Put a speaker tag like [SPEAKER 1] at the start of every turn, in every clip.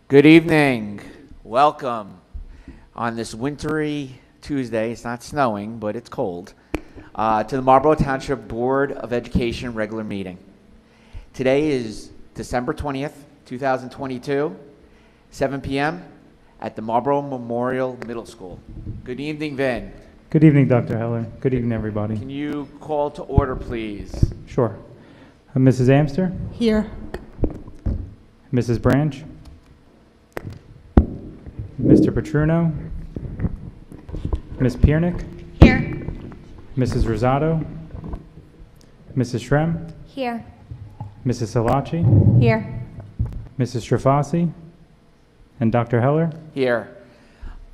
[SPEAKER 1] Good evening. Welcome on this wintry Tuesday. It's not snowing, but it's cold. To the Marlboro Township Board of Education regular meeting. Today is December 20th, 2022, 7 p.m. at the Marlboro Memorial Middle School. Good evening, Vin.
[SPEAKER 2] Good evening, Dr. Heller. Good evening, everybody.
[SPEAKER 1] Can you call to order, please?
[SPEAKER 2] Sure. Mrs. Amster?
[SPEAKER 3] Here.
[SPEAKER 2] Mrs. Branch? Mr. Petruno? Ms. Piernick?
[SPEAKER 3] Here.
[SPEAKER 2] Mrs. Rosato? Mrs. Shrem?
[SPEAKER 3] Here.
[SPEAKER 2] Mrs. Salachi?
[SPEAKER 3] Here.
[SPEAKER 2] Mrs. Strafasi? And Dr. Heller?
[SPEAKER 1] Here.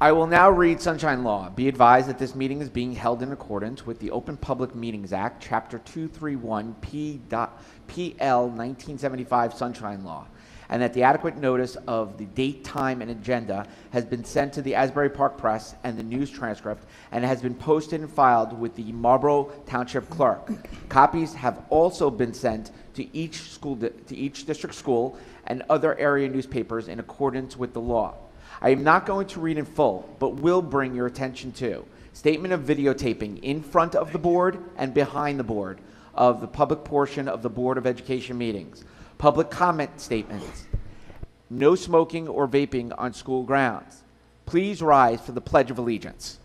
[SPEAKER 1] I will now read Sunshine Law. Be advised that this meeting is being held in accordance with the Open Public Meetings Act, Chapter 231, PL 1975 Sunshine Law, and that the adequate notice of the date, time, and agenda has been sent to the Asbury Park Press and the news transcript and has been posted and filed with the Marlboro Township Clerk. Copies have also been sent to each district school and other area newspapers in accordance with the law. I am not going to read in full, but will bring your attention to statement of videotaping in front of the board and behind the board of the public portion of the Board of Education meetings. Public comment statements. No smoking or vaping on school grounds. Please rise for the Pledge of Allegiance.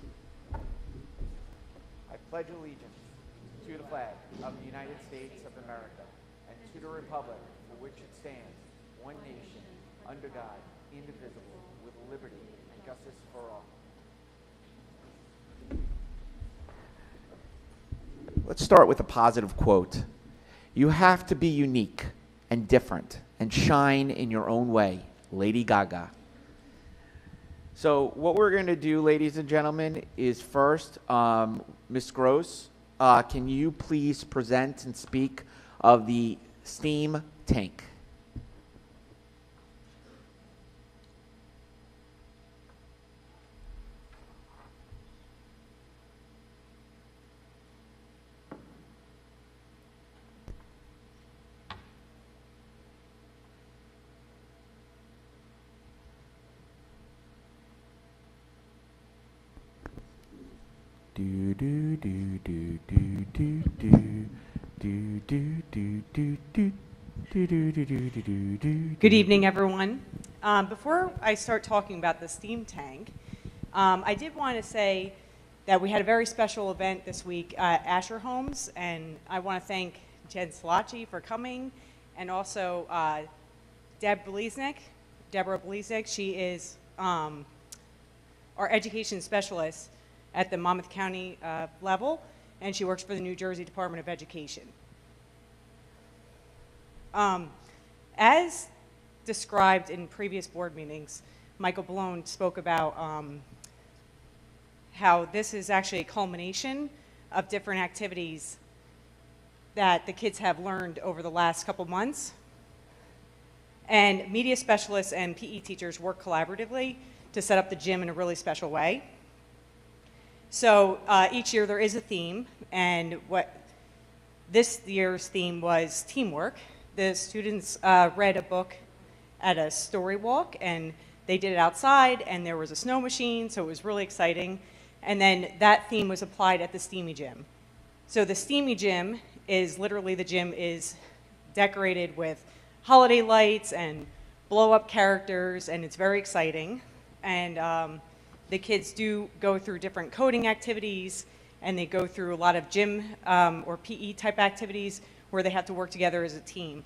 [SPEAKER 1] I pledge allegiance to the flag of the United States of America and to the republic for which it stands, one nation, under God, indivisible, with liberty and justice for all. Let's start with a positive quote. You have to be unique and different and shine in your own way. Lady Gaga. So what we're going to do, ladies and gentlemen, is first, Ms. Gross, can you please present and speak of the steam tank?
[SPEAKER 4] Good evening, everyone. Before I start talking about the steam tank, I did want to say that we had a very special event this week at Asher Homes, and I want to thank Jen Salachi for coming, and also Deborah Blesnick. She is our education specialist at the Monmouth County level, and she works for the New Jersey Department of Education. As described in previous board meetings, Michael Balone spoke about how this is actually a culmination of different activities that the kids have learned over the last couple months. And media specialists and PE teachers work collaboratively to set up the gym in a really special way. So each year there is a theme, and what this year's theme was teamwork. The students read a book at a story walk, and they did it outside, and there was a snow machine, so it was really exciting. And then that theme was applied at the Steamy Gym. So the Steamy Gym is literally, the gym is decorated with holiday lights and blow-up characters, and it's very exciting. And the kids do go through different coding activities, and they go through a lot of gym or PE type activities where they have to work together as a team.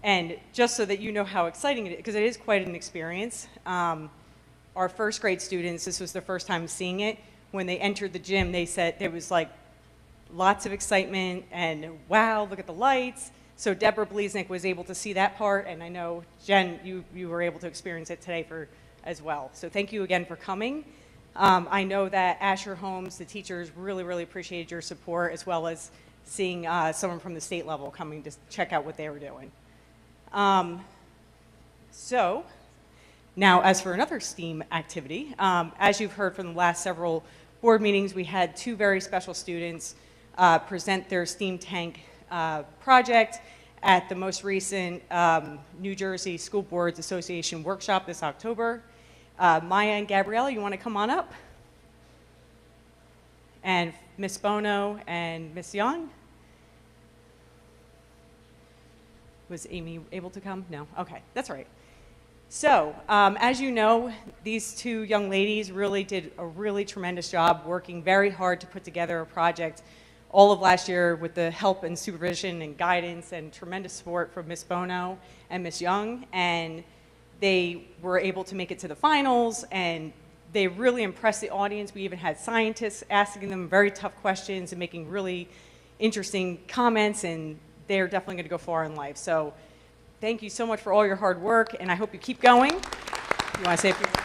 [SPEAKER 4] And just so that you know how exciting it is, because it is quite an experience, our first grade students, this was their first time seeing it. When they entered the gym, they said there was like lots of excitement and wow, look at the lights. So Deborah Blesnick was able to see that part, and I know, Jen, you were able to experience it today as well. So thank you again for coming. I know that Asher Homes, the teachers, really appreciated your support, as well as seeing someone from the state level coming to check out what they were doing. So now, as for another STEAM activity, as you've heard from the last several board meetings, we had two very special students present their STEAM tank project at the most recent New Jersey School Boards Association workshop this October. Maya and Gabriella, you want to come on up? And Miss Bono and Miss Young? Was Amy able to come? No? Okay, that's right. So, as you know, these two young ladies really did a really tremendous job working very hard to put together a project all of last year with the help and supervision and guidance and tremendous support from Miss Bono and Miss Young. And they were able to make it to the finals, and they really impressed the audience. We even had scientists asking them very tough questions and making really interesting comments, and they're definitely going to go far in life. So thank you so much for all your hard work, and I hope you keep going. You want to say a few words?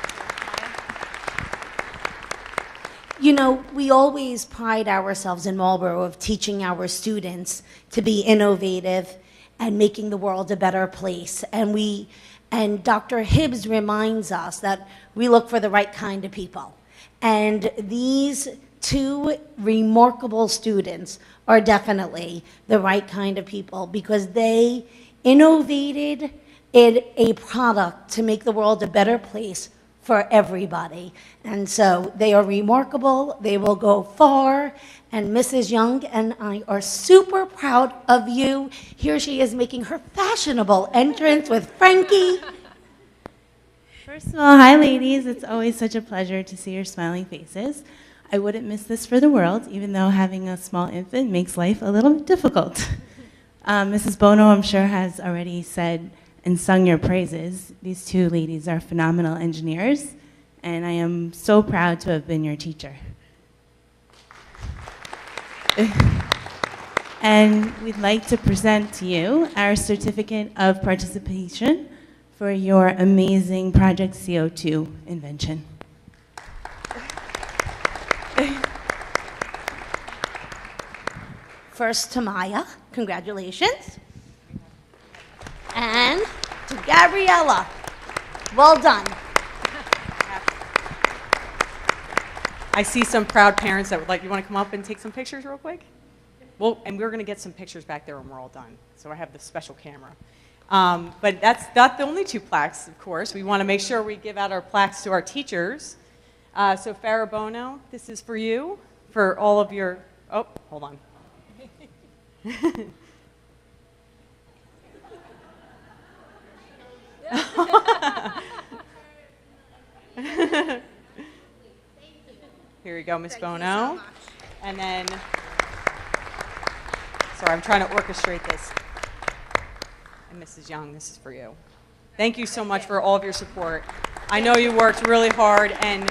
[SPEAKER 3] You know, we always pride ourselves in Marlboro of teaching our students to be innovative and making the world a better place. And Dr. Hibbs reminds us that we look for the right kind of people. And these two remarkable students are definitely the right kind of people because they innovated in a product to make the world a better place for everybody. And so they are remarkable, they will go far, and Mrs. Young and I are super proud of you. Here she is making her fashionable entrance with Frankie.
[SPEAKER 5] First of all, hi ladies, it's always such a pleasure to see your smiling faces. I wouldn't miss this for the world, even though having a small infant makes life a little difficult. Mrs. Bono, I'm sure, has already said and sung your praises. These two ladies are phenomenal engineers, and I am so proud to have been your teacher. And we'd like to present to you our certificate of participation for your amazing Project CO2 invention.
[SPEAKER 3] First to Maya, congratulations. And to Gabriella, well done.
[SPEAKER 4] I see some proud parents that would like, you want to come up and take some pictures real quick? Well, and we're going to get some pictures back there when we're all done. So I have the special camera. But that's not the only two plaques, of course. We want to make sure we give out our plaques to our teachers. So Farah Bono, this is for you, for all of your, oh, hold on. Here we go, Miss Bono. So and then, sorry, I'm trying to orchestrate this. And Mrs. Young, this is for you. Thank you so much for all of your support. I know you worked really hard, and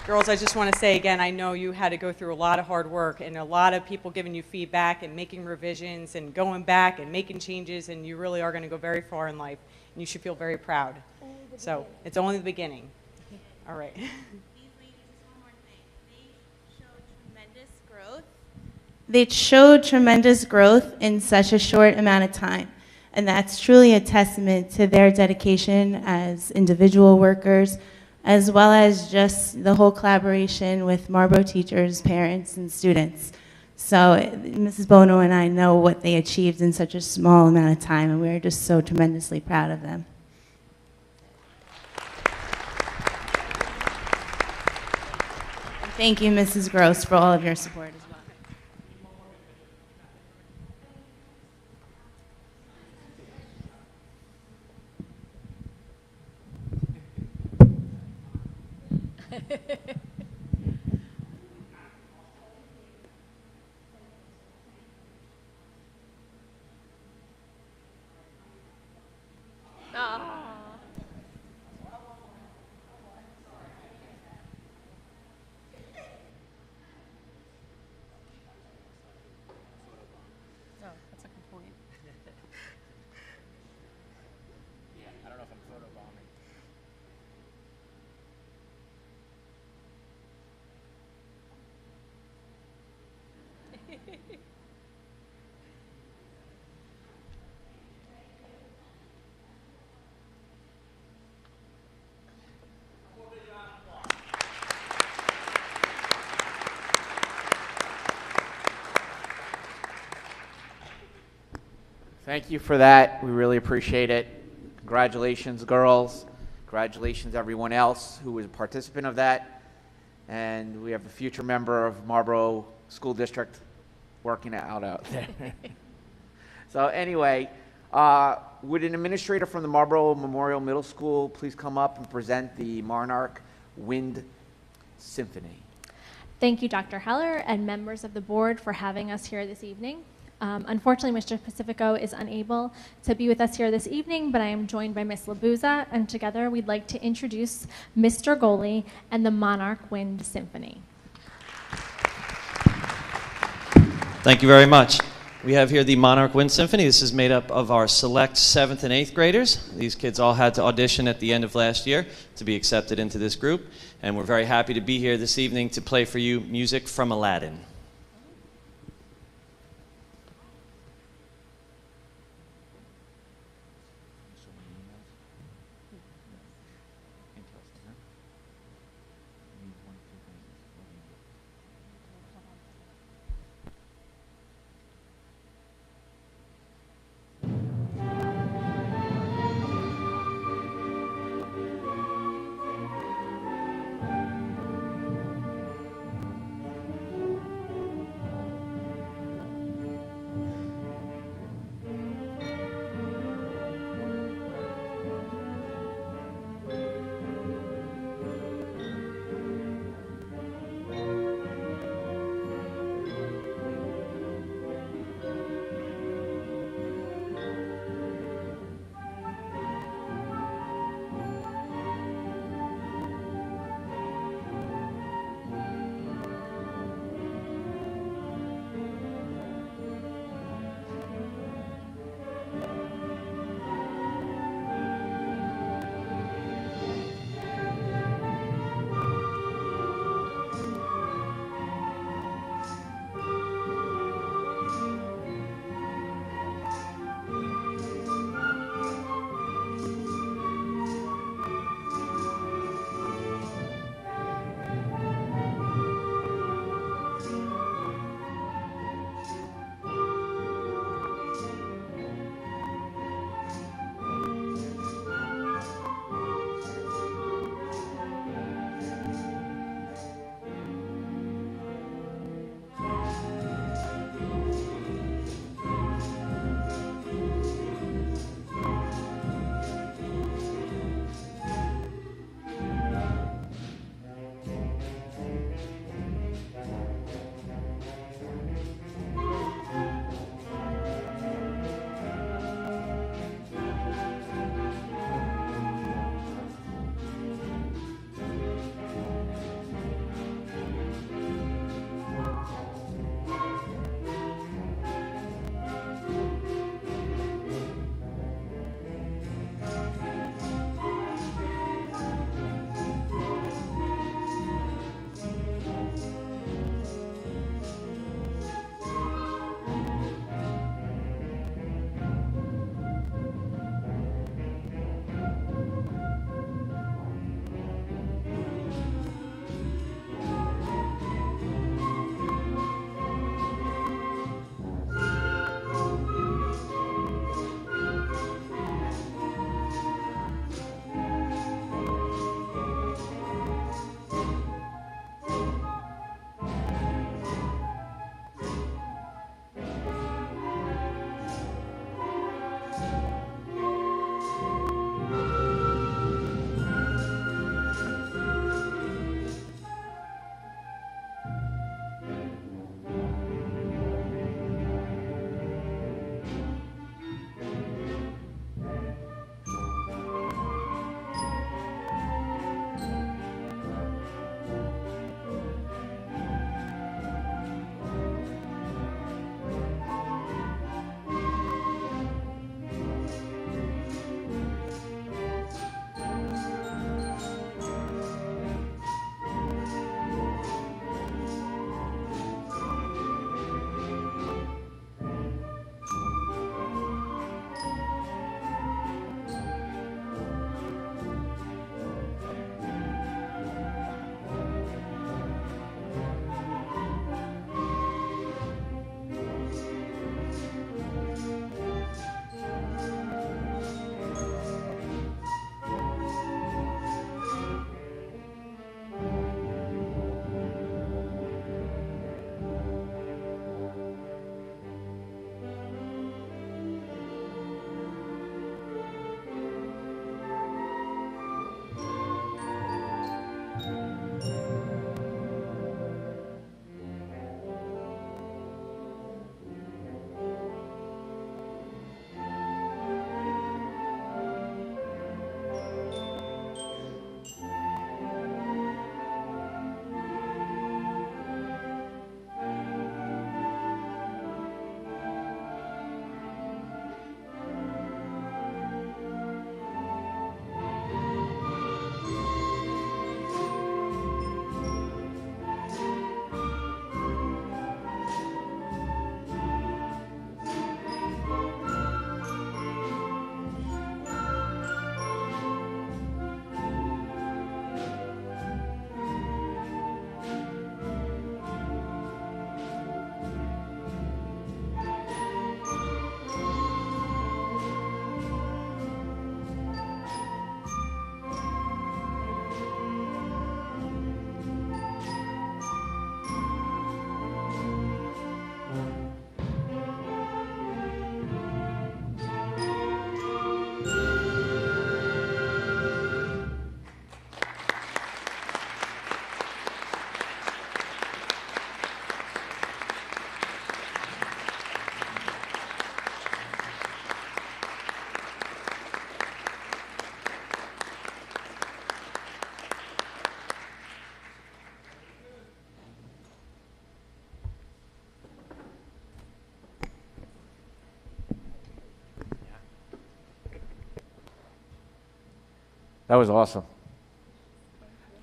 [SPEAKER 4] girls, I just want to say again, I know you had to go through a lot of hard work and a lot of people giving you feedback and making revisions and going back and making changes, and you really are going to go very far in life, and you should feel very proud. So it's only the beginning. All right.
[SPEAKER 5] These ladies, just one more thing. They showed tremendous growth in such a short amount of time. And that's truly a testament to their dedication as individual workers, as well as just the whole collaboration with Marlboro teachers, parents, and students. So Mrs. Bono and I know what they achieved in such a small amount of time, and we're just so tremendously proud of them. And thank you, Mrs. Gross, for all of your support as well.
[SPEAKER 1] Thank you for that. We really appreciate it. Congratulations, girls. Congratulations, everyone else who was a participant of that. And we have a future member of Marlboro School District working it out there. So anyway, would an administrator from the Marlboro Memorial Middle School please come up and present the Monarch Wind Symphony?
[SPEAKER 6] Thank you, Dr. Heller, and members of the board for having us here this evening. Unfortunately, Mr. Pacifico is unable to be with us here this evening, but I am joined by Ms. Labuza, and together we'd like to introduce Mr. Goli and the Monarch Wind Symphony.
[SPEAKER 7] Thank you very much. We have here the Monarch Wind Symphony. This is made up of our select 7th and 8th graders. These kids all had to audition at the end of last year to be accepted into this group, and we're very happy to be here this evening to play for you music from Aladdin.
[SPEAKER 1] That was awesome.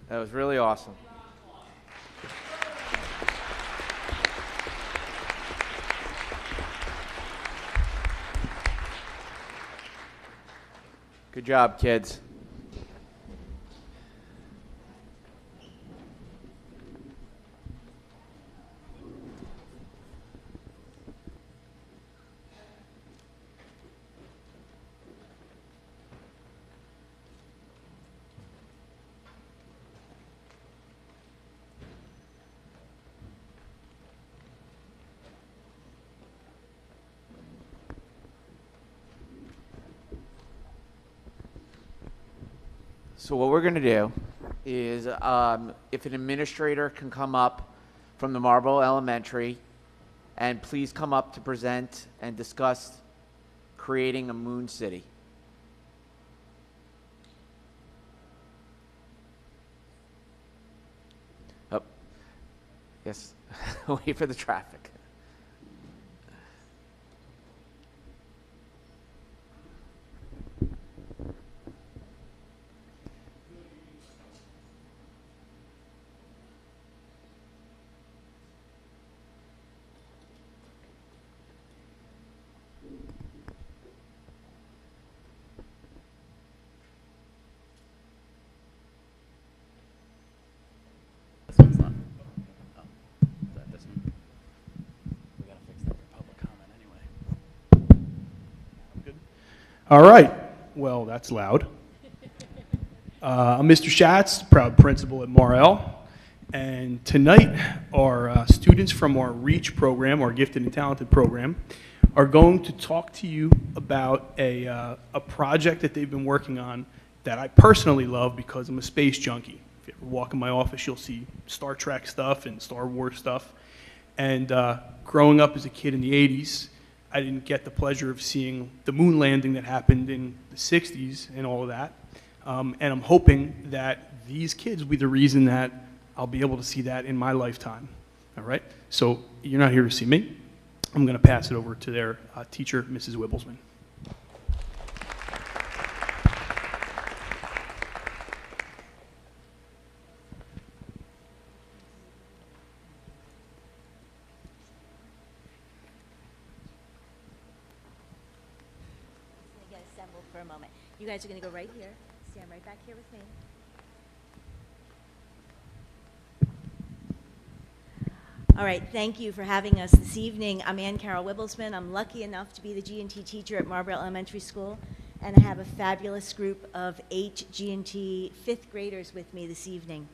[SPEAKER 1] That was really awesome. Good job, kids. So what we're going to do is, if an administrator can come up from the Marlboro Elementary, and please come up to present and discuss creating a moon city. Oh, yes, wait for the traffic.
[SPEAKER 8] This one's not. Oh, is that this one? We gotta fix that for public comment anyway.
[SPEAKER 9] Good. All right. Well, that's loud. I'm Mr. Schatz, proud principal at Morrell. And tonight, our students from our REACH program, our Gifted and Talented program, are going to talk to you about a project that they've been working on that I personally love because I'm a space junkie. If you ever walk in my office, you'll see Star Trek stuff and Star Wars stuff. And growing up as a kid in the 80s, I didn't get the pleasure of seeing the moon landing that happened in the 60s and all of that. And I'm hoping that these kids will be the reason that I'll be able to see that in my lifetime. All right? So you're not here to see me. I'm going to pass it over to their teacher, Mrs. Wibbelsman.
[SPEAKER 10] Get assembled for a moment. You guys are going to go right here. Stand right back here with me. All right, thank you for having us this evening. I'm Ann Carol Wibbelsman. I'm lucky enough to be the G&T teacher at Marlboro Elementary School, and I have a fabulous group of 8 G&T 5th graders with me this evening.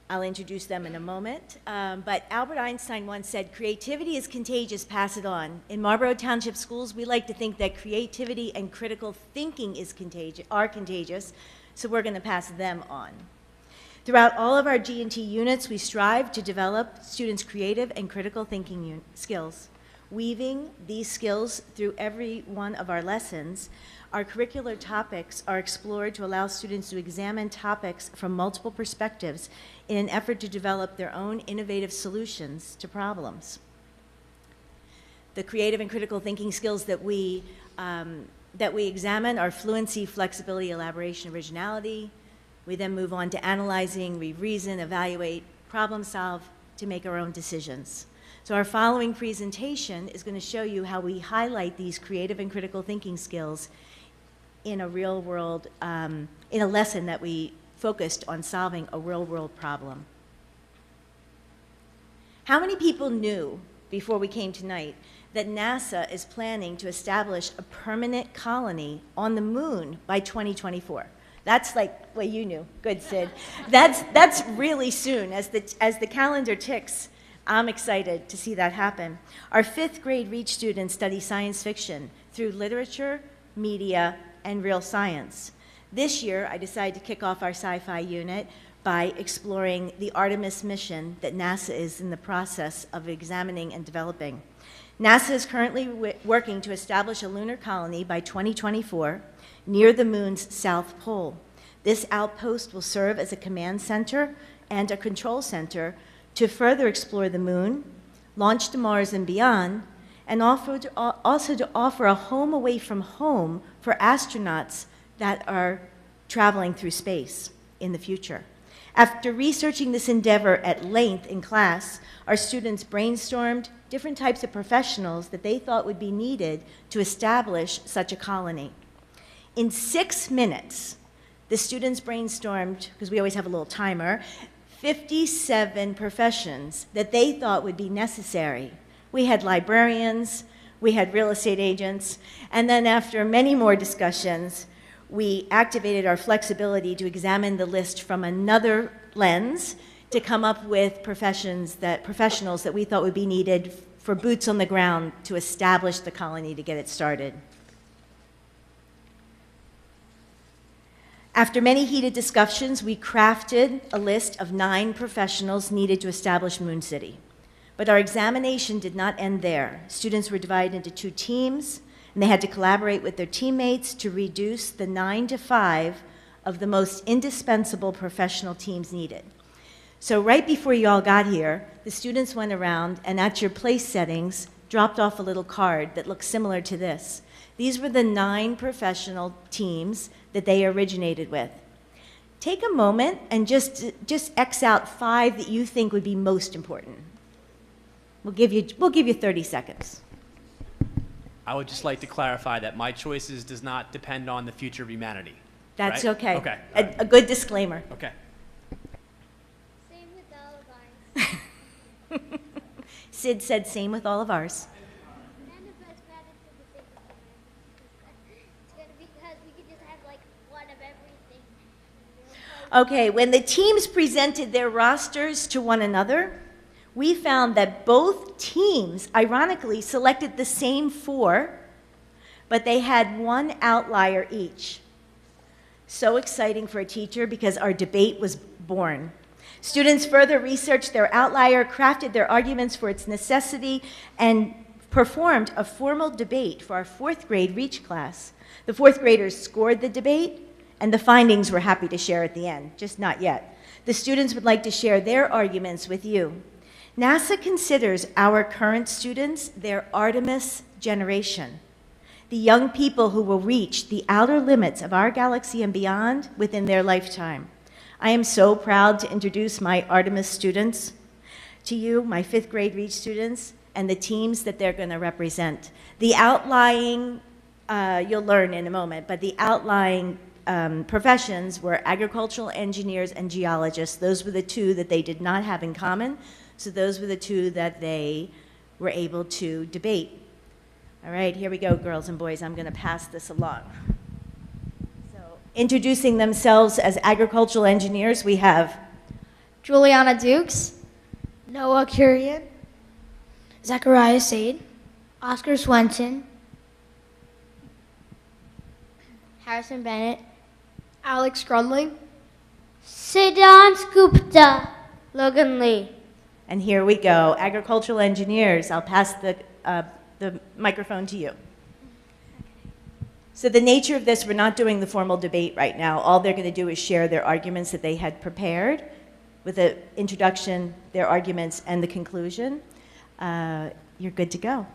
[SPEAKER 10] I'll introduce them in a moment, but Albert Einstein once said, "Creativity is contagious, pass it on." In Marlboro Township schools, we like to think that creativity and critical thinking are contagious, so we're going to pass them on. Throughout all of our G&T units, we strive to develop students' creative and critical thinking skills. Weaving these skills through every one of our lessons, our curricular topics are explored to allow students to examine topics from multiple perspectives in an effort to develop their own innovative solutions to problems. The creative and critical thinking skills that we examine are fluency, flexibility, elaboration, originality. We then move on to analyzing, we reason, evaluate, problem solve to make our own decisions. So our following presentation is going to show you how we highlight these creative and critical thinking skills in a real world, in a lesson that we focused on solving a real world problem. How many people knew before we came tonight that NASA is planning to establish a permanent colony on the moon by 2024? That's like, well, you knew. Good, Sid. That's really soon. As the calendar ticks, I'm excited to see that happen. Our 5th grade REACH students study science fiction through literature, media, and real science. This year, I decided to kick off our sci-fi unit by exploring the Artemis mission that NASA is in the process of examining and developing. NASA is currently working to establish a lunar colony by 2024 near the moon's south pole. This outpost will serve as a command center and a control center to further explore the moon, launch to Mars and beyond, and also to offer a home away from home for astronauts that are traveling through space in the future. After researching this endeavor at length in class, our students brainstormed different types of professionals that they thought would be needed to establish such a colony. In 6 minutes, the students brainstormed, because we always have a little timer, 57 professions that they thought would be necessary. We had librarians, we had real estate agents, and then after many more discussions, we activated our flexibility to examine the list from another lens to come up with professionals that we thought would be needed for boots on the ground to establish the colony to get it started. After many heated discussions, we crafted a list of 9 professionals needed to establish Moon City. But our examination did not end there. Students were divided into 2 teams, and they had to collaborate with their teammates to reduce the 9 to 5 of the most indispensable professional teams needed. So right before you all got here, the students went around and at your place settings dropped off a little card that looked similar to this. These were the 9 professional teams that they originated with. Take a moment and just X out 5 that you think would be most important. We'll give you 30 seconds.
[SPEAKER 8] I would just like to clarify that my choices does not depend on the future of humanity.
[SPEAKER 10] That's
[SPEAKER 8] right?
[SPEAKER 10] okay.
[SPEAKER 8] Okay.
[SPEAKER 10] A good disclaimer.
[SPEAKER 8] Okay.
[SPEAKER 11] Same with all of ours.
[SPEAKER 10] Sid said same with all of ours.
[SPEAKER 11] None of us matter to the same extent. It's gonna be because we could just have like one of everything.
[SPEAKER 10] Okay, when the teams presented their rosters to one another, we found that both teams, ironically, selected the same 4, but they had one outlier each. So exciting for a teacher because our debate was born. Students further researched their outlier, crafted their arguments for its necessity, and performed a formal debate for our 4th grade Reach class. The 4th graders scored the debate, and the findings we're happy to share at the end, just not yet. The students would like to share their arguments with you. NASA considers our current students their Artemis generation, the young people who will reach the outer limits of our galaxy and beyond within their lifetime. I am so proud to introduce my Artemis students to you, my 5th grade Reach students, and the teams that they're going to represent. The outlying, you'll learn in a moment, but the outlying professions were agricultural engineers and geologists. Those were the 2 that they did not have in common. So those were the 2 that they were able to debate. All right, here we go, girls and boys. I'm going to pass this along. So, introducing themselves as agricultural engineers, we have
[SPEAKER 12] Juliana Dukes, Noah Curian, Zachariah Said, Oscar Swenson,
[SPEAKER 11] Harrison Bennett,
[SPEAKER 12] Alex Grunling,
[SPEAKER 11] Siddhant Gupta, Logan Lee.
[SPEAKER 10] And here we go, agricultural engineers. I'll pass the microphone to you. So the nature of this, we're not doing the formal debate right now. All they're going to do is share their arguments that they had prepared with the introduction, their arguments, and the conclusion. You're good to go.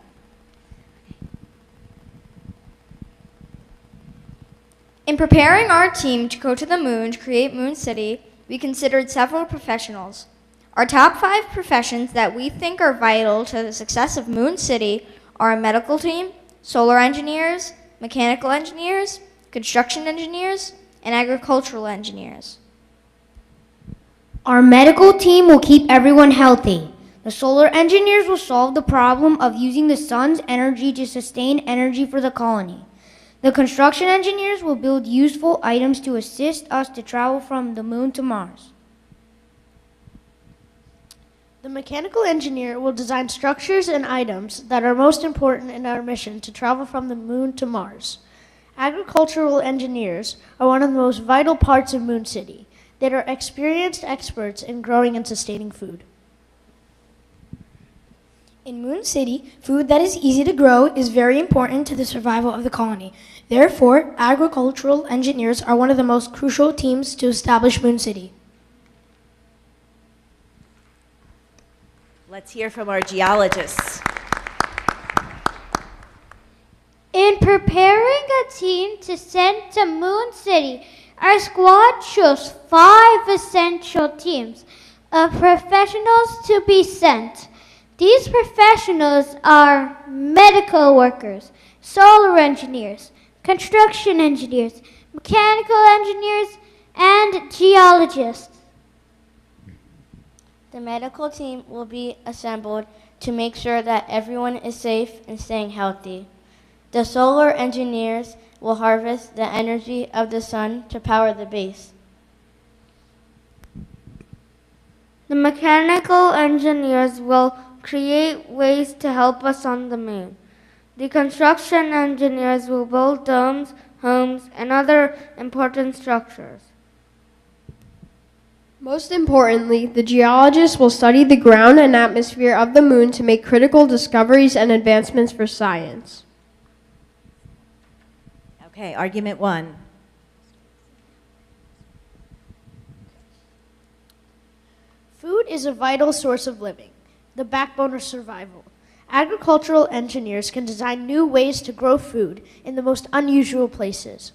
[SPEAKER 12] In preparing our team to go to the moon to create Moon City, we considered several professionals. Our top 5 professions that we think are vital to the success of Moon City are a medical team, solar engineers, mechanical engineers, construction engineers, and agricultural engineers.
[SPEAKER 11] Our medical team will keep everyone healthy. The solar engineers will solve the problem of using the sun's energy to sustain energy for the colony. The construction engineers will build useful items to assist us to travel from the moon to Mars.
[SPEAKER 12] The mechanical engineer will design structures and items that are most important in our mission to travel from the moon to Mars. Agricultural engineers are one of the most vital parts of Moon City. They are experienced experts in growing and sustaining food.
[SPEAKER 13] In Moon City, food that is easy to grow is very important to the survival of the colony. Therefore, agricultural engineers are one of the most crucial teams to establish Moon City.
[SPEAKER 10] Let's hear from our geologists.
[SPEAKER 11] In preparing a team to send to Moon City,
[SPEAKER 14] Our squad chose 5 essential teams of professionals to be sent. These professionals are medical workers, solar engineers, construction engineers, mechanical engineers, and geologists.
[SPEAKER 15] The medical team will be assembled to make sure that everyone is safe and staying healthy. The solar engineers will harvest the energy of the sun to power the base.
[SPEAKER 14] The mechanical engineers will create ways to help us on the moon. The construction engineers will build domes, homes, and other important structures.
[SPEAKER 16] Most importantly, the geologists will study the ground and atmosphere of the moon to make critical discoveries and advancements for science.
[SPEAKER 10] Okay, argument 1.
[SPEAKER 13] Food is a vital source of living, the backbone of survival. Agricultural engineers can design new ways to grow food in the most unusual places.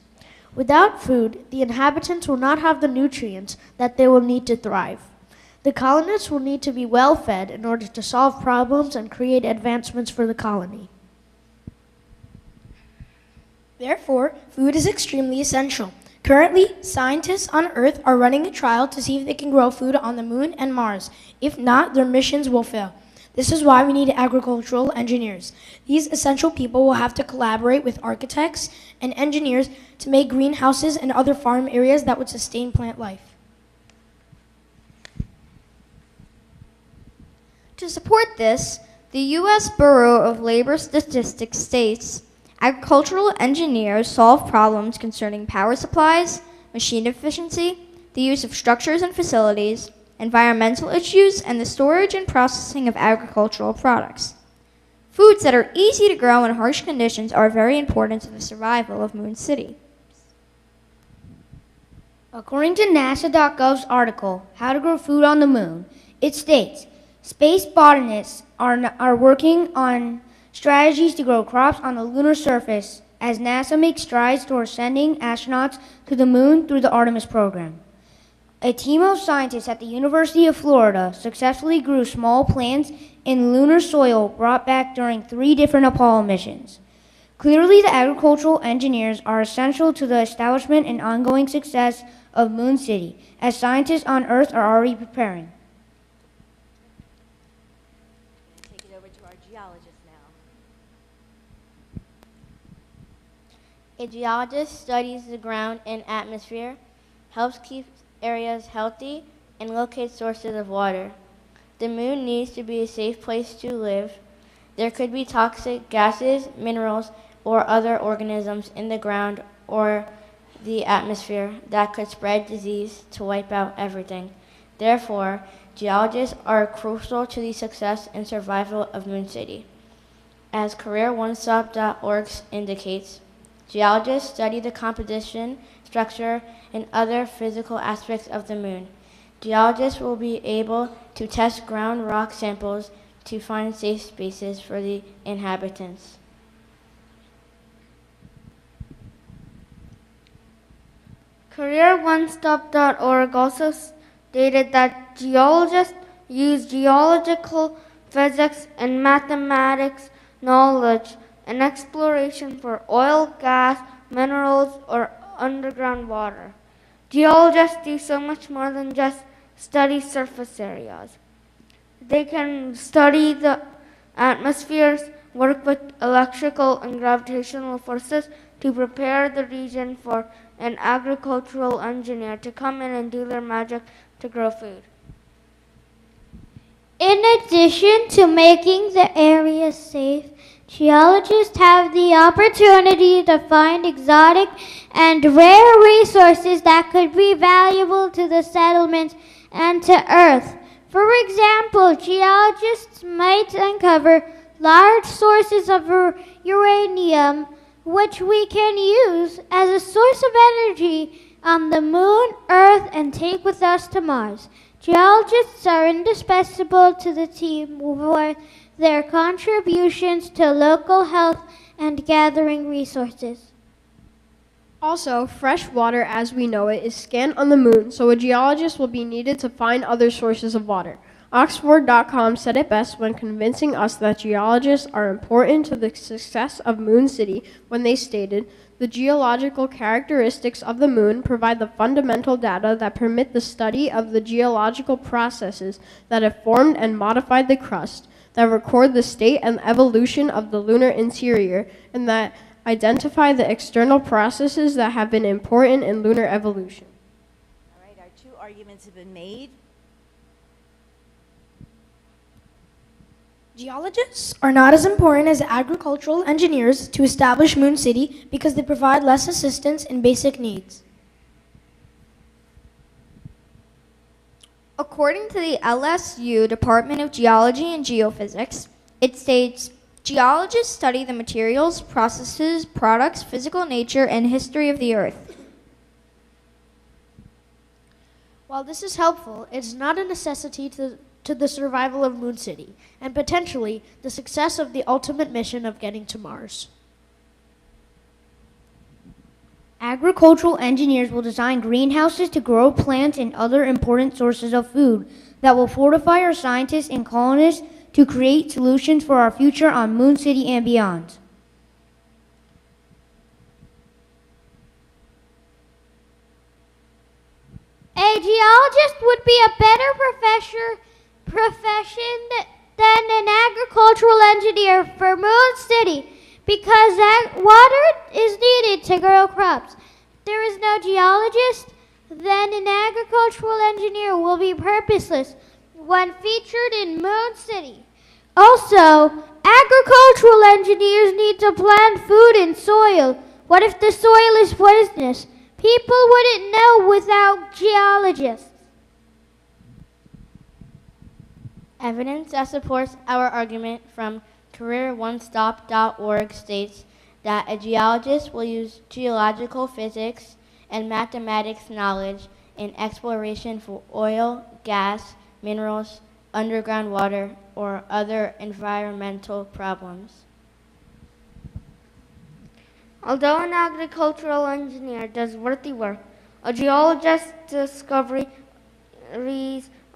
[SPEAKER 13] Without food, the inhabitants will not have the nutrients that they will need to thrive. The colonists will need to be well fed in order to solve problems and create advancements for the colony. Therefore, food is extremely essential. Currently, scientists on Earth are running a trial to see if they can grow food on the Moon and Mars. If not, their missions will fail. This is why we need agricultural engineers. These essential people will have to collaborate with architects and engineers to make greenhouses and other farm areas that would sustain plant life.
[SPEAKER 12] To support this, the U.S. Bureau of Labor Statistics states, agricultural engineers solve problems concerning power supplies, machine efficiency, the use of structures and facilities, environmental issues, and the storage and processing of agricultural products. Foods that are easy to grow in harsh conditions are very important to the survival of Moon City.
[SPEAKER 11] According to NASA.gov's article, How to Grow Food on the Moon, it states, space botanists are working on strategies to grow crops on the lunar surface as NASA makes strides towards sending astronauts to the moon through the Artemis program. A team of scientists at the University of Florida successfully grew small plants in lunar soil brought back during 3 different Apollo missions. Clearly, the agricultural engineers are essential to the establishment and ongoing success of Moon City, as scientists on Earth are already preparing.
[SPEAKER 10] Take it over to our geologist now.
[SPEAKER 15] A geologist studies the ground and atmosphere, helps keep areas healthy, and locates sources of water. The moon needs to be a safe place to live. There could be toxic gases, minerals, or other organisms in the ground or the atmosphere that could spread disease to wipe out everything. Therefore, geologists are crucial to the success and survival of Moon City. As CareerOneStop.org indicates, geologists study the composition, structure, and other physical aspects of the moon. Geologists will be able to test ground rock samples to find safe spaces for the inhabitants.
[SPEAKER 14] CareerOneStop.org also stated that geologists use geological physics and mathematics knowledge and exploration for oil, gas, minerals, or underground water. Geologists do so much more than just study surface areas. They can study the atmospheres, work with electrical and gravitational forces to prepare the region for an agricultural engineer to come in and do their magic to grow food. In addition to making the area safe, geologists have the opportunity to find exotic and rare resources that could be valuable to the settlements and to Earth. For example, geologists might uncover large sources of uranium, which we can use as a source of energy on the Moon, Earth, and take with us to Mars. Geologists are indispensable to the team for their contributions to local health and gathering resources.
[SPEAKER 16] Also, fresh water as we know it is scant on the moon, so a geologist will be needed to find other sources of water. Oxford.com said it best when convincing us that geologists are important to the success of Moon City when they stated, "The geological characteristics of the moon provide the fundamental data that permit the study of the geological processes that have formed and modified the crust, that record the state and evolution of the lunar interior, and that identify the external processes that have been important in lunar evolution."
[SPEAKER 10] All right, our two arguments have been made.
[SPEAKER 13] Geologists are not as important as agricultural engineers to establish Moon City because they provide less assistance in basic needs.
[SPEAKER 12] According to the LSU Department of Geology and Geophysics, it states, geologists study the materials, processes, products, physical nature, and history of the Earth.
[SPEAKER 13] While this is helpful, it's not a necessity to the survival of Moon City, and potentially the success of the ultimate mission of getting to Mars.
[SPEAKER 11] Agricultural engineers will design greenhouses to grow plants and other important sources of food that will fortify our scientists and colonists to create solutions for our future on Moon City and beyond.
[SPEAKER 17] A geologist would be a better profession than an agricultural engineer for Moon City because water is needed to grow crops. If there is no geologist, then an agricultural engineer will be purposeless when featured in Moon City. Also, agricultural engineers need to plant food in soil. What if the soil is poisonous? People wouldn't know without geologists.
[SPEAKER 15] Evidence that supports our argument from careeronestop.org states that a geologist will use geological physics and mathematics knowledge in exploration for oil, gas, minerals, underground water, or other environmental problems.
[SPEAKER 14] Although an agricultural engineer does worthy work, a geologist's discoveries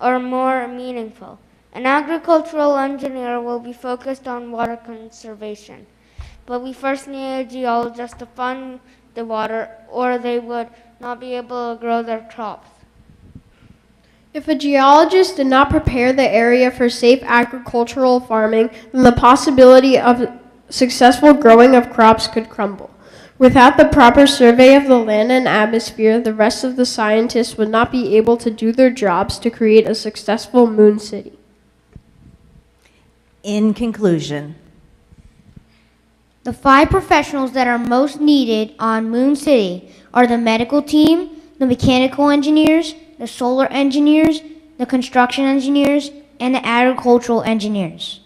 [SPEAKER 14] are more meaningful. An agricultural engineer will be focused on water conservation, but we first need a geologist to find the water, or they would not be able to grow their crops.
[SPEAKER 16] If a geologist did not prepare the area for safe agricultural farming, then the possibility of successful growing of crops could crumble. Without the proper survey of the land and atmosphere, the rest of the scientists would not be able to do their jobs to create a successful Moon City.
[SPEAKER 10] In conclusion,
[SPEAKER 11] the 5 professionals that are most needed on Moon City are the medical team, the mechanical engineers, the solar engineers, the construction engineers, and the agricultural engineers.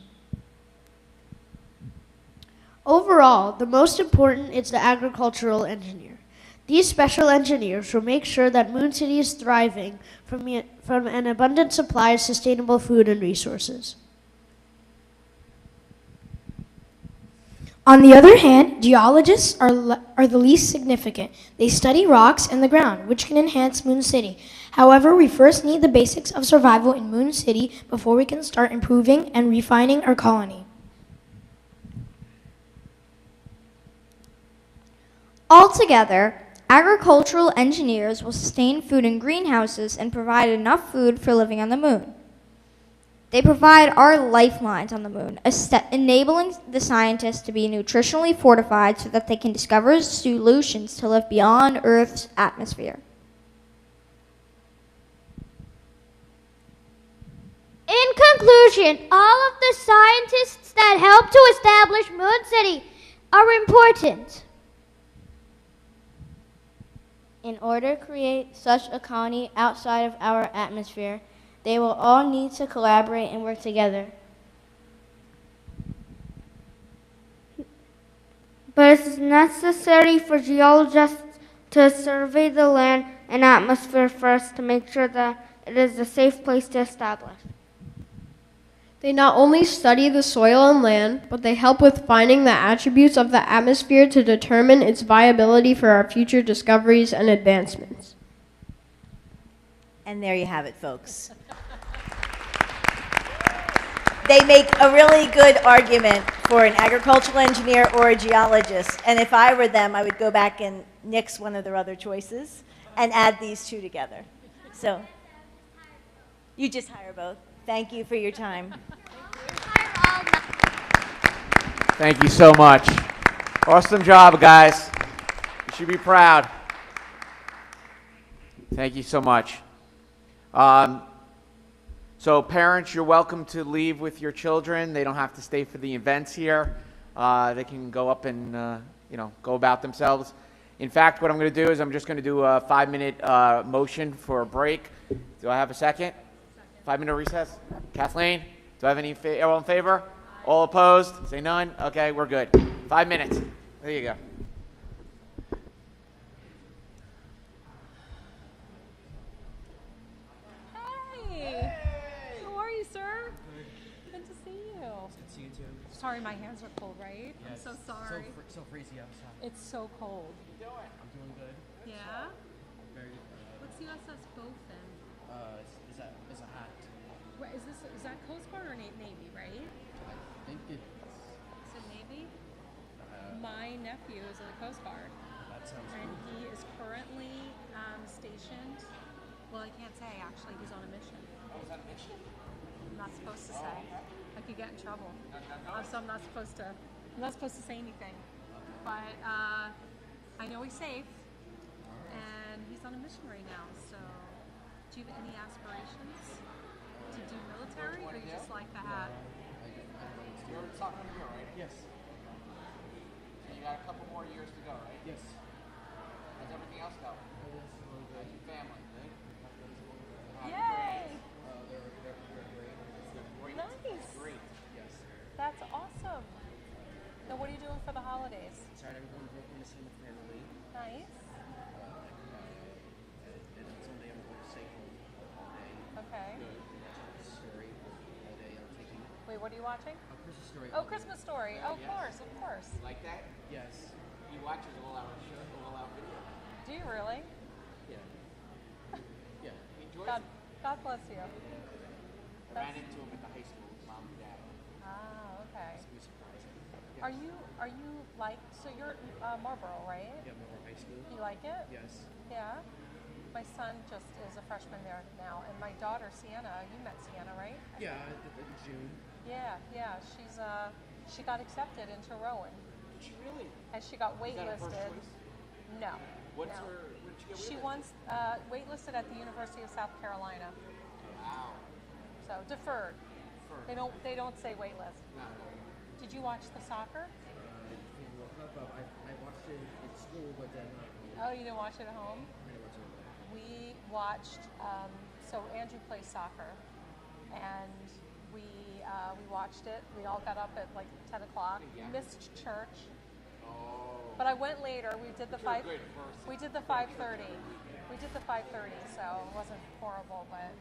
[SPEAKER 13] Overall, the most important is the agricultural engineer. These special engineers will make sure that Moon City is thriving from an abundant supply of sustainable food and resources. On the other hand, geologists are the least significant. They study rocks and the ground, which can enhance Moon City. However, we first need the basics of survival in Moon City before we can start improving and refining our colony.
[SPEAKER 12] Altogether, agricultural engineers will sustain food in greenhouses and provide enough food for living on the moon. They provide our lifelines on the moon, enabling the scientists to be nutritionally fortified so that they can discover solutions to live beyond Earth's atmosphere.
[SPEAKER 17] In conclusion, all of the scientists that helped to establish Moon City are important.
[SPEAKER 15] In order to create such a colony outside of our atmosphere, they will all need to collaborate and work together.
[SPEAKER 14] But it's necessary for geologists to survey the land and atmosphere first to make sure that it is a safe place to establish.
[SPEAKER 16] They not only study the soil and land, but they help with finding the attributes of the atmosphere to determine its viability for our future discoveries and advancements.
[SPEAKER 10] And there you have it, folks. They make a really good argument for an agricultural engineer or a geologist. And if I were them, I would go back and nix one of their other choices and add these two together. So you just hire both. Thank you for your time.
[SPEAKER 1] Thank you so much. Awesome job, guys. You should be proud. Thank you so much. So parents, you're welcome to leave with your children. They don't have to stay for the events here. They can go up and go about themselves. In fact, what I'm going to do is I'm just going to do a 5-minute motion for a break. Do I have a second? 5-minute recess. Kathleen, do I have any all in favor? All opposed? Say none. Okay, we're good. 5 minutes. There you go.
[SPEAKER 18] Hey! How are you, sir? Good to see you.
[SPEAKER 19] Good to see you too.
[SPEAKER 18] Sorry, my hands are cold, right?
[SPEAKER 19] Yeah,
[SPEAKER 18] I'm so sorry.
[SPEAKER 19] So freezy outside.
[SPEAKER 18] It's so cold.
[SPEAKER 19] I'm doing good.
[SPEAKER 18] Yeah?
[SPEAKER 19] Very.
[SPEAKER 18] What's USS Bowfin?
[SPEAKER 19] Is a hat.
[SPEAKER 18] What, is that Coast Guard or Navy, right?
[SPEAKER 19] I think it's.
[SPEAKER 18] Is it Navy? My nephew is in the Coast Guard.
[SPEAKER 19] That sounds
[SPEAKER 18] And
[SPEAKER 19] cool.
[SPEAKER 18] he is currently stationed. Well, I can't say actually. He's on a mission.
[SPEAKER 1] Oh, is that a mission?
[SPEAKER 18] I'm not supposed to say. I could get in trouble. So I'm not supposed to say anything. But I know he's safe, and he's on a mission right now. So, do you have any aspirations to do military, or you just like the hat?
[SPEAKER 1] You're in sophomore year, right?
[SPEAKER 19] Yes.
[SPEAKER 1] So you got a couple more years to go, right?
[SPEAKER 19] Yes.
[SPEAKER 1] How's everything else going? How's your family?
[SPEAKER 18] Yay!
[SPEAKER 1] Great.
[SPEAKER 18] Nice.
[SPEAKER 1] Great.
[SPEAKER 19] Yes.
[SPEAKER 18] That's awesome. Now, what are you doing for the holidays?
[SPEAKER 19] Saturday we're going to Brooklyn to see my family.
[SPEAKER 18] Nice.
[SPEAKER 19] And Sunday I'm going to stay home all day.
[SPEAKER 18] Okay.
[SPEAKER 19] Christmas Story all day. I'm taking.
[SPEAKER 18] Wait, what are you watching?
[SPEAKER 19] Christmas Story.
[SPEAKER 18] Oh, Christmas Story. Oh, of
[SPEAKER 1] Yes.
[SPEAKER 18] course, of course.
[SPEAKER 1] You like that?
[SPEAKER 19] Yes.
[SPEAKER 1] He watches all-out show, all-out video.
[SPEAKER 18] Do you really?
[SPEAKER 19] Yeah. Yeah.
[SPEAKER 1] He enjoys
[SPEAKER 18] God,
[SPEAKER 1] it.
[SPEAKER 18] God bless you.
[SPEAKER 1] I ran into him at the high school with mom and dad.
[SPEAKER 18] Ah, okay.
[SPEAKER 19] So we surprised him.
[SPEAKER 18] Are you like, so you're Marlboro, right?
[SPEAKER 19] Yeah, Marlboro High School.
[SPEAKER 18] You like it?
[SPEAKER 19] Yes.
[SPEAKER 18] Yeah. My son just is a freshman there now, and my daughter Sienna. You met Sienna, right?
[SPEAKER 19] Yeah, in June.
[SPEAKER 18] Yeah. She got accepted into Rowan.
[SPEAKER 1] Did she really?
[SPEAKER 18] And she got
[SPEAKER 1] Is that her first
[SPEAKER 18] waitlisted.
[SPEAKER 1] choice?
[SPEAKER 18] No.
[SPEAKER 1] What's
[SPEAKER 18] no.
[SPEAKER 1] her? What did she get?
[SPEAKER 18] She
[SPEAKER 1] waitlisted?
[SPEAKER 18] once waitlisted at the University of South Carolina.
[SPEAKER 1] Wow.
[SPEAKER 18] So deferred. They don't say waitlist.
[SPEAKER 1] No.
[SPEAKER 18] Did you watch the soccer?
[SPEAKER 19] I watched it in school, but then.
[SPEAKER 18] Oh, you didn't watch it at home? We watched. So Andrew plays soccer, and we watched it. We all got up at like 10 o'clock. Missed church.
[SPEAKER 1] Oh.
[SPEAKER 18] But I went later. We did the
[SPEAKER 1] But you were
[SPEAKER 18] 5.
[SPEAKER 1] good first.
[SPEAKER 18] We did the 5:30. We did the 5:30, so it wasn't horrible, but.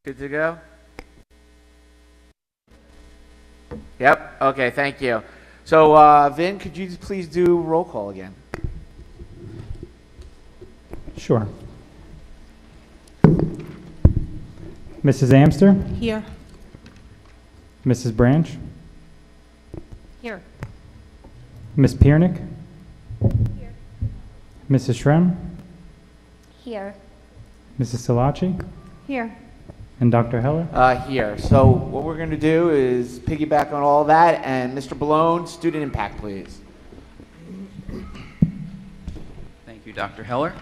[SPEAKER 1] Good to go? Yep. Okay, thank you. So, Vin, could you please do roll call again?
[SPEAKER 2] Sure. Mrs. Amster?
[SPEAKER 19] Here.
[SPEAKER 2] Mrs. Branch?
[SPEAKER 19] Here.
[SPEAKER 2] Miss Piernick? Here. Mrs. Shrem?
[SPEAKER 15] Here.
[SPEAKER 2] Mrs. Salachi?
[SPEAKER 19] Here.
[SPEAKER 2] And Dr. Heller?
[SPEAKER 1] Here. So what we're going to do is piggyback on all that, and Mr. Balone, student impact, please.
[SPEAKER 8] Thank you, Dr. Heller.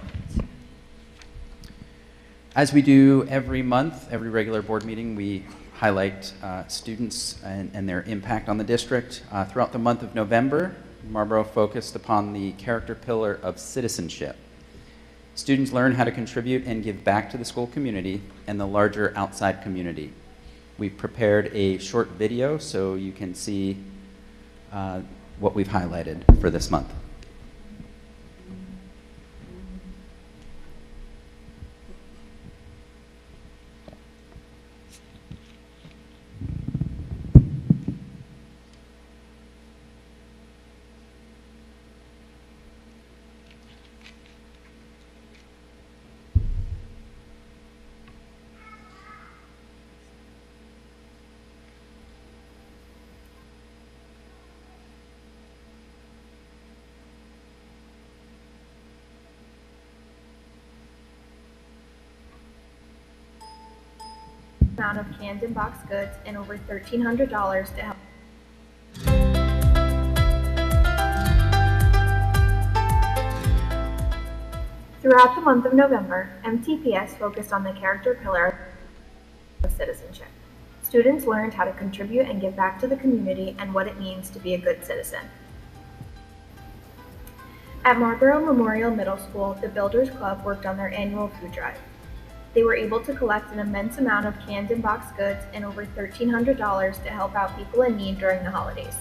[SPEAKER 8] As we do every month, every regular board meeting, we highlight students and their impact on the district. Throughout the month of November, Marlboro focused upon the character pillar of citizenship. Students learn how to contribute and give back to the school community and the larger outside community. We've prepared a short video so you can see what we've highlighted for this month.
[SPEAKER 20] Amount of canned and boxed goods and over $1,300 to help. Throughout the month of November, MTPS focused on the character pillar of citizenship. Students learned how to contribute and give back to the community and what it means to be a good citizen. At Marlboro Memorial Middle School, the Builders Club worked on their annual food drive. They were able to collect an immense amount of canned and boxed goods and over $1,300 to help out people in need during the holidays.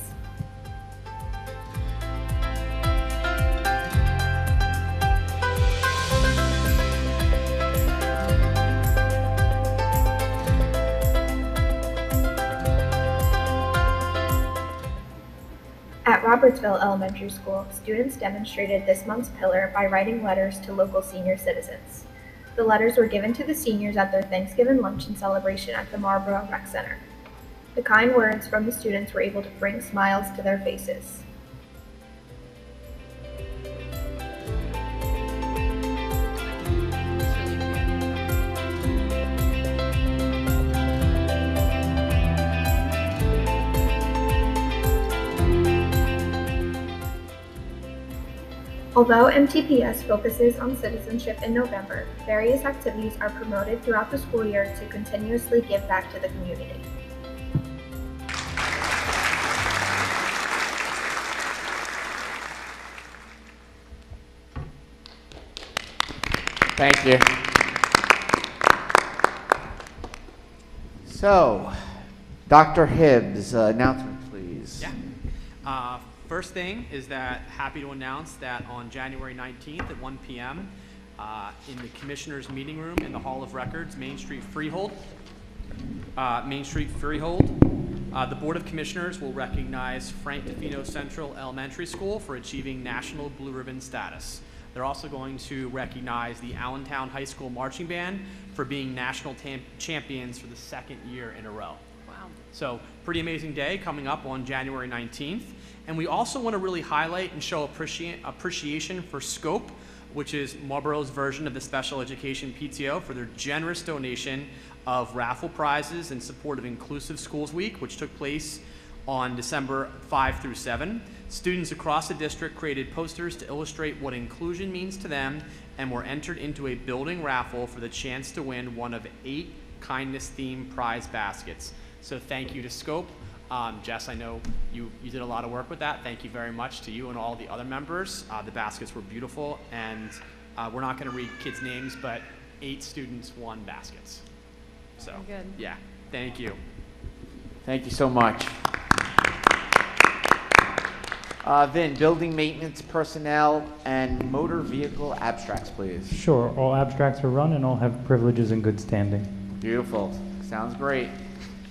[SPEAKER 20] At Robertsville Elementary School, students demonstrated this month's pillar by writing letters to local senior citizens. The letters were given to the seniors at their Thanksgiving luncheon celebration at the Marlboro Rec Center. The kind words from the students were able to bring smiles to their faces. Although MTPS focuses on citizenship in November, various activities are promoted throughout the school year to continuously give back to the community.
[SPEAKER 1] Thank you. So, Dr. Hibbs, announcement, please.
[SPEAKER 21] Yeah. First thing is that happy to announce that on January 19th at 1 p.m. In the Commissioner's Meeting Room in the Hall of Records, Main Street, Freehold, the Board of Commissioners will recognize Frank DeFino Central Elementary School for achieving National Blue Ribbon status. They're also going to recognize the Allentown High School Marching Band for being national champions for the second year in a row.
[SPEAKER 19] Wow.
[SPEAKER 21] So, pretty amazing day coming up on January 19th. And we also want to really highlight and show appreciation for SCOPE, which is Marlboro's version of the Special Education PTO, for their generous donation of raffle prizes in support of Inclusive Schools Week, which took place on December 5 through 7. Students across the district created posters to illustrate what inclusion means to them and were entered into a building raffle for the chance to win one of 8 kindness-themed prize baskets. So thank you to SCOPE. Jess, I know you did a lot of work with that. Thank you very much to you and all the other members. The baskets were beautiful, and we're not going to read kids' names, but 8 students won baskets. So,
[SPEAKER 19] very good.
[SPEAKER 21] Yeah, thank you.
[SPEAKER 1] Thank you so much. Vin, building maintenance personnel and motor vehicle abstracts, please.
[SPEAKER 2] Sure. All abstracts are run and all have privileges in good standing.
[SPEAKER 1] Beautiful. Sounds great.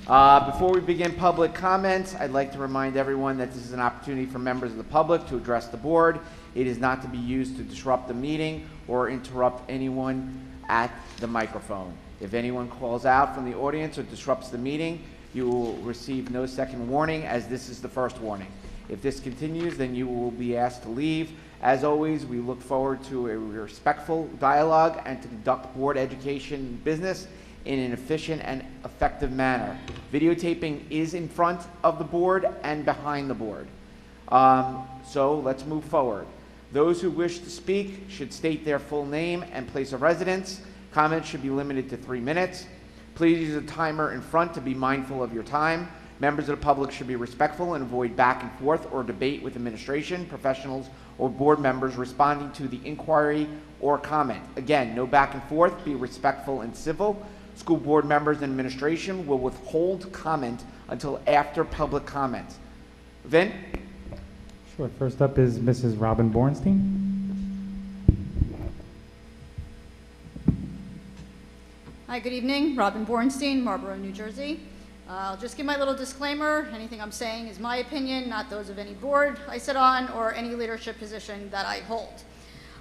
[SPEAKER 1] Before we begin public comments, I'd like to remind everyone that this is an opportunity for members of the public to address the board. It is not to be used to disrupt the meeting or interrupt anyone at the microphone. If anyone calls out from the audience or disrupts the meeting, you will receive no second warning, as this is the first warning. If this continues, then you will be asked to leave. As always, we look forward to a respectful dialogue and to conduct board education business in an efficient and effective manner. Videotaping is in front of the board and behind the board. So let's move forward. Those who wish to speak should state their full name and place of residence. Comments should be limited to 3 minutes. Please use a timer in front to be mindful of your time. Members of the public should be respectful and avoid back and forth or debate with administration, professionals, or board members responding to the inquiry or comment. Again, no back and forth, be respectful and civil. School board members and administration will withhold comment until after public comments. Vin?
[SPEAKER 2] Sure. First up is Mrs. Robin Bornstein.
[SPEAKER 3] Hi, good evening. Robin Bornstein, Marlboro, New Jersey. I'll just give my little disclaimer. Anything I'm saying is my opinion, not those of any board I sit on or any leadership position that I hold.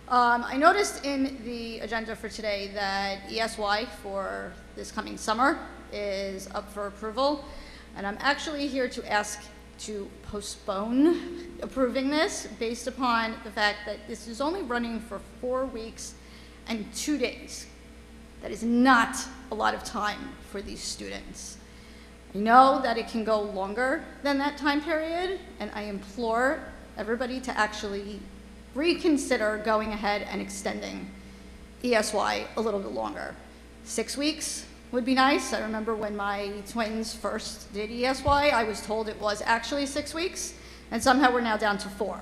[SPEAKER 3] I noticed in the agenda for today that ESY for this coming summer is up for approval, and I'm actually here to ask to postpone approving this based upon the fact that this is only running for 4 weeks and 2 days. That is not a lot of time for these students. I know that it can go longer than that time period, and I implore everybody to actually reconsider going ahead and extending ESY a little bit longer. 6 weeks would be nice. I remember when my twins first did ESY, I was told it was actually 6 weeks, and somehow we're now down to 4.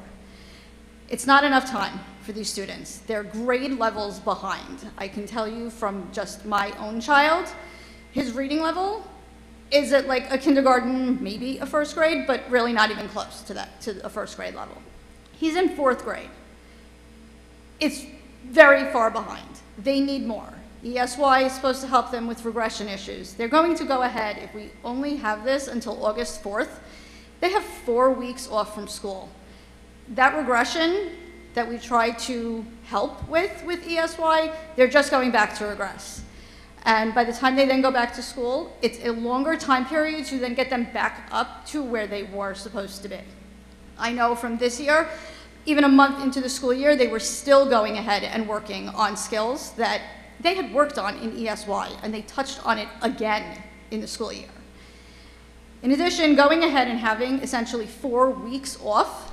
[SPEAKER 3] It's not enough time for these students. They're grade levels behind. I can tell you from just my own child, his reading level is at like a kindergarten, maybe a first grade, but really not even close to that, to a first grade level. He's in 4th grade. It's very far behind. They need more. ESY is supposed to help them with regression issues. They're going to go ahead, if we only have this until August 4th, they have 4 weeks off from school. That regression that we try to help with ESY, they're just going back to regress. And by the time they then go back to school, it's a longer time period to then get them back up to where they were supposed to be. I know from this year, even a month into the school year, they were still going ahead and working on skills that they had worked on in ESY, and they touched on it again in the school year. In addition, going ahead and having essentially 4 weeks off,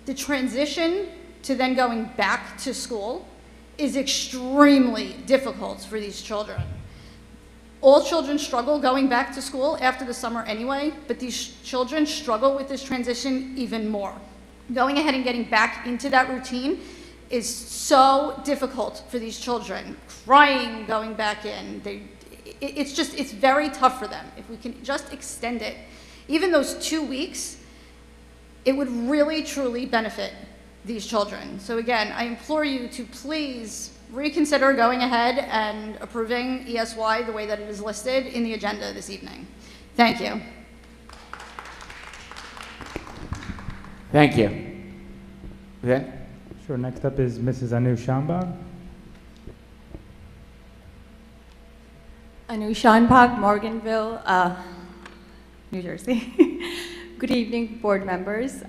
[SPEAKER 3] the transition to then going back to school is extremely difficult for these children. All children struggle going back to school after the summer anyway, but these children struggle with this transition even more. Going ahead and getting back into that routine is so difficult for these children. Crying, going back in, it's very tough for them. If we can just extend it, even those 2 weeks, it would really, truly benefit these children. So again, I implore you to please reconsider going ahead and approving ESY the way that it is listed in the agenda this evening. Thank you.
[SPEAKER 1] Thank you. Vin?
[SPEAKER 2] Sure. Next up is Mrs. Anu Shambag.
[SPEAKER 22] Anu Shanbag, Morganville, New Jersey. Good evening, board members.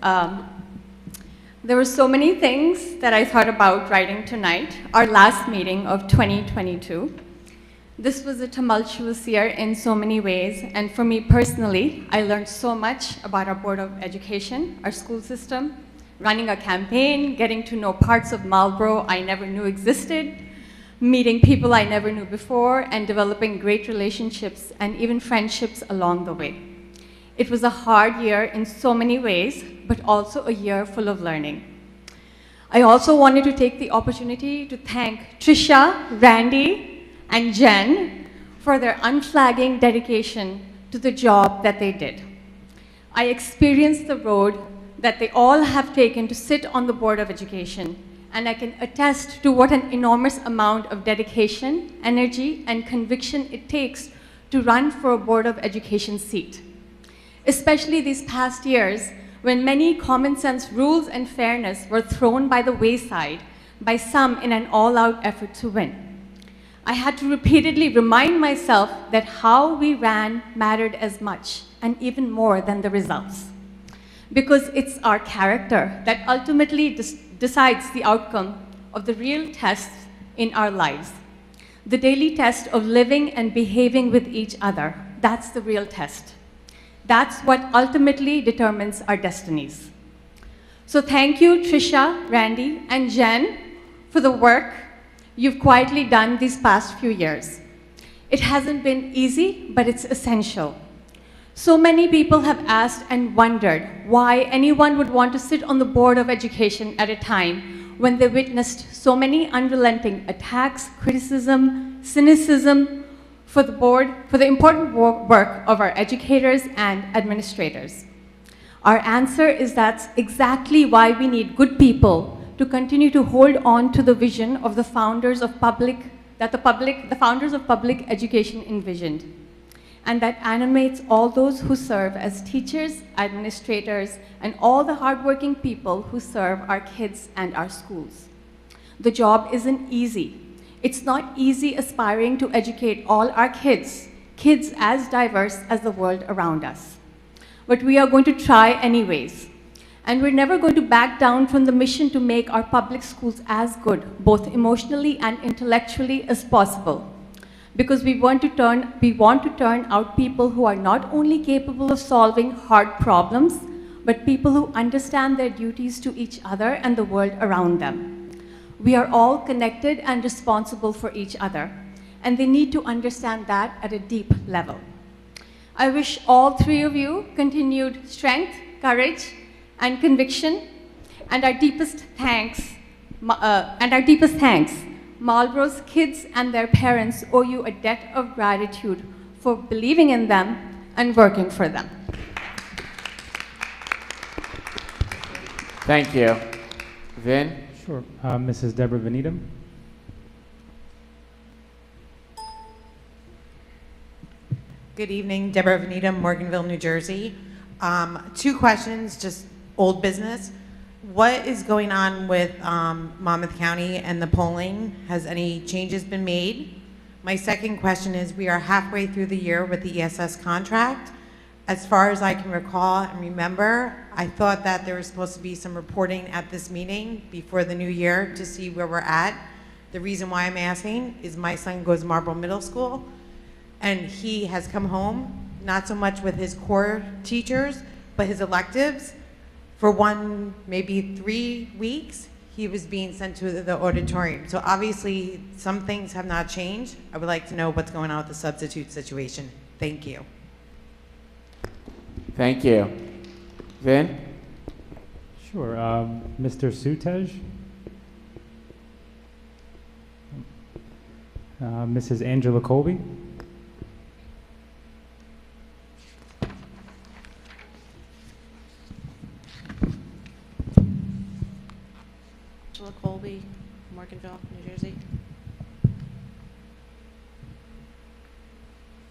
[SPEAKER 22] There were so many things that I thought about writing tonight, our last meeting of 2022. This was a tumultuous year in so many ways, and for me personally, I learned so much about our Board of Education, our school system, running a campaign, getting to know parts of Marlboro I never knew existed, meeting people I never knew before, and developing great relationships and even friendships along the way. It was a hard year in so many ways, but also a year full of learning. I also wanted to take the opportunity to thank Trisha, Randy, and Jen for their unflagging dedication to the job that they did. I experienced the road that they all have taken to sit on the Board of Education, and I can attest to what an enormous amount of dedication, energy, and conviction it takes to run for a Board of Education seat, especially these past years when many common sense rules and fairness were thrown by the wayside by some in an all-out effort to win. I had to repeatedly remind myself that how we ran mattered as much and even more than the results, because it's our character that ultimately decides the outcome of the real tests in our lives. The daily test of living and behaving with each other, that's the real test. That's what ultimately determines our destinies. So thank you, Trisha, Randy, and Jen, for the work you've quietly done these past few years. It hasn't been easy, but it's essential. So many people have asked and wondered why anyone would want to sit on the Board of Education at a time when they witnessed so many unrelenting attacks, criticism, cynicism for the important work of our educators and administrators. Our answer is that's exactly why we need good people to continue to hold on to the vision of the founders of public education envisioned, and that animates all those who serve as teachers, administrators, and all the hardworking people who serve our kids and our schools. The job isn't easy. It's not easy aspiring to educate all our kids as diverse as the world around us. But we are going to try anyways. And we're never going to back down from the mission to make our public schools as good, both emotionally and intellectually, as possible. Because we want to turn out people who are not only capable of solving hard problems, but people who understand their duties to each other and the world around them. We are all connected and responsible for each other, and they need to understand that at a deep level. I wish all three of you continued strength, courage, and conviction, and our deepest thanks. Marlboro's kids and their parents owe you a debt of gratitude for believing in them and working for them.
[SPEAKER 1] Thank you. Vin?
[SPEAKER 2] Sure. Mrs. Deborah Venedum.
[SPEAKER 4] Good evening, Deborah Venedum, Morganville, New Jersey. 2 questions, just old business. What is going on with Monmouth County and the polling? Has any changes been made? My second question is, we are halfway through the year with the ESS contract. As far as I can recall and remember, I thought that there was supposed to be some reporting at this meeting before the new year to see where we're at. The reason why I'm asking is my son goes to Marlboro Middle School, and he has come home, not so much with his core teachers, but his electives. For 1, maybe 3 weeks, he was being sent to the auditorium. So obviously, some things have not changed. I would like to know what's going on with the substitute situation. Thank you.
[SPEAKER 1] Thank you. Vin?
[SPEAKER 2] Sure. Mr. Sutej. Mrs. Angela Colby.
[SPEAKER 5] Angela Colby, Morganville, New Jersey.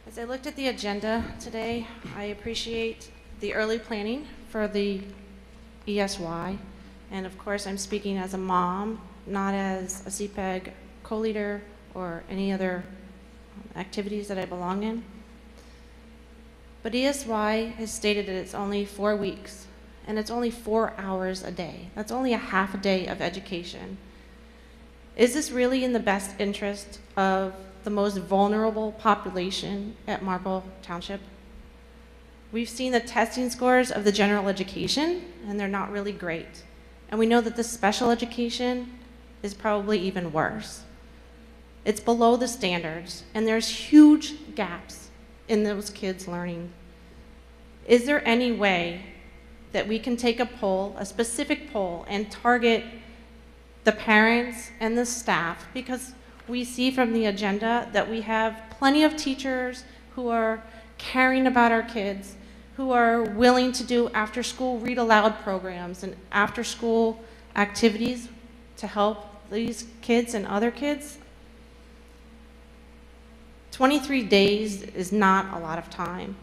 [SPEAKER 5] As I looked at the agenda today, I appreciate the early planning for the ESY. And of course, I'm speaking as a mom, not as a CPEG co-leader or any other activities that I belong in. But ESY has stated that it's only 4 weeks, and it's only 4 hours a day. That's only a half a day of education. Is this really in the best interest of the most vulnerable population at Marlboro Township? We've seen the testing scores of the general education, and they're not really great. And we know that the special education is probably even worse. It's below the standards, and there's huge gaps in those kids' learning. Is there any way that we can take a poll, a specific poll, and target the parents and the staff? Because we see from the agenda that we have plenty of teachers who are caring about our kids, who are willing to do after-school read-aloud programs and after-school activities to help these kids and other kids. 23 days is not a lot of time.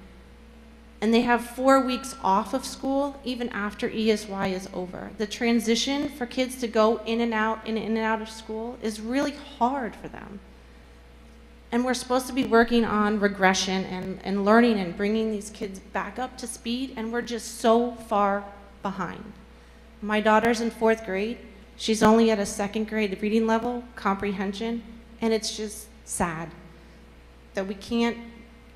[SPEAKER 5] And they have 4 weeks off of school even after ESY is over. The transition for kids to go in and out of school is really hard for them. And we're supposed to be working on regression and learning and bringing these kids back up to speed, and we're just so far behind. My daughter's in 4th grade. She's only at a 2nd grade reading level, comprehension, and it's just sad that we can't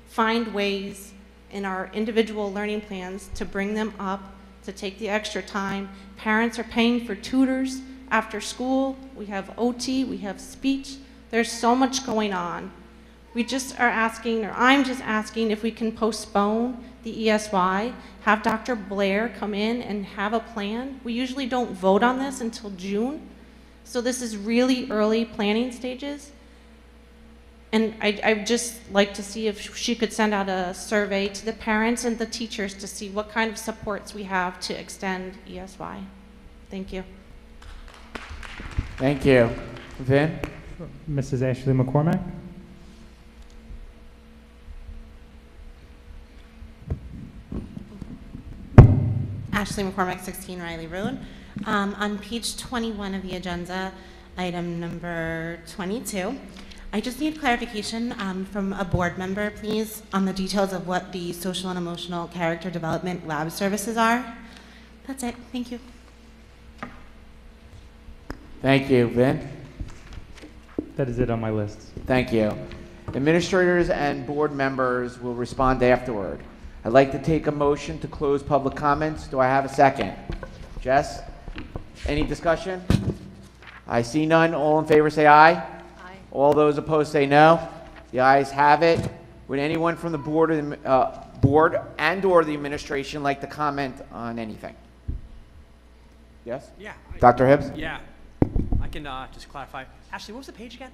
[SPEAKER 5] find ways in our individual learning plans to bring them up, to take the extra time. Parents are paying for tutors after school. We have OT, we have speech. There's so much going on. We just are asking, or I'm just asking, if we can postpone the ESY, have Dr. Blair come in and have a plan. We usually don't vote on this until June, so this is really early planning stages. And I'd just like to see if she could send out a survey to the parents and the teachers to see what kind of supports we have to extend ESY. Thank you.
[SPEAKER 1] Thank you. Vin?
[SPEAKER 2] Mrs. Ashley McCormack?
[SPEAKER 6] Ashley McCormack, 16 Riley Road. On page 21 of the agenda, item number 22, I just need clarification from a board member, please, on the details of what the social and emotional character development lab services are. That's it. Thank you.
[SPEAKER 1] Thank you. Vin?
[SPEAKER 2] That is it on my list.
[SPEAKER 1] Thank you. Administrators and board members will respond afterward. I'd like to take a motion to close public comments. Do I have a second? Jess? Any discussion? I see none. All in favor say aye. Aye. All those opposed say no. The ayes have it. Would anyone from the board and or the administration like to comment on anything? Yes?
[SPEAKER 21] Yeah.
[SPEAKER 1] Dr. Hibbs?
[SPEAKER 21] Yeah. I can just clarify. Ashley, what was the page again?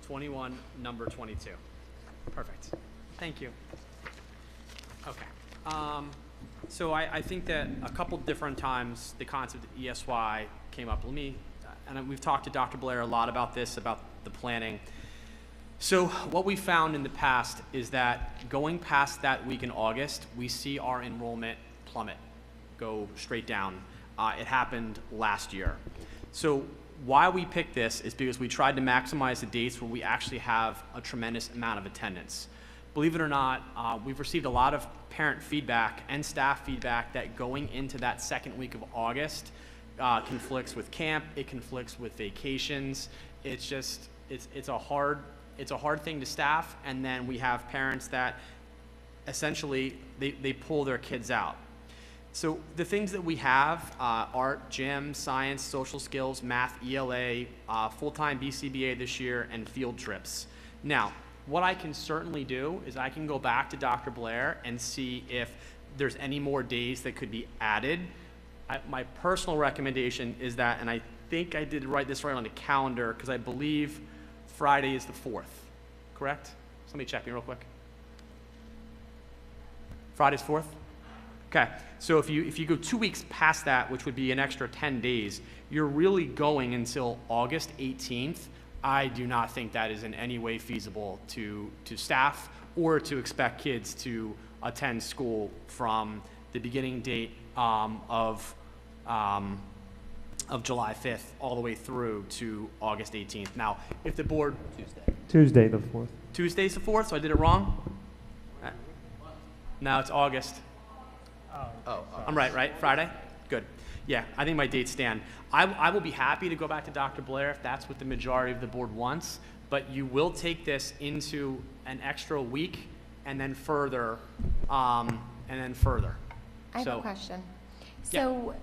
[SPEAKER 21] 21, number 22. Perfect. Thank you. Okay. So I think that a couple different times the concept of ESY came up. And we've talked to Dr. Blair a lot about this, about the planning. So what we found in the past is that going past that week in August, we see our enrollment plummet, go straight down. It happened last year. So why we picked this is because we tried to maximize the dates where we actually have a tremendous amount of attendance. Believe it or not, we've received a lot of parent feedback and staff feedback that going into that second week of August conflicts with camp, it conflicts with vacations. It's just, it's a hard thing to staff, and then we have parents that essentially they pull their kids out. So the things that we have, art, gym, science, social skills, math, ELA, full-time BCBA this year, and field trips. Now, what I can certainly do is I can go back to Dr. Blair and see if there's any more days that could be added. My personal recommendation is that, and I think I did write this right on the calendar, because I believe Friday is the 4th, correct? Somebody check me real quick. Friday's 4th? Okay, so if you go 2 weeks past that, which would be an extra 10 days, you're really going until August 18th. I do not think that is in any way feasible to staff or to expect kids to attend school from the beginning date of July 5th all the way through to August 18th. Now, if the board...
[SPEAKER 2] Tuesday the 4th.
[SPEAKER 21] Tuesday's the 4th, so I did it wrong? No, it's August. Oh, I'm right? Friday? Good. Yeah, I think my dates stand. I will be happy to go back to Dr. Blair if that's what the majority of the board wants, but you will take this into an extra week and then further,
[SPEAKER 7] I have a question. So,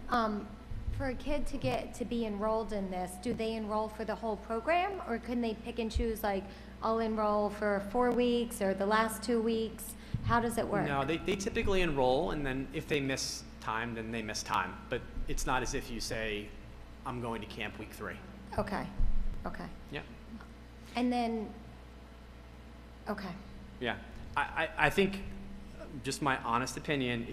[SPEAKER 7] for a kid to be enrolled in this, do they enroll for the whole program, or can they pick and choose, like, I'll enroll for 4 weeks or the last 2 weeks? How does it work?
[SPEAKER 21] No, they typically enroll, and then if they miss time, then they miss time. But it's not as if you say, I'm going to camp week 3.
[SPEAKER 7] Okay.
[SPEAKER 21] Yeah.
[SPEAKER 7] And then, okay.
[SPEAKER 21] Yeah. I think just my honest opinion,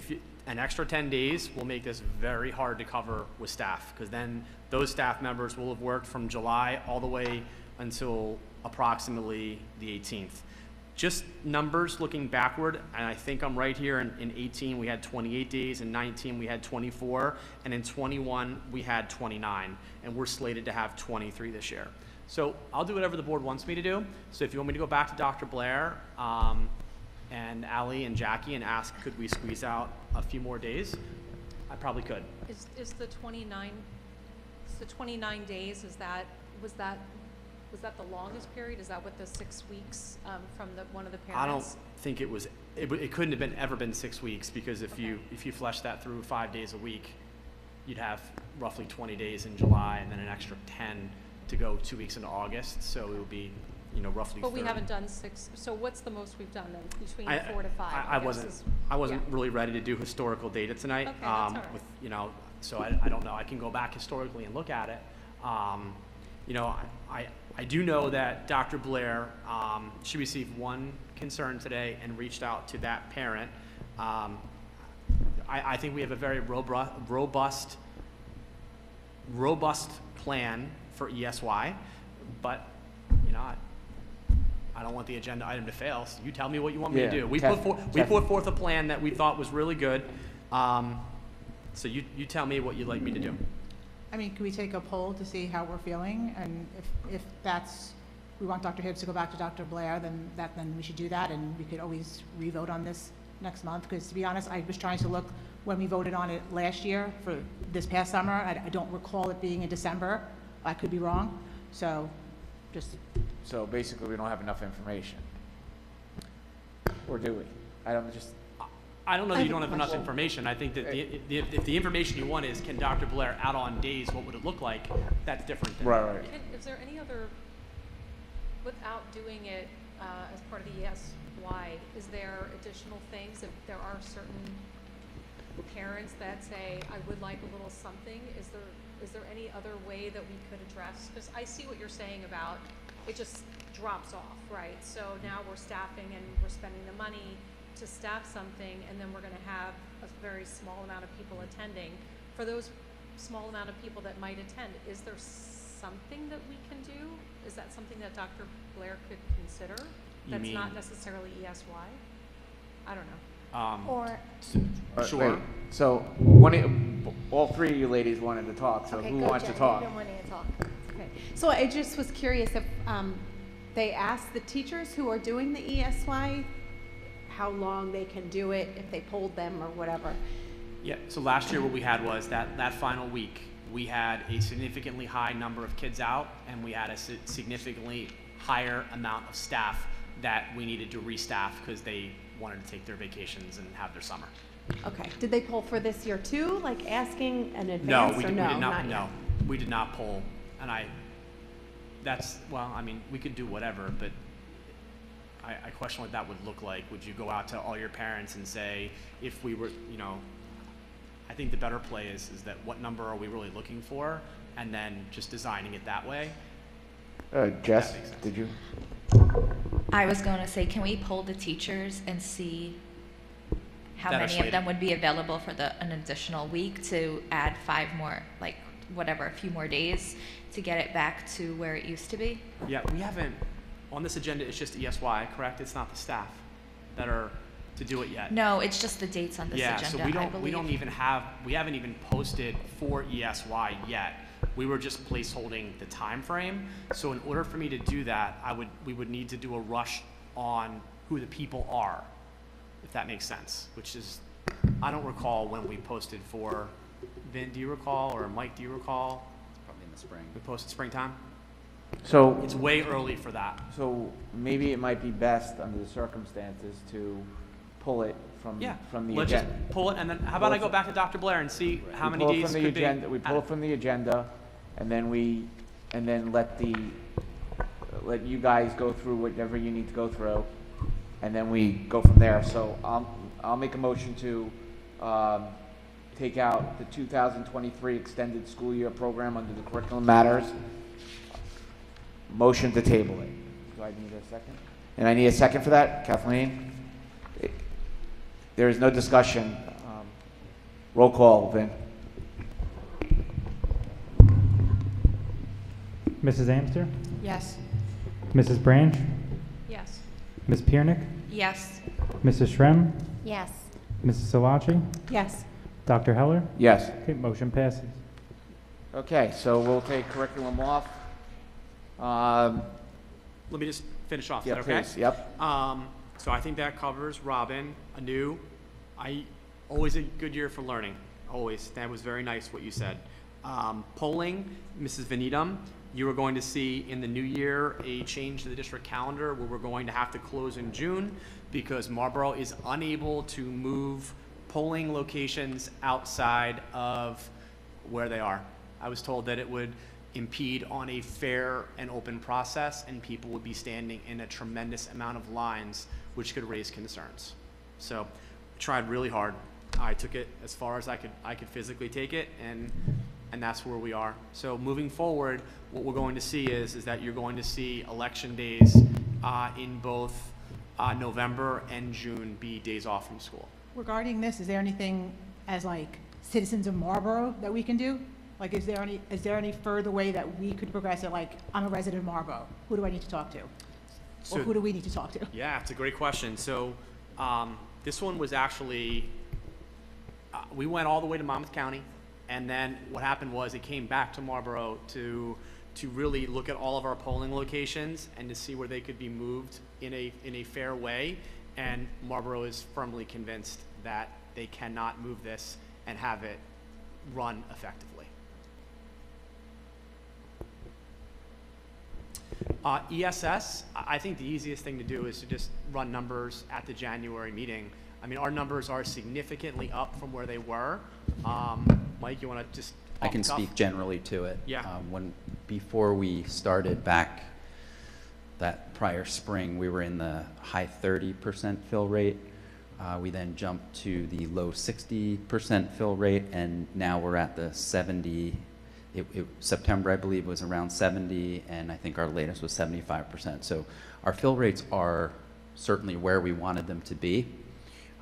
[SPEAKER 21] an extra 10 days will make this very hard to cover with staff, because then those staff members will have worked from July all the way until approximately the 18th. Just numbers looking backward, and I think I'm right here, in 18 we had 28 days, in 19 we had 24, and in 21 we had 29, and we're slated to have 23 this year. So I'll do whatever the board wants me to do. So if you want me to go back to Dr. Blair and Allie and Jackie and ask, could we squeeze out a few more days, I probably could.
[SPEAKER 18] Is the 29, the 29 days, was that the longest period? Is that what the 6 weeks from one of the parents?
[SPEAKER 21] I don't think it was. It couldn't have ever been 6 weeks, because if you flesh that through 5 days a week, you'd have roughly 20 days in July and then an extra 10 to go 2 weeks into August. So it would be, roughly.
[SPEAKER 18] But
[SPEAKER 21] 30.
[SPEAKER 18] we haven't done 6. So what's the most we've done then? Between 4 to 5.
[SPEAKER 21] I wasn't really ready to do historical data tonight.
[SPEAKER 18] Okay, that's all right.
[SPEAKER 21] With so I don't know. I can go back historically and look at it. I do know that Dr. Blair, she received one concern today and reached out to that parent. I think we have a very robust plan for ESY, but I don't want the agenda item to fail. So you tell me what you want me to do. We put forth a plan that we thought was really good. So you tell me what you'd like me to do.
[SPEAKER 9] I mean, can we take a poll to see how we're feeling? And if we want Dr. Hibbs to go back to Dr. Blair, then we should do that, and we could always re-vote on this next month. Because to be honest, I was trying to look when we voted on it last year for this past summer. I don't recall it being in December. I could be wrong. So
[SPEAKER 1] So basically, we don't have enough information. Or do we?
[SPEAKER 21] I don't know that you don't have enough information. I think that if the information you want is, can Dr. Blair add on days, what would it look like, that's different.
[SPEAKER 1] Right.
[SPEAKER 18] Is there any other, without doing it as part of the ESY, is there additional things? If there are certain parents that say, I would like a little something, is there any other way that we could address? Because I see what you're saying about it just drops off, right? So now we're staffing and we're spending the money to staff something, and then we're going to have a very small amount of people attending. For those small amount of people that might attend, is there something that we can do? Is that something that Dr. Blair could consider? That's not necessarily ESY? I don't know.
[SPEAKER 1] Sure. Wait, so all three of you ladies wanted to talk. So who wants to talk?
[SPEAKER 3] I've been wanting to talk.
[SPEAKER 11] Okay. So I just was curious if they asked the teachers who are doing the ESY how long they can do it, if they polled them or whatever.
[SPEAKER 21] Yeah, so last year what we had was that final week, we had a significantly high number of kids out, and we had a significantly higher amount of staff that we needed to restaff because they wanted to take their vacations and have their summer.
[SPEAKER 11] Okay. Did they poll for this year too, like asking in advance?
[SPEAKER 21] No, we did not. No, we did not poll, and we could do whatever, but I question what that would look like. Would you go out to all your parents and say, if we were, I think the better play is that what number are we really looking for, and then just designing it that way.
[SPEAKER 1] Jess, did you?
[SPEAKER 23] I was going to say, can we poll the teachers and see how many of them would be available for an additional week to add 5 more, like whatever, a few more days to get it back to where it used to be?
[SPEAKER 21] Yeah, we haven't. On this agenda, it's just ESY, correct? It's not the staff that are to do it yet.
[SPEAKER 23] No, it's just the dates on this agenda.
[SPEAKER 21] Yeah, so we haven't even posted for ESY yet. We were just placeholding the time frame. So in order for me to do that, we would need to do a rush on who the people are, if that makes sense. Which is, I don't recall when we posted for. Vin, do you recall, or Mike, do you recall?
[SPEAKER 8] It's probably in the spring.
[SPEAKER 21] We posted springtime.
[SPEAKER 1] So
[SPEAKER 21] it's way early for that.
[SPEAKER 1] So maybe it might be best under the circumstances to pull it from the agenda.
[SPEAKER 21] Let's just pull it, and then how about I go back to Dr. Blair and see how many days could be.
[SPEAKER 1] We pull it from the agenda, and then let you guys go through whatever you need to go through, and then we go from there. So I'll make a motion to take out the 2023 extended school year program under the curriculum matters. Motion to table it. Do I need a second? And I need a second for that, Kathleen? There is no discussion. Roll call, Vin.
[SPEAKER 2] Mrs. Amster?
[SPEAKER 9] Yes.
[SPEAKER 2] Mrs. Branch?
[SPEAKER 18] Yes.
[SPEAKER 2] Ms. Piernick?
[SPEAKER 23] Yes.
[SPEAKER 2] Mrs. Shrem?
[SPEAKER 7] Yes.
[SPEAKER 2] Mrs. Salachi?
[SPEAKER 9] Yes.
[SPEAKER 2] Dr. Heller?
[SPEAKER 1] Yes.
[SPEAKER 2] Okay, motion passes.
[SPEAKER 1] Okay, so we'll take curriculum off.
[SPEAKER 21] Let me just finish off.
[SPEAKER 1] Yeah,
[SPEAKER 21] Is that okay?
[SPEAKER 1] please. Yep.
[SPEAKER 21] So I think that covers Robin, Anu. Always a good year for learning. Always. That was very nice what you said. Polling, Mrs. Venedum, you are going to see in the new year a change to the district calendar where we're going to have to close in June because Marlboro is unable to move polling locations outside of where they are. I was told that it would impede on a fair and open process and people would be standing in a tremendous amount of lines which could raise concerns. So I tried really hard. I took it as far as I could physically take it and that's where we are. So moving forward, what we're going to see is that you're going to see election days in both November and June be days off from school.
[SPEAKER 9] Regarding this, is there anything as like citizens of Marlboro that we can do? Like, is there any further way that we could progress it? Like, I'm a resident of Marlboro. Who do I need to talk to?
[SPEAKER 21] So,
[SPEAKER 9] or who do we need to talk to?
[SPEAKER 21] Yeah, it's a great question. So this one was actually, we went all the way to Monmouth County. And then what happened was it came back to Marlboro to really look at all of our polling locations and to see where they could be moved in a fair way. And Marlboro is firmly convinced that they cannot move this and have it run effectively. ESS, I think the easiest thing to do is to just run numbers at the January meeting. I mean, our numbers are significantly up from where they were. Mike, you want to just
[SPEAKER 8] I can speak generally to it.
[SPEAKER 21] Yeah.
[SPEAKER 8] Before we started back that prior spring, we were in the high 30% fill rate. We then jumped to the low 60% fill rate, and now we're at the 70. September, I believe, was around 70, and I think our latest was 75%. So our fill rates are certainly where we wanted them to be.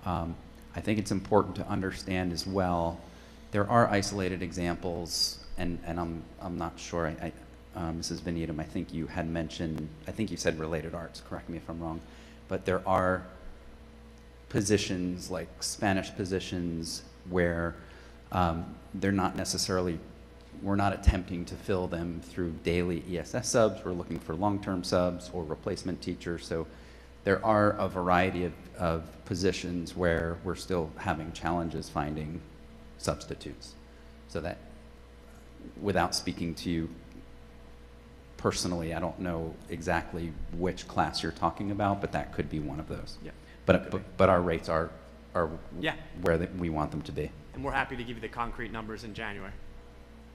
[SPEAKER 8] I think it's important to understand as well, there are isolated examples, and I'm not sure, Mrs. Venedum, I think you had mentioned, I think you said related arts, correct me if I'm wrong, but there are positions like Spanish positions where they're not necessarily, we're not attempting to fill them through daily ESS subs, we're looking for long-term subs or replacement teachers, so there are a variety of positions where we're still having challenges finding substitutes. So that, without speaking to you personally, I don't know exactly which class you're talking about, but that could be one of those.
[SPEAKER 21] Yeah.
[SPEAKER 8] But our rates are
[SPEAKER 21] yeah,
[SPEAKER 8] where we want them to be.
[SPEAKER 21] and we're happy to give you the concrete numbers in January.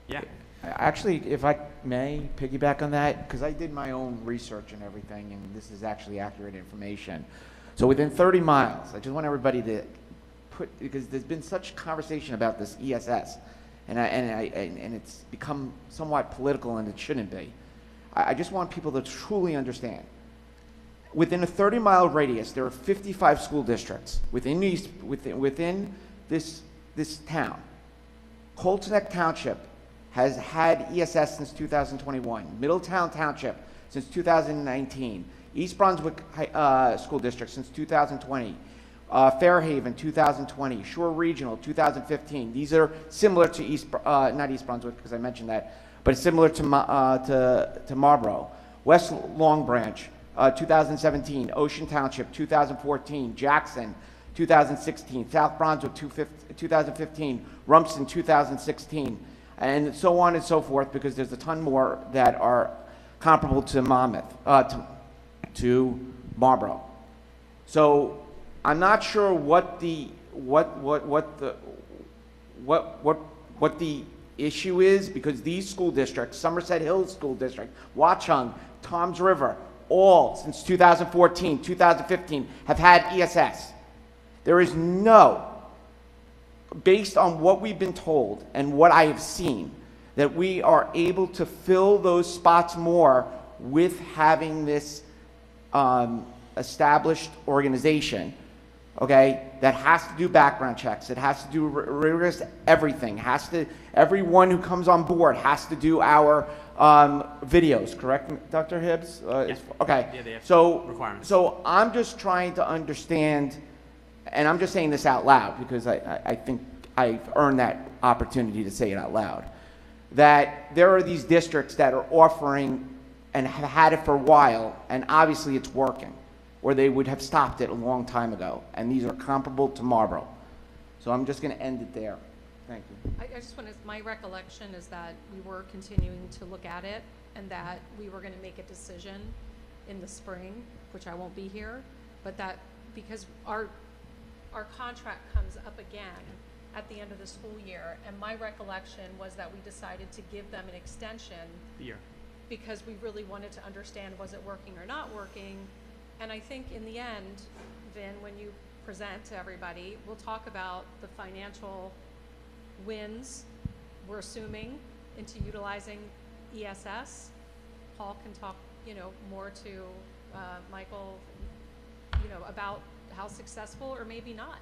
[SPEAKER 21] Yeah.
[SPEAKER 1] Actually, if I may piggyback on that, because I did my own research and everything, and this is actually accurate information. So within 30 miles, I just want everybody to put, because there's been such conversation about this ESS, and it's become somewhat political, and it shouldn't be. I just want people to truly understand. Within a 30-mile radius, there are 55 school districts within this town. Colts Neck Township has had ESS since 2021. Middletown Township since 2019. East Brunswick School District since 2020. Fairhaven 2020. Shore Regional 2015. These are similar to not East Brunswick because I mentioned that, but it's similar to Marlboro. West Long Branch 2017. Ocean Township 2014. Jackson 2016. South Brunswick 2015. Rumson 2016. And so on and so forth, because there's a ton more that are comparable to Monmouth, to Marlboro. So I'm not sure what the issue is, because these school districts, Somerset Hills School District, Watchung, Toms River, all since 2014, 2015 have had ESS. There is no, based on what we've been told and what I have seen, that we are able to fill those spots more with having this established organization okay, that has to do background checks. It has to do rigorous everything. Everyone who comes on board has to do our videos, correct, Dr. Hibbs? Okay.
[SPEAKER 21] Yeah, they have
[SPEAKER 1] so
[SPEAKER 21] requirements.
[SPEAKER 1] So I'm just trying to understand, and I'm just saying this out loud because I think I've earned that opportunity to say it out loud, that there are these districts that are offering and have had it for a while, and obviously it's working, or they would have stopped it a long time ago, and these are comparable to Marlboro. So I'm just going to end it there. Thank you.
[SPEAKER 18] I just want to, my recollection is that we were continuing to look at it and that we were going to make a decision in the spring, which I won't be here, but that because our contract comes up again at the end of the school year, and my recollection was that we decided to give them an extension because we really wanted to understand was it working or not working. And I think in the end, Vin, when you present to everybody, we'll talk about the financial wins we're assuming into utilizing ESS. Paul can talk, more to Michael, about how successful or maybe not.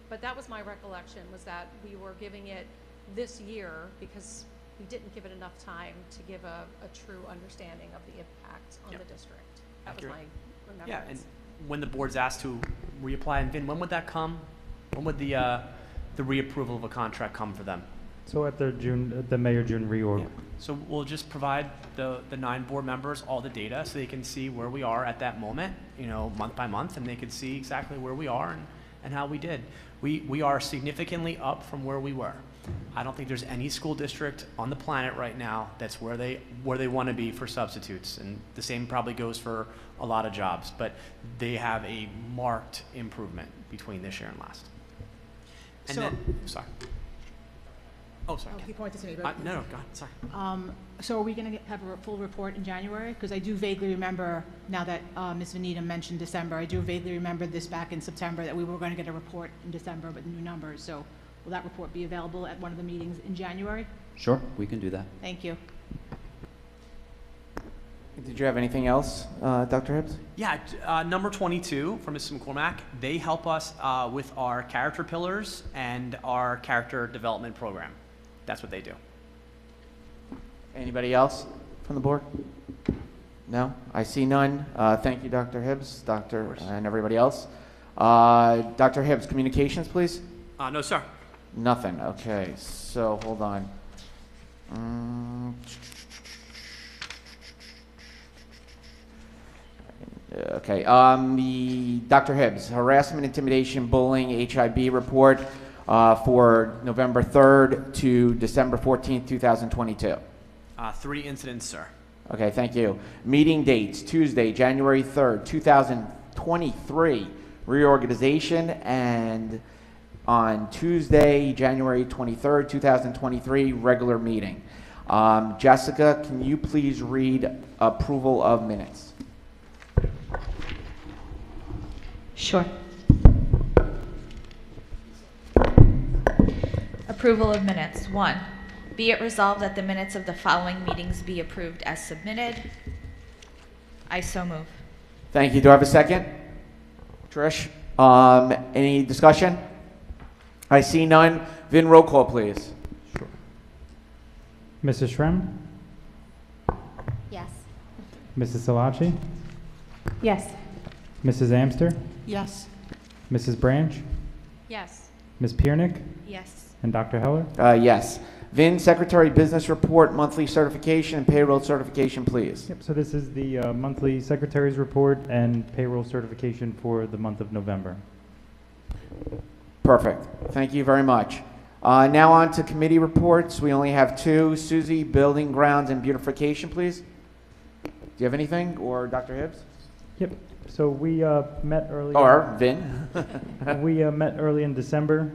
[SPEAKER 18] But that was my recollection, was that we were giving it this year because we didn't give it enough time to give a true understanding of the impact on the district. That was my remembrance.
[SPEAKER 21] Yeah, and when the board's asked to reapply, and Vin, when would that come? When would the reapproval of a contract come for them?
[SPEAKER 2] So at the May or June reorg.
[SPEAKER 21] Yeah. So we'll just provide the 9 board members all the data so they can see where we are at that moment, month by month, and they can see exactly where we are and how we did. We are significantly up from where we were. I don't think there's any school district on the planet right now that's where they want to be for substitutes, and the same probably goes for a lot of jobs, but they have a marked improvement between this year and last. And sorry. Oh, sorry.
[SPEAKER 9] He pointed to me. But
[SPEAKER 21] no, go ahead. Sorry.
[SPEAKER 9] So are we going to have a full report in January? Because I do vaguely remember, now that Ms. Vanita mentioned December, I do vaguely remember this back in September that we were going to get a report in December with new numbers. So will that report be available at one of the meetings in January?
[SPEAKER 8] Sure, we can do that.
[SPEAKER 9] Thank you.
[SPEAKER 1] Did you have anything else, Dr. Hibbs?
[SPEAKER 21] Yeah, number 22 from Mrs. McCormack, they help us with our character pillars and our character development program. That's what they do.
[SPEAKER 1] Anybody else from the board? No? I see none. Thank you, Dr. Hibbs, and everybody else. Dr. Hibbs, communications, please?
[SPEAKER 21] No, sir.
[SPEAKER 1] Nothing. Okay, so hold on. Okay, the Dr. Hibbs, harassment, intimidation, bullying, HIB report for November 3rd to December 14th, 2022.
[SPEAKER 21] 3 incidents, sir.
[SPEAKER 1] Okay, thank you. Meeting dates, Tuesday, January 3rd, 2023, reorganization, and on Tuesday, January 23rd, 2023, regular meeting. Jessica, can you please read approval of minutes?
[SPEAKER 23] Sure. Approval of minutes. 1. Be it resolved that the minutes of the following meetings be approved as submitted. I so move.
[SPEAKER 1] Thank you. Do I have a second? Trish? Any discussion? I see none. Vin, roll call, please.
[SPEAKER 2] Sure. Mrs. Shrem?
[SPEAKER 7] Yes.
[SPEAKER 2] Mrs. Salachi?
[SPEAKER 11] Yes.
[SPEAKER 2] Mrs. Amster?
[SPEAKER 9] Yes.
[SPEAKER 2] Mrs. Branch?
[SPEAKER 18] Yes.
[SPEAKER 2] Ms. Piernick?
[SPEAKER 23] Yes.
[SPEAKER 2] And Dr. Heller?
[SPEAKER 1] Yes. Vin, Secretary Business Report, monthly certification, and payroll certification, please.
[SPEAKER 2] Yep, so this is the monthly Secretary's Report and payroll certification for the month of November.
[SPEAKER 1] Perfect. Thank you very much. Now on to committee reports. We only have 2. Susie, Building, Grounds, and Beautification, please. Do you have anything, or Dr. Hibbs?
[SPEAKER 2] Yep. So we met early.
[SPEAKER 1] Or Vin.
[SPEAKER 2] We met early in December,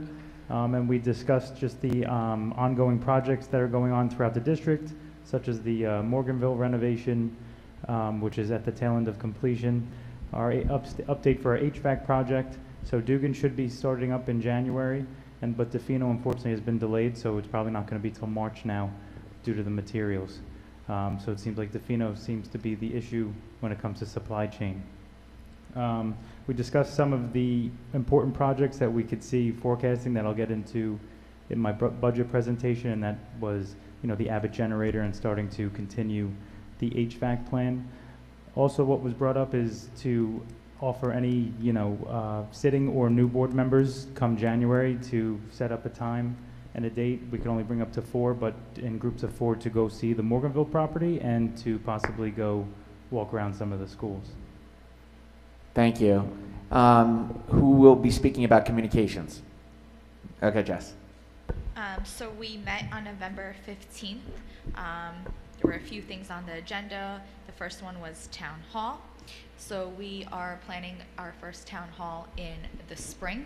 [SPEAKER 2] and we discussed just the ongoing projects that are going on throughout the district, such as the Morganville renovation, which is at the tail end of completion, our update for our HVAC project. So Dugan should be starting up in January, but Defino unfortunately has been delayed, so it's probably not going to be till March now due to the materials. So it seems like Defino seems to be the issue when it comes to supply chain. We discussed some of the important projects that we could see forecasting that I'll get into in my budget presentation, and that was, the Abbott generator and starting to continue the HVAC plan. Also, what was brought up is to offer any, sitting or new board members come January to set up a time and a date. We can only bring up to 4, but in groups of 4 to go see the Morganville property and to possibly go walk around some of the schools.
[SPEAKER 1] Thank you. Who will be speaking about communications? Okay, Jess.
[SPEAKER 23] So we met on November 15th. There were a few things on the agenda. The first one was town hall. So we are planning our first town hall in the spring.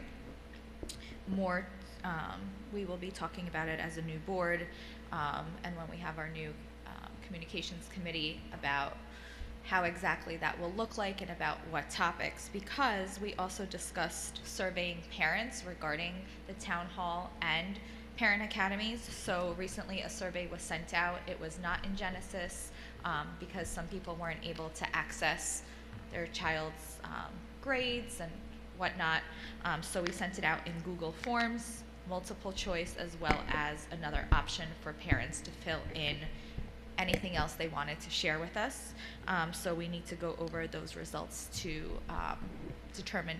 [SPEAKER 23] We will be talking about it as a new board, and when we have our new communications committee, about how exactly that will look like and about what topics, because we also discussed surveying parents regarding the town hall and parent academies. So recently a survey was sent out. It was not in Genesis because some people weren't able to access their child's grades and whatnot. So we sent it out in Google Forms, multiple choice, as well as another option for parents to fill in anything else they wanted to share with us. So we need to go over those results to determine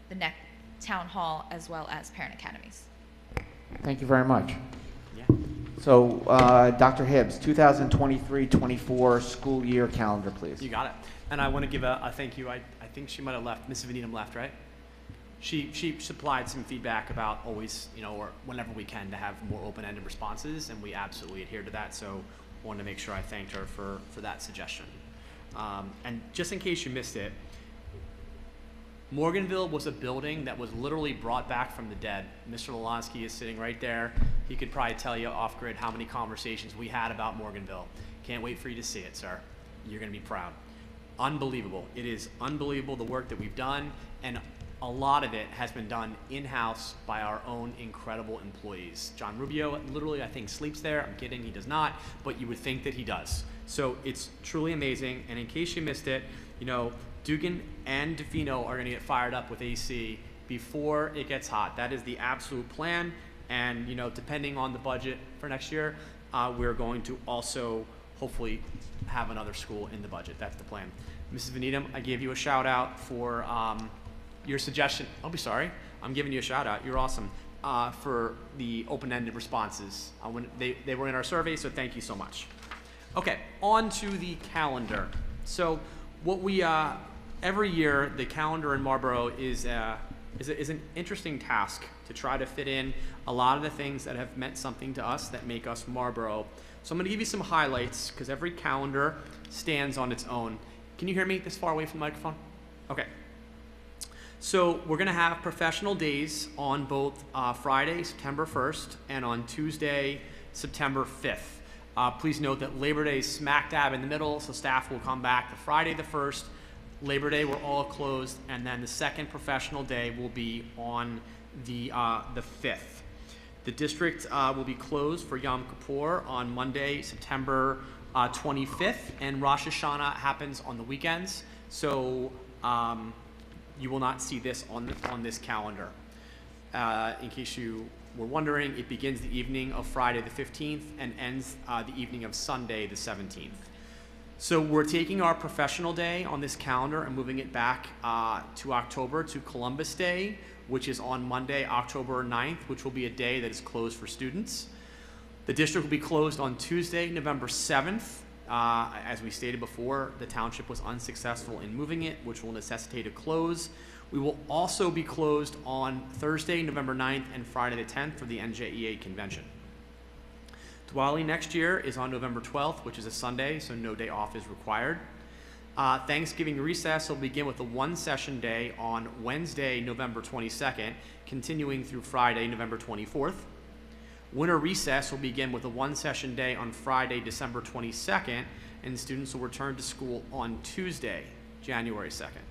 [SPEAKER 23] the next town hall as well as parent academies.
[SPEAKER 1] Thank you very much.
[SPEAKER 21] Yeah.
[SPEAKER 1] So, Dr. Hibbs, 2023-24 school year calendar, please.
[SPEAKER 21] You got it. And I want to give a thank you. I think she might have left. Mrs. Vanedum left, right? She supplied some feedback about always, or whenever we can, to have more open-ended responses, and we absolutely adhere to that. So I wanted to make sure I thanked her for that suggestion. And just in case you missed it, Morganville was a building that was literally brought back from the dead. Mr. Lalansky is sitting right there. He could probably tell you off grid how many conversations we had about Morganville. Can't wait for you to see it, sir. You're going to be proud. Unbelievable. It is unbelievable, the work that we've done, and a lot of it has been done in-house by our own incredible employees. John Rubio literally, I think, sleeps there. I'm kidding, he does not, but you would think that he does. So it's truly amazing. And in case you missed it, Dugan and DeFino are going to get fired up with AC before it gets hot. That is the absolute plan. And depending on the budget for next year, we're going to also hopefully have another school in the budget. That's the plan. Mrs. Vanedum, I gave you a shout out for your suggestion. I'll be sorry. I'm giving you a shout out. You're awesome for the open-ended responses. When they were in our survey, so thank you so much. Okay, on to the calendar. So what we every year, the calendar in Marlboro is an interesting task to try to fit in a lot of the things that have meant something to us that make us Marlboro. So I'm going to give you some highlights because every calendar stands on its own. Can you hear me this far away from the microphone? Okay. So we're going to have professional days on both Friday, September 1st, and on Tuesday, September 5th. Please note that Labor Day is smack dab in the middle, so staff will come back the Friday the 1st. Labor Day, we're all closed, and then the second professional day will be on the 5th. The district will be closed for Yom Kippur on Monday, September 25th, and Rosh Hashanah happens on the weekends, so you will not see this on this calendar. In case you were wondering, it begins the evening of Friday the 15th and ends the evening of Sunday the 17th. So we're taking our professional day on this calendar and moving it back to October to Columbus Day, which is on Monday, October 9th, which will be a day that is closed for students. The district will be closed on Tuesday, November 7th. As we stated before, the township was unsuccessful in moving it, which will necessitate a close. We will also be closed on Thursday, November 9th and Friday the 10th for the NJEA convention. Diwali next year is on November 12th, which is a Sunday, so no day off is required. Thanksgiving recess will begin with a one-session day on Wednesday, November 22nd, continuing through Friday, November 24th. Winter recess will begin with a one-session day on Friday, December 22nd, and students will return to school on Tuesday, January 2nd.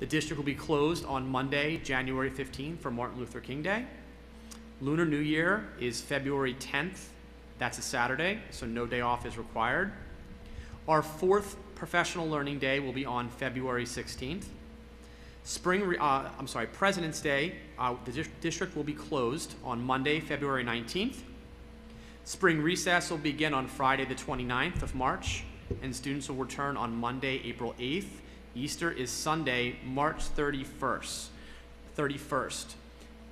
[SPEAKER 21] The district will be closed on Monday, January 15th for Martin Luther King Day. Lunar New Year is February 10th. That's a Saturday, so no day off is required. Our fourth professional learning day will be on February 16th. President's Day, the district will be closed on Monday, February 19th. Spring recess will begin on Friday, the 29th of March, and students will return on Monday, April 8th. Easter is Sunday, March 31st.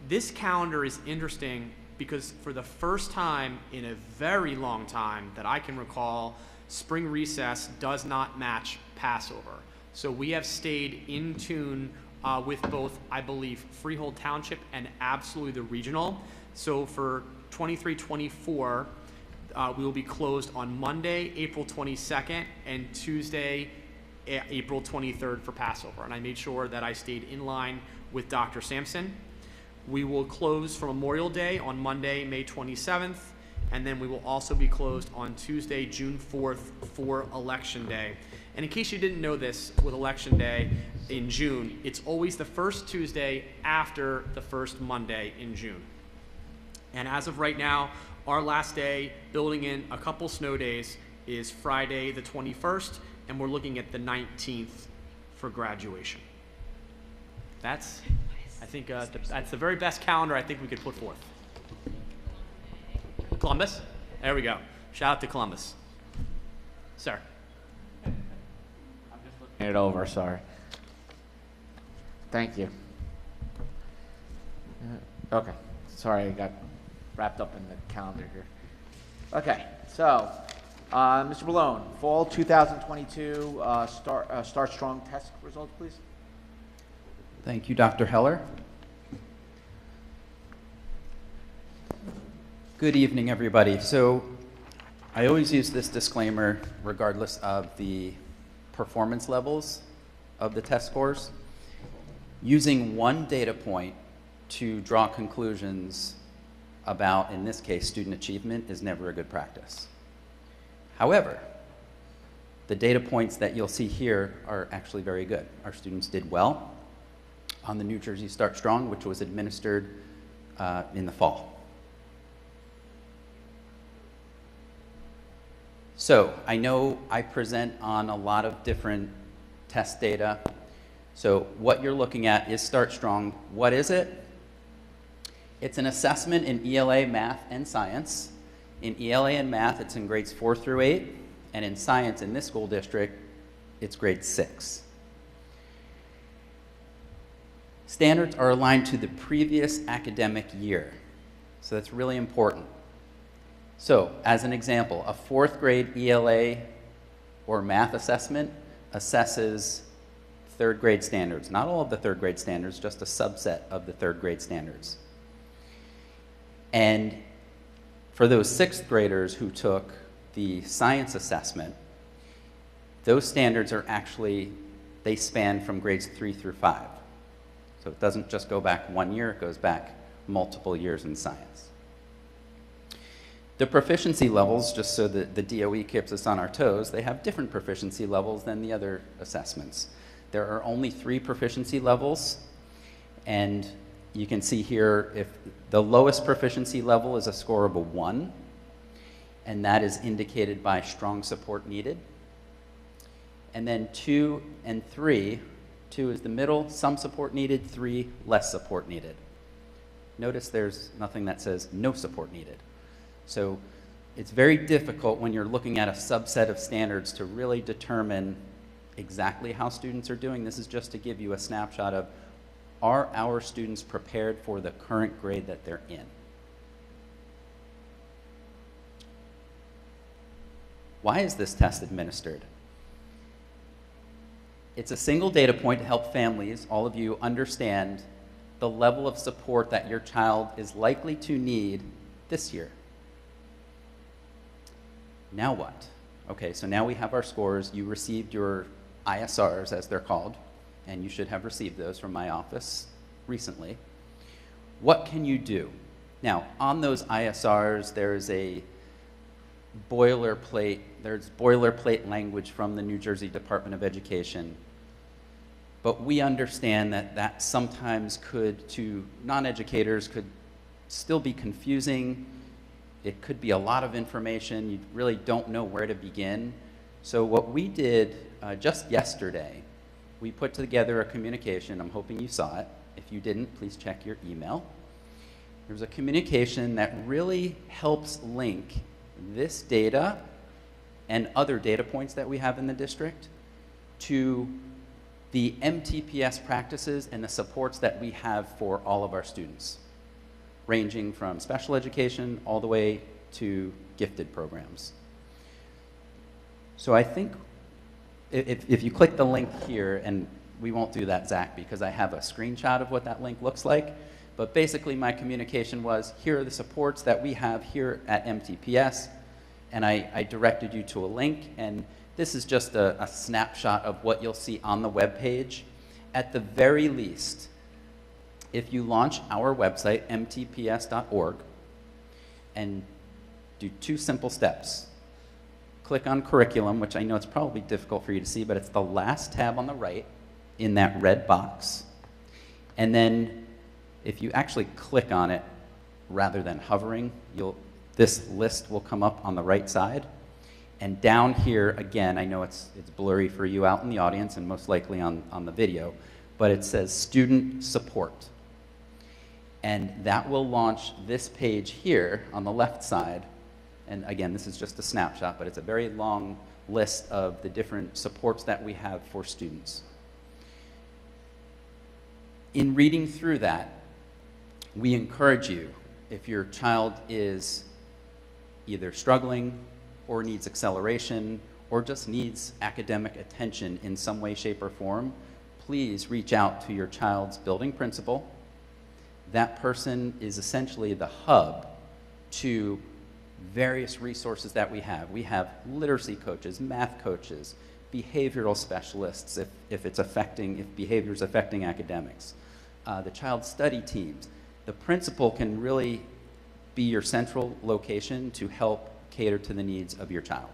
[SPEAKER 21] This calendar is interesting because for the first time in a very long time that I can recall, spring recess does not match Passover. So we have stayed in tune with both, I believe, Freehold Township and absolutely the regional. So for 23-24, we will be closed on Monday, April 22nd, and Tuesday, April 23rd for Passover. And I made sure that I stayed in line with Dr. Sampson. We will close for Memorial Day on Monday, May 27th, and then we will also be closed on Tuesday, June 4th for Election Day. And in case you didn't know this, with Election Day in June, it's always the first Tuesday after the first Monday in June. And as of right now, our last day, building in a couple snow days, is Friday the 21st, and we're looking at the 19th for graduation. That's, I think, that's the very best calendar I think we could put forth. Columbus? There we go. Shout out to Columbus. Sir.
[SPEAKER 1] It over, sorry. Thank you. Okay, sorry, I got wrapped up in the calendar here. Okay, so, Mr. Malone, fall 2022 Start Strong test results, please.
[SPEAKER 8] Thank you, Dr. Heller. Good evening, everybody. So I always use this disclaimer regardless of the performance levels of the test scores. Using one data point to draw conclusions about, in this case, student achievement is never a good practice. However, the data points that you'll see here are actually very good. Our students did well on the New Jersey Start Strong, which was administered in the fall. So I know I present on a lot of different test data. So what you're looking at is Start Strong. What is it? It's an assessment in ELA, math, and science. In ELA and math, it's in grades 4 through 8. And in science, in this school district, it's grade 6. Standards are aligned to the previous academic year. So that's really important. So, as an example, a 4th grade ELA or math assessment assesses 3rd grade standards. Not all of the 3rd grade standards, just a subset of the 3rd grade standards. And for those 6th graders who took the science assessment, those standards are actually, they span from grades 3 through 5. So it doesn't just go back 1 year, it goes back multiple years in science. The proficiency levels, just so that the DOE keeps us on our toes, they have different proficiency levels than the other assessments. There are only 3 proficiency levels, and you can see here if the lowest proficiency level is a score of a 1, and that is indicated by strong support needed. And then 2 and 3, 2 is the middle, some support needed, 3, less support needed. Notice there's nothing that says no support needed. So it's very difficult when you're looking at a subset of standards to really determine exactly how students are doing. This is just to give you a snapshot of, are our students prepared for the current grade that they're in? Why is this test administered? It's a single data point to help families, all of you, understand the level of support that your child is likely to need this year. Now what? Okay, so now we have our scores. You received your ISRs, as they're called, and you should have received those from my office recently. What can you do? Now, on those ISRs, there's boilerplate language from the New Jersey Department of Education. But we understand that that sometimes could, to non-educators, could still be confusing. It could be a lot of information. You really don't know where to begin. So what we did just yesterday we put together a communication. I'm hoping you saw it. If you didn't, please check your email. There's a communication that really helps link this data and other data points that we have in the district to the MTPS practices and the supports that we have for all of our students, ranging from special education all the way to gifted programs. So I think if you click the link here, and we won't do that, Zach, because I have a screenshot of what that link looks like, but basically my communication was, here are the supports that we have here at MTPS, and I directed you to a link, and this is just a snapshot of what you'll see on the web page. At the very least, if you launch our website, mtps.org, and do 2 simple steps. Click on curriculum, which I know it's probably difficult for you to see, but it's the last tab on the right in that red box. And then if you actually click on it rather than hovering, this list will come up on the right side. And down here, again, I know it's blurry for you out in the audience and most likely on the video, but it says student support. And that will launch this page here on the left side. And again, this is just a snapshot, but it's a very long list of the different supports that we have for students. In reading through that, we encourage you, if your child is either struggling or needs acceleration or just needs academic attention in some way, shape, or form, please reach out to your child's building principal. That person is essentially the hub to various resources that we have. We have literacy coaches, math coaches, behavioral specialists if behavior is affecting academics, the child study teams. The principal can really be your central location to help cater to the needs of your child,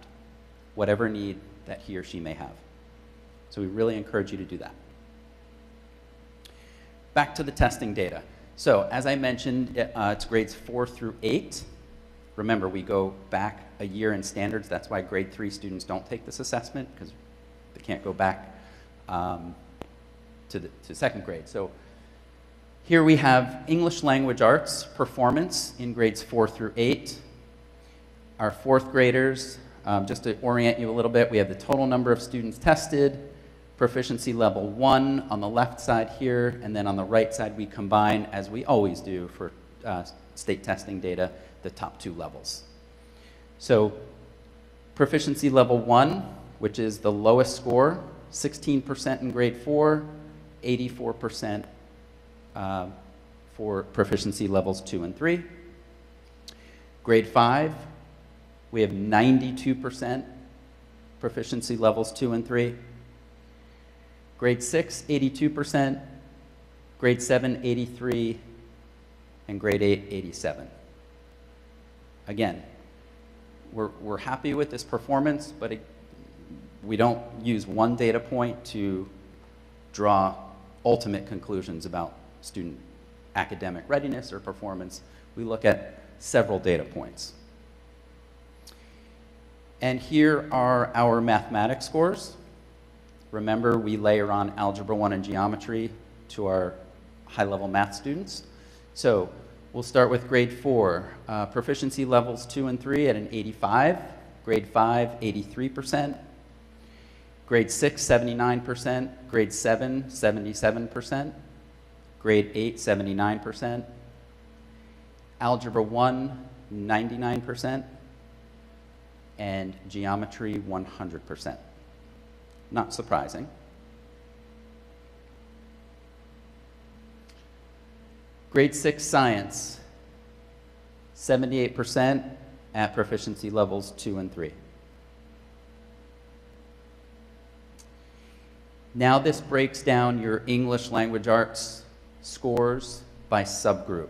[SPEAKER 8] whatever need that he or she may have. So we really encourage you to do that. Back to the testing data. So as I mentioned, it's grades 4 through 8. Remember, we go back a year in standards. That's why grade 3 students don't take this assessment, because they can't go back to second grade. So here we have English language arts performance in grades 4 through 8. Our 4th graders, just to orient you a little bit, we have the total number of students tested, proficiency level 1 on the left side here, and then on the right side we combine, as we always do for state testing data, the top 2 levels. So proficiency level 1, which is the lowest score, 16% in grade 4, 84% for proficiency levels 2 and 3. Grade 5, we have 92% proficiency levels 2 and 3. Grade 6, 82%. Grade 7, 83. And grade 8, 87. Again, we're happy with this performance, but we don't use one data point to draw ultimate conclusions about student academic readiness or performance. We look at several data points. And here are our mathematics scores. Remember, we layer on Algebra 1 and geometry to our high-level math students. So we'll start with grade 4. Proficiency levels 2 and 3 at an 85. Grade 5, 83%. Grade 6, 79%. Grade 7, 77%. Grade 8, 79%. Algebra 1, 99%. And geometry, 100%. Not surprising. Grade 6 science, 78% at proficiency levels 2 and 3. Now this breaks down your English language arts scores by subgroup.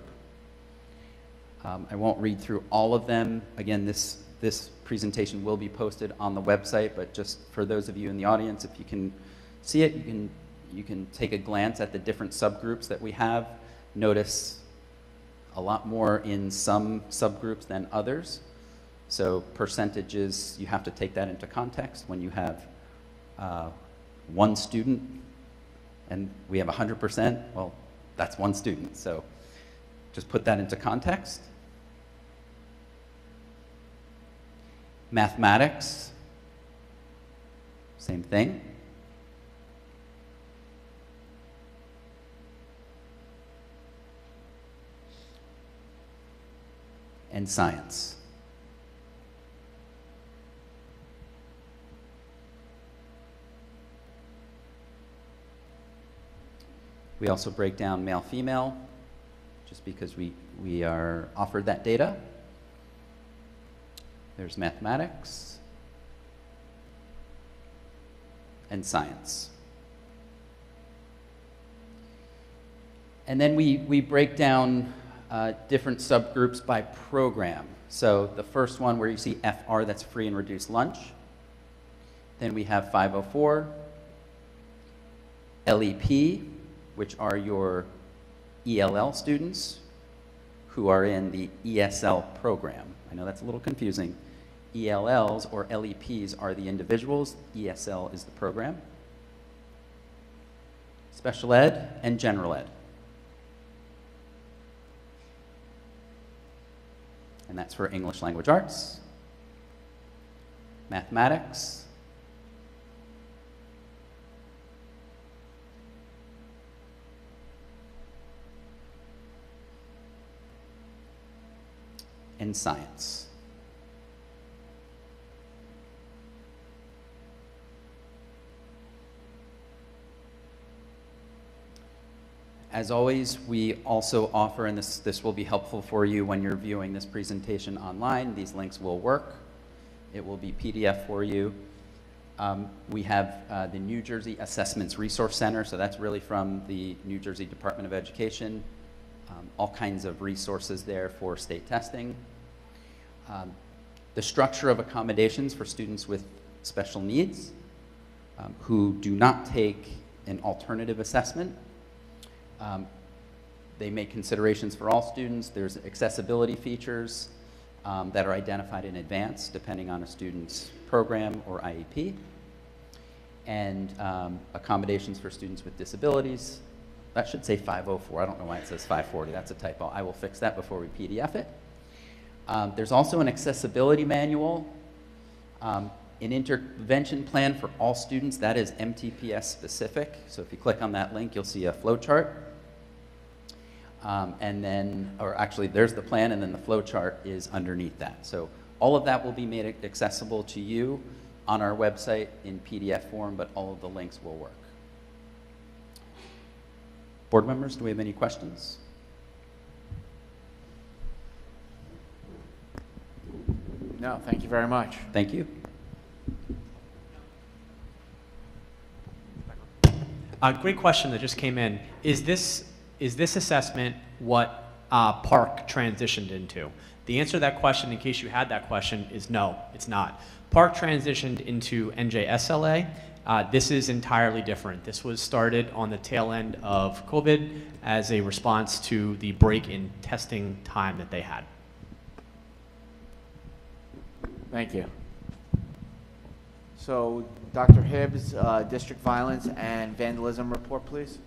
[SPEAKER 8] I won't read through all of them. Again, this presentation will be posted on the website, but just for those of you in the audience, if you can see it, you can take a glance at the different subgroups that we have. Notice a lot more in some subgroups than others. So percentages, you have to take that into context when you have one student and we have 100%, well, that's one student. So just put that into context. Mathematics, same thing. And science. We also break down male-female, just because we are offered that data. There's mathematics and science. And then we break down different subgroups by program. So the first one where you see FR, that's free and reduced lunch. Then we have 504, LEP, which are your ELL students who are in the ESL program. I know that's a little confusing. ELLs or LEPs are the individuals, ESL is the program. Special ed and general ed. And that's for English language arts, mathematics, and science. As always, we also offer, and this will be helpful for you when you're viewing this presentation online, these links will work. It will be PDF for you. We have the New Jersey Assessments Resource Center, so that's really from the New Jersey Department of Education. All kinds of resources there for state testing. The structure of accommodations for students with special needs who do not take an alternative assessment. They make considerations for all students. There's accessibility features that are identified in advance depending on a student's program or IEP. And accommodations for students with disabilities. That should say 504. I don't know why it says 540. That's a typo. I will fix that before we PDF it. There's also an accessibility manual, an intervention plan for all students. That is MTPS specific. So if you click on that link, you'll see a flow chart. And then, or actually there's the plan, and then the flow chart is underneath that. So all of that will be made accessible to you on our website in PDF form, but all of the links will work. Board members, do we have any questions?
[SPEAKER 1] No, thank you very much.
[SPEAKER 8] Thank you.
[SPEAKER 21] Great question that just came in. Is this assessment what Park transitioned into? The answer to that question, in case you had that question, is no, it's not. Park transitioned into NJSLA. This is entirely different. This was started on the tail end of COVID as a response to the break in testing time that they had.
[SPEAKER 1] Thank you. So, Dr. Hibbs, district violence and vandalism report, please.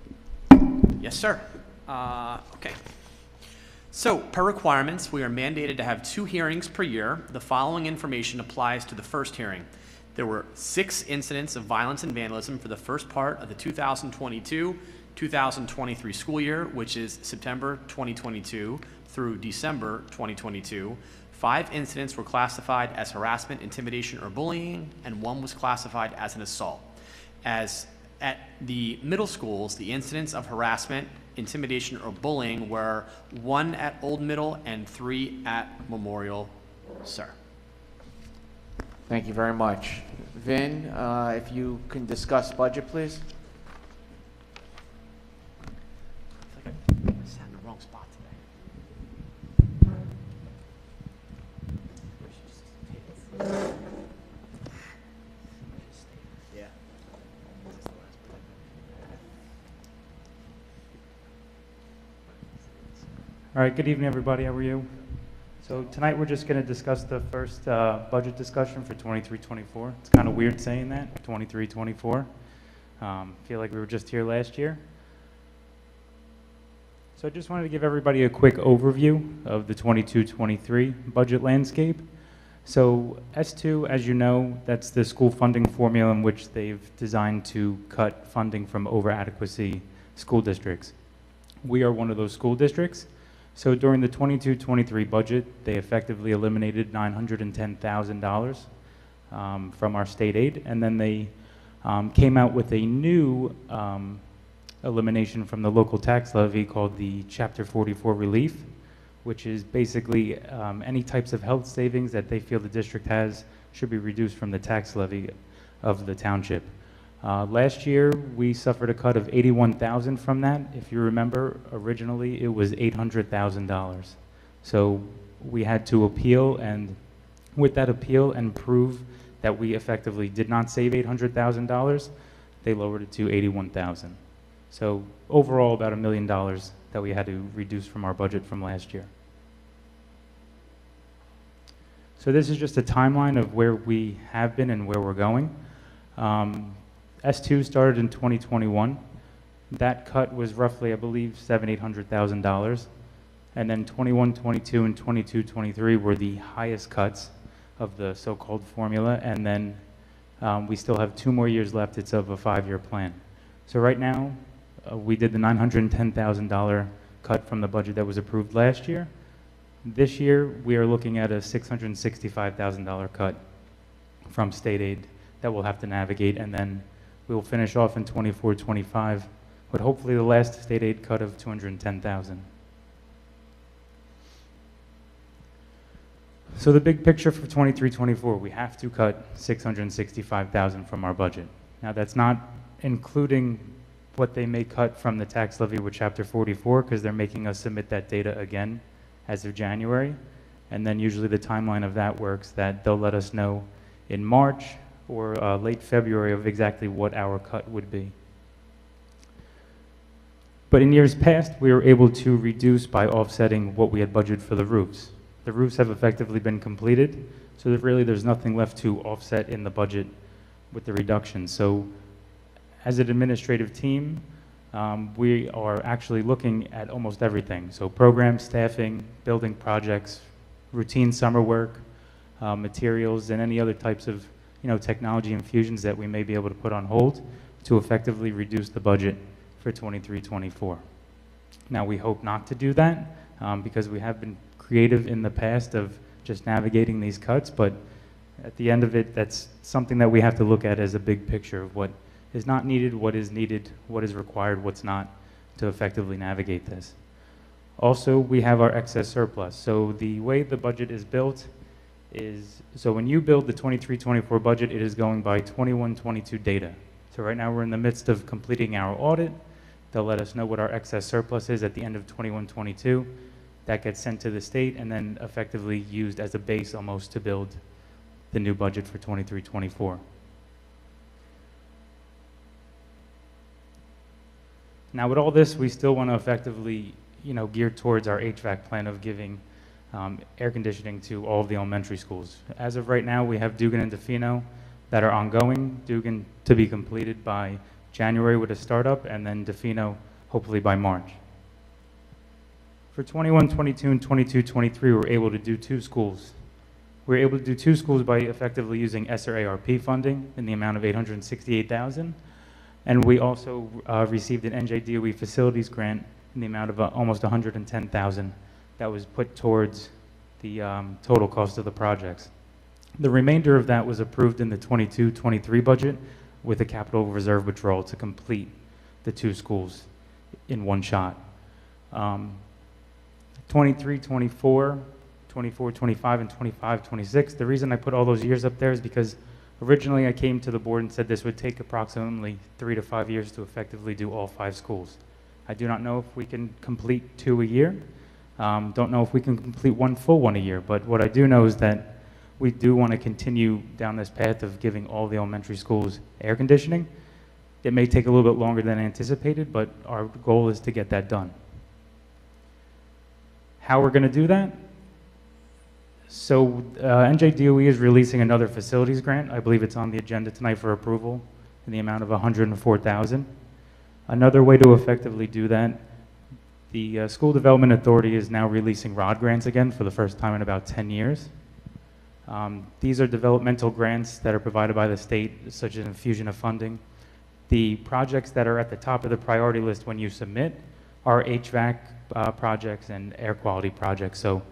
[SPEAKER 21] Yes, sir. Okay. So, per requirements, we are mandated to have 2 hearings per year. The following information applies to the first hearing. There were 6 incidents of violence and vandalism for the first part of the 2022-2023 school year, which is September 2022 through December 2022. 5 incidents were classified as harassment, intimidation, or bullying, and 1 was classified as an assault. As at the middle schools, the incidents of harassment, intimidation, or bullying were 1 at Old Middle and 3 at Memorial, sir.
[SPEAKER 1] Thank you very much. Vin, if you can discuss budget, please.
[SPEAKER 21] I feel like I sat in the wrong spot today. Yeah.
[SPEAKER 2] All right, good evening, everybody. How are you? So tonight we're just going to discuss the first budget discussion for 23-24. It's kind of weird saying that, 23-24. Feel like we were just here last year. So I just wanted to give everybody a quick overview of the 22-23 budget landscape. So S2, as you know, that's the school funding formula in which they've designed to cut funding from over-adequacy school districts. We are one of those school districts. So during the 22-23 budget, they effectively eliminated $910,000 from our state aid, and then they came out with a new elimination from the local tax levy called the Chapter 44 relief, which is basically any types of health savings that they feel the district has should be reduced from the tax levy of the township. Last year, we suffered a cut of $81,000 from that. If you remember, originally it was $800,000. So we had to appeal, and with that appeal and prove that we effectively did not save $800,000, they lowered it to $81,000. So overall, about $1 million that we had to reduce from our budget from last year. So this is just a timeline of where we have been and where we're going. S2 started in 2021. That cut was roughly, I believe, $700,000-$800,000. And then 21-22 and 22-23 were the highest cuts of the so-called formula. And then we still have 2 more years left. It's of a 5-year plan. So right now, we did the $910,000 cut from the budget that was approved last year. This year, we are looking at a $665,000 cut from state aid that we'll have to navigate, and then we will finish off in 24-25 with hopefully the last state aid cut of $210,000. So the big picture for 23-24, we have to cut $665,000 from our budget. Now that's not including what they may cut from the tax levy with Chapter 44, because they're making us submit that data again as of January. And then usually the timeline of that works that they'll let us know in March or late February of exactly what our cut would be. But in years past, we were able to reduce by offsetting what we had budgeted for the roofs. The roofs have effectively been completed, so that really there's nothing left to offset in the budget with the reduction. So as an administrative team, we are actually looking at almost everything. So programs, staffing, building projects, routine summer work, materials, and any other types of technology infusions that we may be able to put on hold to effectively reduce the budget for 23-24. Now we hope not to do that because we have been creative in the past of just navigating these cuts, but at the end of it, that's something that we have to look at as a big picture of what is not needed, what is required, what's not, to effectively navigate this. Also, we have our excess surplus. So the way the budget is built is, so when you build the 23-24 budget, it is going by 21-22 data. So right now we're in the midst of completing our audit. They'll let us know what our excess surplus is at the end of 21-22. That gets sent to the state and then effectively used as a base almost to build the new budget for 23-24. Now with all this, we still want to effectively, gear towards our HVAC plan of giving air conditioning to all of the elementary schools. As of right now, we have Dugan and Defino that are ongoing. Dugan to be completed by January with a startup, and then Defino hopefully by March. For 21-22 and 22-23, we were able to do 2 schools. We were able to do 2 schools by effectively using ESSER ARP funding in the amount of $868,000. And we also received an NJDOE facilities grant in the amount of almost $110,000 that was put towards the total cost of the projects. The remainder of that was approved in the 22-23 budget with a capital reserve withdrawal to complete the 2 schools in one shot. 23-24, 24-25, and 25-26, the reason I put all those years up there is because originally I came to the board and said this would take approximately 3 to 5 years to effectively do all 5 schools. I do not know if we can complete 2 a year. Don't know if we can complete 1 full one a year, but what I do know is that we do want to continue down this path of giving all the elementary schools air conditioning. It may take a little bit longer than anticipated, but our goal is to get that done. How we're going to do that? So NJDOE is releasing another facilities grant. I believe it's on the agenda tonight for approval. in the amount of $104,000. Another way to effectively do that, the School Development Authority is now releasing ROD grants again for the first time in about 10 years. These are developmental grants that are provided by the state, such as infusion of funding. The projects that are at the top of the priority list when you submit are HVAC projects and air quality projects. So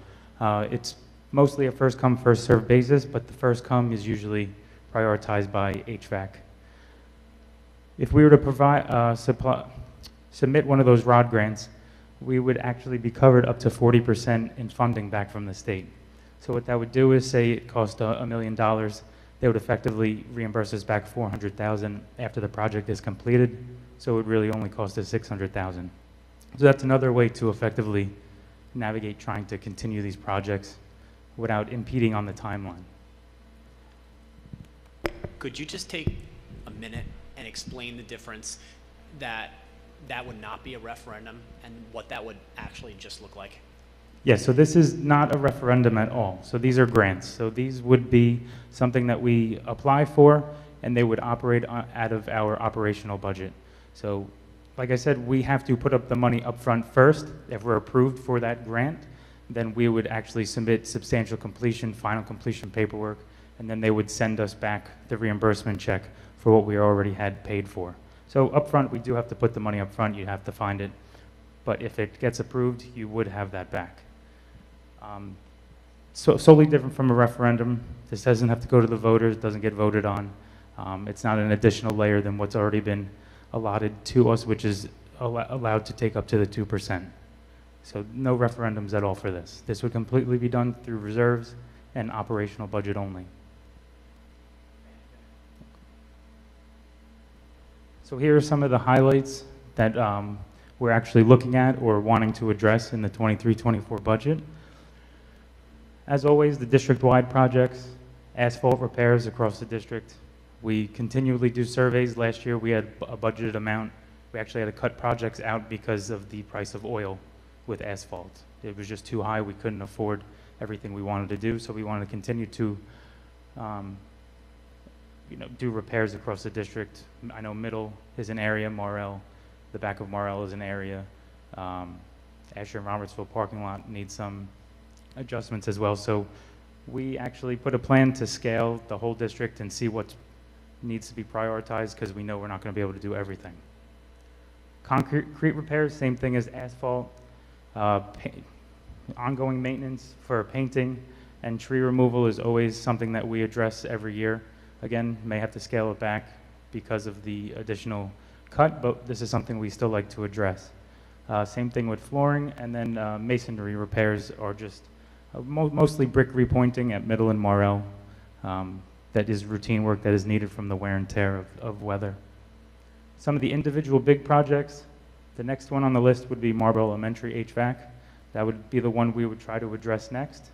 [SPEAKER 2] it's mostly a first come, first served basis, but the first come is usually prioritized by HVAC. If we were to provide, submit one of those ROD grants, we would actually be covered up to 40% in funding back from the state. So what that would do is, say it cost $1 million, they would effectively reimburse us back $400,000 after the project is completed. So it would really only cost us $600,000. So that's another way to effectively navigate trying to continue these projects without impeding on the timeline.
[SPEAKER 12] Could you just take a minute and explain the difference that would not be a referendum and what that would actually just look like?
[SPEAKER 2] Yes, so this is not a referendum at all. So these are grants. So these would be something that we apply for, and they would operate out of our operational budget. So like I said, we have to put up the money up front first. If we're approved for that grant, then we would actually submit substantial completion, final completion paperwork, and then they would send us back the reimbursement check for what we already had paid for. So up front, we do have to put the money up front. You have to find it. But if it gets approved, you would have that back. So solely different from a referendum. This doesn't have to go to the voters, doesn't get voted on. It's not an additional layer than what's already been allotted to us, which is allowed to take up to the 2%. So no referendums at all for this. This would completely be done through reserves and operational budget only. So here are some of the highlights that we're actually looking at or wanting to address in the 23-24 budget. As always, the district-wide projects, asphalt repairs across the district. We continually do surveys. Last year we had a budgeted amount. We actually had to cut projects out because of the price of oil with asphalt. It was just too high. We couldn't afford everything we wanted to do, so we wanted to continue to do repairs across the district. I know Middle is an area, Morrell, the back of Morrell is an area. Asher and Robertsville parking lot needs some adjustments as well. So we actually put a plan to scale the whole district and see what needs to be prioritized, because we know we're not going to be able to do everything. Concrete repairs, same thing as asphalt. Ongoing maintenance for painting and tree removal is always something that we address every year. Again, may have to scale it back because of the additional cut, but this is something we still like to address. Same thing with flooring, and then masonry repairs are just mostly brick repointing at Middle and Morrell. That is routine work that is needed from the wear and tear of weather. Some of the individual big projects, the next one on the list would be Marlboro Elementary HVAC. That would be the one we would try to address next.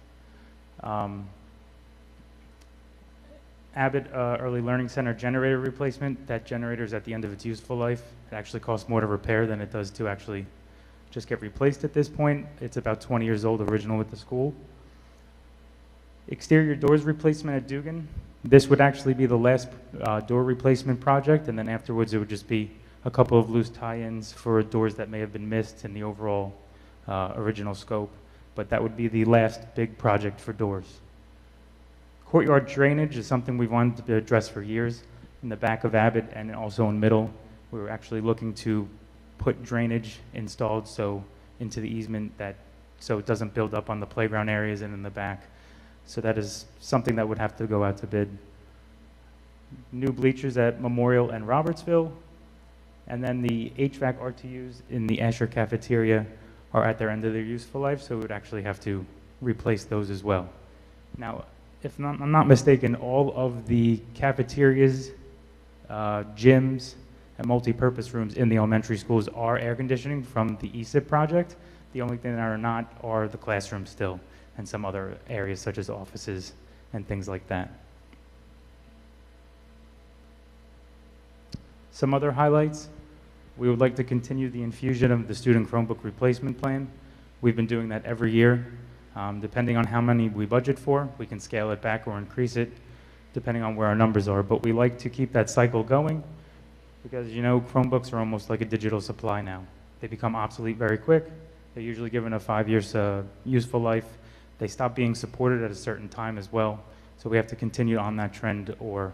[SPEAKER 2] Abbott Early Learning Center generator replacement. That generator is at the end of its useful life. It actually costs more to repair than it does to actually just get replaced at this point. It's about 20 years old, original with the school. Exterior doors replacement at Dugan. This would actually be the last door replacement project, and then afterwards it would just be a couple of loose tie-ins for doors that may have been missed in the overall original scope. But that would be the last big project for doors. Courtyard drainage is something we've wanted to address for years. In the back of Abbott and also in Middle, we were actually looking to put drainage installed into the easement so it doesn't build up on the playground areas and in the back. So that is something that would have to go out to bid. New bleachers at Memorial and Robertsville, and then the HVAC RTUs in the Asher cafeteria are at their end of their useful life, so we would actually have to replace those as well. Now, if I'm not mistaken, all of the cafeterias, gyms, and multi-purpose rooms in the elementary schools are air conditioning from the ESIP project. The only thing that are not are the classrooms still, and some other areas such as offices and things like that. Some other highlights. We would like to continue the infusion of the student Chromebook replacement plan. We've been doing that every year. Depending on how many we budget for, we can scale it back or increase it, depending on where our numbers are. But we like to keep that cycle going. because, you know, Chromebooks are almost like a digital supply now. They become obsolete very quick. They're usually given a 5 years useful life. They stop being supported at a certain time as well. So we have to continue on that trend, or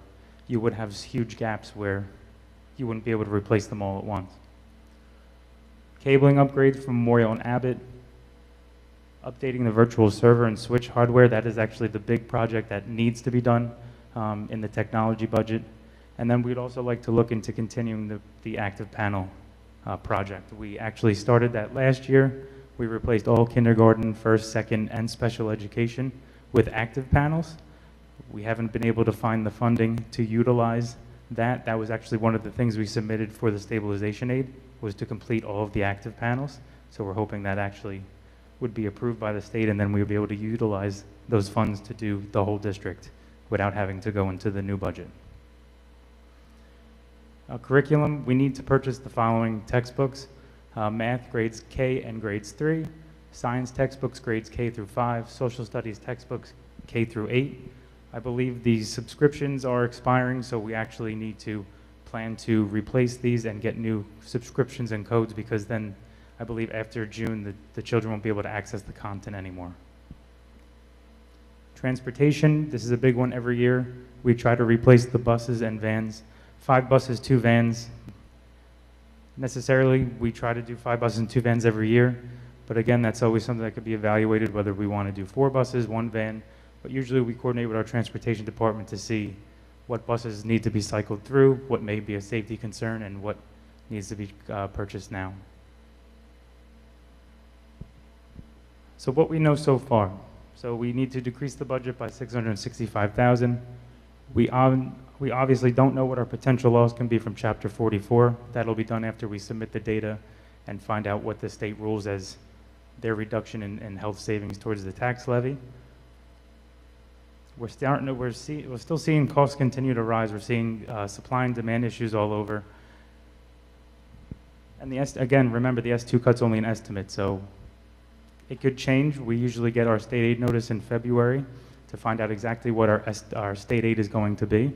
[SPEAKER 2] you would have huge gaps where you wouldn't be able to replace them all at once. Cabling upgrades from Memorial and Abbott. Updating the virtual server and switch hardware, that is actually the big project that needs to be done in the technology budget. And then we'd also like to look into continuing the active panel project. We actually started that last year. We replaced all kindergarten, first, second, and special education with active panels. We haven't been able to find the funding to utilize that. That was actually one of the things we submitted for the stabilization aid, was to complete all of the active panels. So we're hoping that actually would be approved by the state, and then we would be able to utilize those funds to do the whole district without having to go into the new budget. Curriculum, we need to purchase the following textbooks. Math, grades K and grades 3. Science textbooks, grades K through 5. Social studies textbooks, K through 8. I believe these subscriptions are expiring, so we actually need to plan to replace these and get new subscriptions and codes, because then I believe after June, the children won't be able to access the content anymore. Transportation, this is a big one every year. We try to replace the buses and vans. 5 buses, 2 vans. Necessarily, we try to do 5 buses and 2 vans every year. But again, that's always something that could be evaluated, whether we want to do 4 buses, 1 van. But usually we coordinate with our transportation department to see what buses need to be cycled through, what may be a safety concern, and what needs to be purchased now. So what we know so far. So we need to decrease the budget by $665,000. We obviously don't know what our potential loss can be from Chapter 44. That'll be done after we submit the data and find out what the state rules as their reduction in health savings towards the tax levy. We're still seeing costs continue to rise. We're seeing supply and demand issues all over. And again, remember the S2 cut's only an estimate, so it could change. We usually get our state aid notice in February to find out exactly what our state aid is going to be.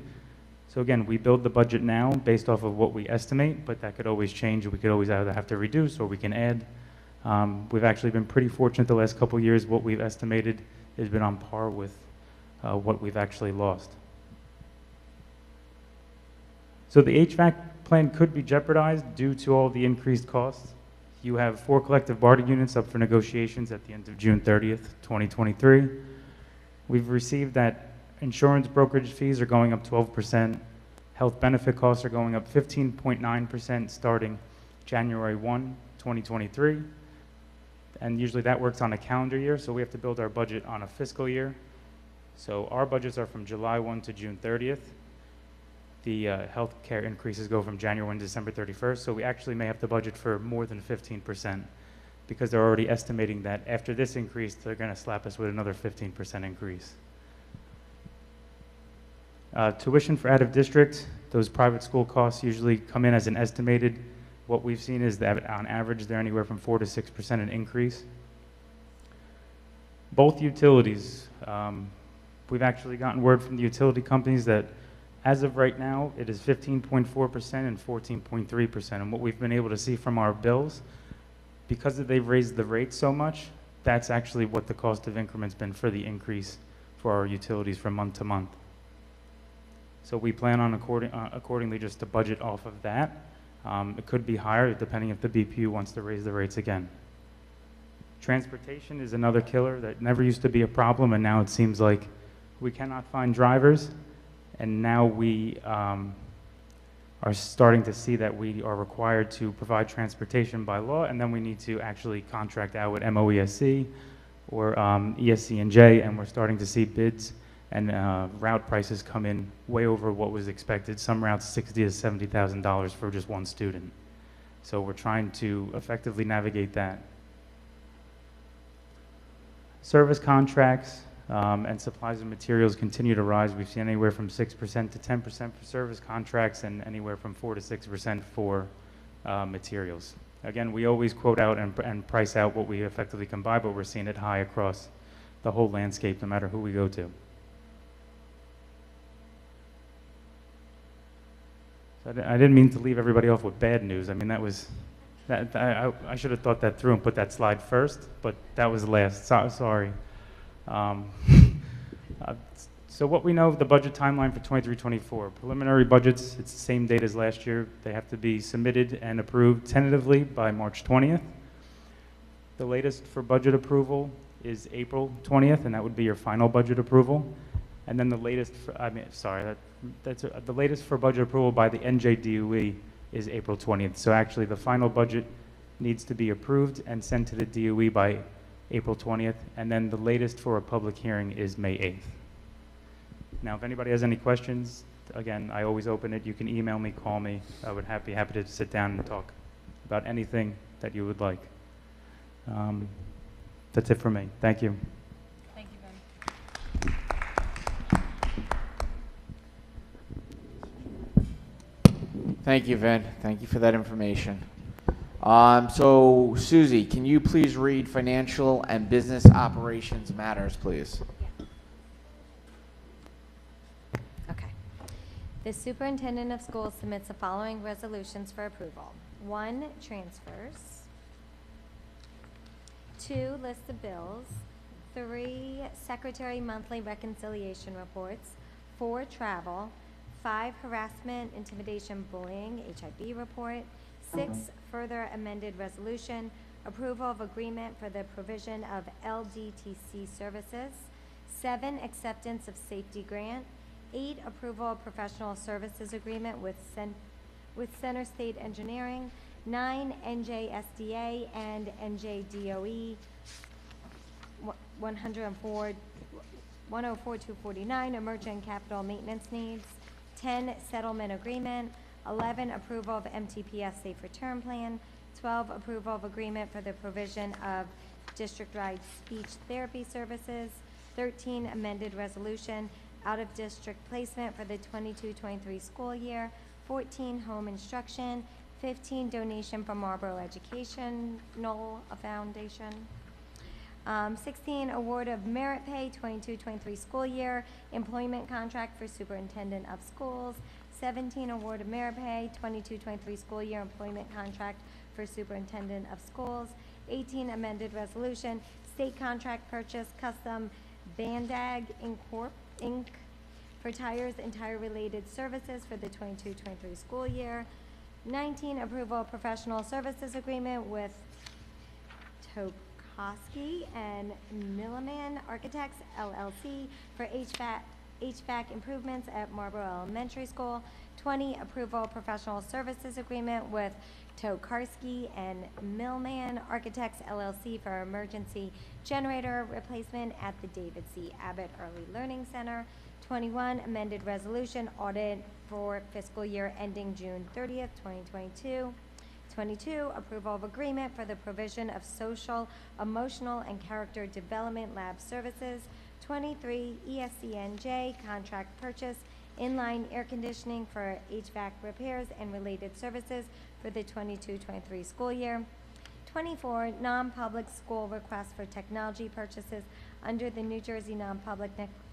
[SPEAKER 2] So again, we build the budget now based off of what we estimate, but that could always change. We could always either have to reduce or we can add. We've actually been pretty fortunate the last couple of years. What we've estimated has been on par with what we've actually lost. So the HVAC plan could be jeopardized due to all the increased costs. You have 4 collective bargaining units up for negotiations at the end of June 30th, 2023. We've received that insurance brokerage fees are going up 12%. Health benefit costs are going up 15.9% starting January 1, 2023. And usually that works on a calendar year, so we have to build our budget on a fiscal year. So our budgets are from July 1 to June 30th. The health care increases go from January 1 to December 31st, so we actually may have to budget for more than 15%, because they're already estimating that after this increase, they're going to slap us with another 15% increase. Tuition for out of district, those private school costs usually come in as an estimated. What we've seen is that on average, they're anywhere from 4 to 6% an increase. Both utilities, we've actually gotten word from the utility companies that as of right now, it is 15.4% and 14.3%. And what we've been able to see from our bills, because they've raised the rates so much, that's actually what the cost of increment's been for the increase for our utilities from month to month. So we plan on accordingly just to budget off of that. It could be higher depending if the BPU wants to raise the rates again. Transportation is another killer that never used to be a problem, and now it seems like we cannot find drivers, and now we are starting to see that we are required to provide transportation by law, and then we need to actually contract out with MOESC or ESC&J, and we're starting to see bids and route prices come in way over what was expected. Some routes $60,000 to $70,000 for just one student. So we're trying to effectively navigate that. Service contracts and supplies and materials continue to rise. We've seen anywhere from 6% to 10% for service contracts and anywhere from 4 to 6% for materials. Again, we always quote out and price out what we effectively can buy, but we're seeing it high across the whole landscape, no matter who we go to. I didn't mean to leave everybody off with bad news. I mean, I should have thought that through and put that slide first, but that was last. Sorry. So what we know of the budget timeline for 23-24, preliminary budgets, it's the same date as last year. They have to be submitted and approved tentatively by March 20th. The latest for budget approval is April 20th, and that would be your final budget approval. And then the latest, the latest for budget approval by the NJDOE is April 20th. So actually the final budget needs to be approved and sent to the DOE by April 20th, and then the latest for a public hearing is May 8th. Now, if anybody has any questions, again, I always open it. You can email me, call me. I would be happy to sit down and talk about anything that you would like. That's it for me. Thank you.
[SPEAKER 18] Thank you, Ben.
[SPEAKER 1] Thank you, Vin. Thank you for that information. So, Susie, can you please read financial and business operations matters, please?
[SPEAKER 7] Okay. The superintendent of schools submits the following resolutions for approval. 1, transfers. 2, list of bills. 3, secretary monthly reconciliation reports. 4, travel. 5, harassment, intimidation, bullying, HIV report. 6, further amended resolution, approval of agreement for the provision of LDTC services. 7, acceptance of safety grant. 8, approval of professional services agreement with Center State Engineering. 9, NJSDA and NJDOE 104-249, emergent capital maintenance needs. 10, settlement agreement. 11, approval of MTPS safe return plan. 12, approval of agreement for the provision of district-wide speech therapy services. 13, amended resolution, out-of-district placement for the 22-23 school year. 14, home instruction. 15, donation from Marlboro Educational Foundation. 16, award of merit pay 22-23 school year, employment contract for superintendent of schools. 17, award of merit pay 22-23 school year, employment contract for superintendent of schools. 18, amended resolution, state contract purchase custom Bandag Inc. for tires and tire-related services for the 22-23 school year. 19, approval of professional services agreement with Tokoski and Milliman Architects LLC for HVAC improvements at Marlboro Elementary School. 20, approval of professional services agreement with Tokarski and Millman Architects LLC for emergency generator replacement at the David C. Abbott Early Learning Center. 21, amended resolution audit for fiscal year ending June 30th, 2022. 22, approval of agreement for the provision of social, emotional, and character development lab services. 23, ESCNJ contract purchase inline air conditioning for HVAC repairs and related services for the 22-23 school year. 24, non-public school request for technology purchases under the New Jersey Non-Public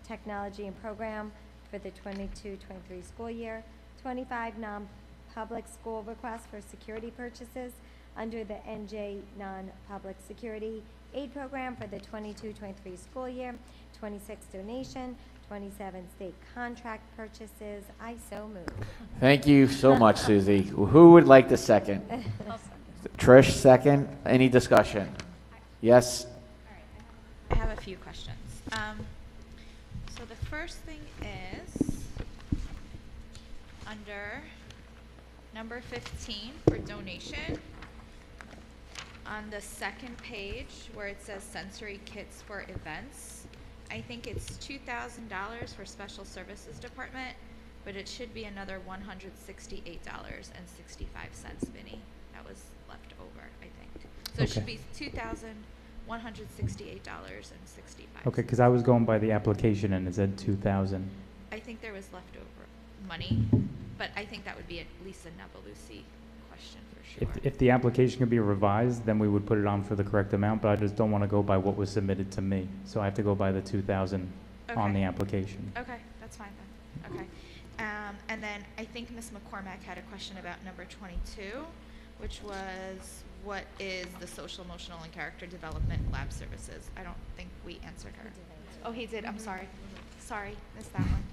[SPEAKER 7] Technology and Program for the 22-23 school year. 25, non-public school request for security purchases under the NJ Non-Public Security Aid Program for the 22-23 school year. 26, donation. 27, state contract purchases. I so move.
[SPEAKER 1] Thank you so much, Susie. Who would like the second? Trish, second. Any discussion? Yes?
[SPEAKER 23] I have a few questions. So the first thing is under number 15 for donation. On the second page where it says sensory kits for events, I think it's $2,000 for special services department, but it should be another $168.65, Vinny. That was left over, I think. So it should be $2,168.65.
[SPEAKER 2] Okay, because I was going by the application and it said 2,000.
[SPEAKER 23] I think there was leftover money, but I think that would be at least a Nabalusi question for sure.
[SPEAKER 2] If the application could be revised, then we would put it on for the correct amount, but I just don't want to go by what was submitted to me. So I have to go by the 2,000 on the application.
[SPEAKER 23] Okay, that's fine then. Okay. And then I think Ms. McCormack had a question about number 22, which was what is the social, emotional, and character development lab services? I don't think we answered her. Oh, he did. I'm sorry. Sorry, missed that one.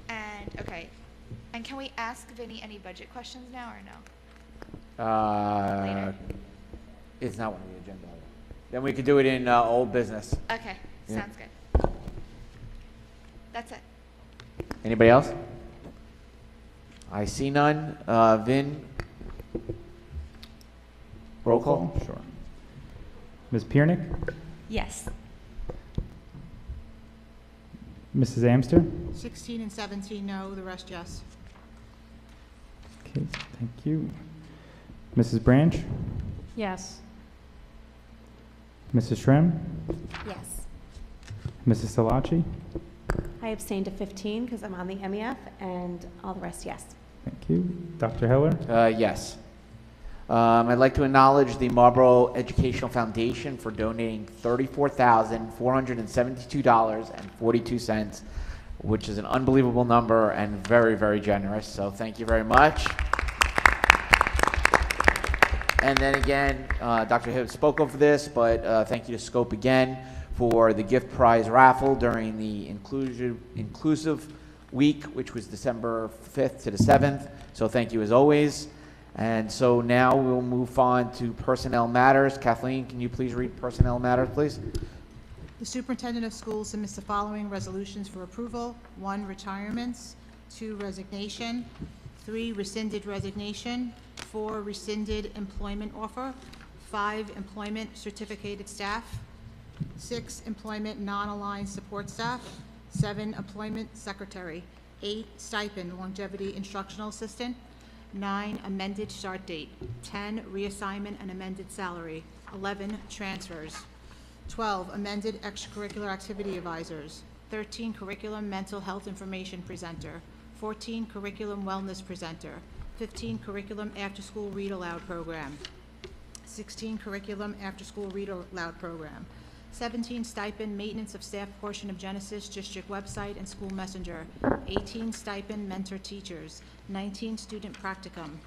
[SPEAKER 23] And okay. And can we ask Vinny any budget questions now or no? Later.
[SPEAKER 1] It's not one of the agenda items. Then we could do it in old business.
[SPEAKER 23] Okay,
[SPEAKER 1] Yeah.
[SPEAKER 23] sounds good. That's it.
[SPEAKER 1] Anybody else? I see none. Vin? Roll call?
[SPEAKER 2] Sure. Ms. Piernick?
[SPEAKER 23] Yes.
[SPEAKER 2] Mrs. Amster?
[SPEAKER 9] 16 and 17, no. The rest, yes.
[SPEAKER 2] Okay, thank you. Mrs. Branch?
[SPEAKER 11] Yes.
[SPEAKER 2] Mrs. Shrem?
[SPEAKER 7] Yes.
[SPEAKER 2] Mrs. Salachi?
[SPEAKER 11] I abstained to 15 because I'm on the MEF, and all the rest, yes.
[SPEAKER 2] Thank you. Dr. Heller?
[SPEAKER 1] Yes. I'd like to acknowledge the Marlboro Educational Foundation for donating $34,472.42, which is an unbelievable number and very, very generous. So thank you very much. And then again, Dr. Hibb spoke of this, but thank you to Scope again for the gift prize raffle during the inclusive week, which was December 5th to the 7th. So thank you as always. And so now we'll move on to personnel matters. Kathleen, can you please read personnel matters, please?
[SPEAKER 9] The superintendent of schools submits the following resolutions for approval. 1, retirements. 2, resignation. 3, rescinded resignation. 4, rescinded employment offer. 5, employment certificated staff. 6, employment non-aligned support staff. 7, employment secretary. 8, stipend longevity instructional assistant. 9, amended start date. 10, reassignment and amended salary. 11, transfers. 12, amended extracurricular activity advisors. 13, curriculum mental health information presenter. 14, curriculum wellness presenter. 15, curriculum after-school read aloud program. 16, curriculum after-school read aloud program. 17, stipend maintenance of staff portion of Genesis district website and school messenger. 18, stipend mentor teachers. 19, student practicum.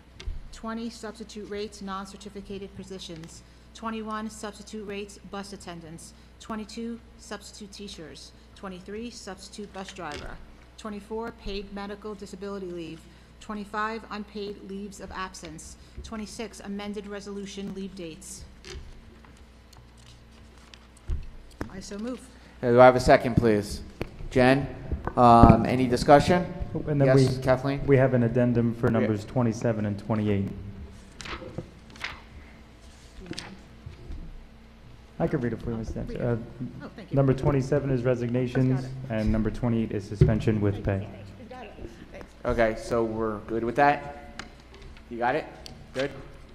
[SPEAKER 9] 20, substitute rates non-certificated positions. 21, substitute rates bus attendants. 22, substitute teachers. 23, substitute bus driver. 24, paid medical disability leave. 25, unpaid leaves of absence. 26, amended resolution leave dates. I so move.
[SPEAKER 1] Do I have a second, please? Jen, any discussion?
[SPEAKER 2] And then
[SPEAKER 1] Yes, Kathleen?
[SPEAKER 2] we have an addendum for numbers 27 and 28. I could read it for you, Ms. Dempsey.
[SPEAKER 9] Oh, thank you.
[SPEAKER 2] Number 27 is resignations, and number 28 is suspension with pay.
[SPEAKER 1] Okay, so we're good with that? You got it? Good?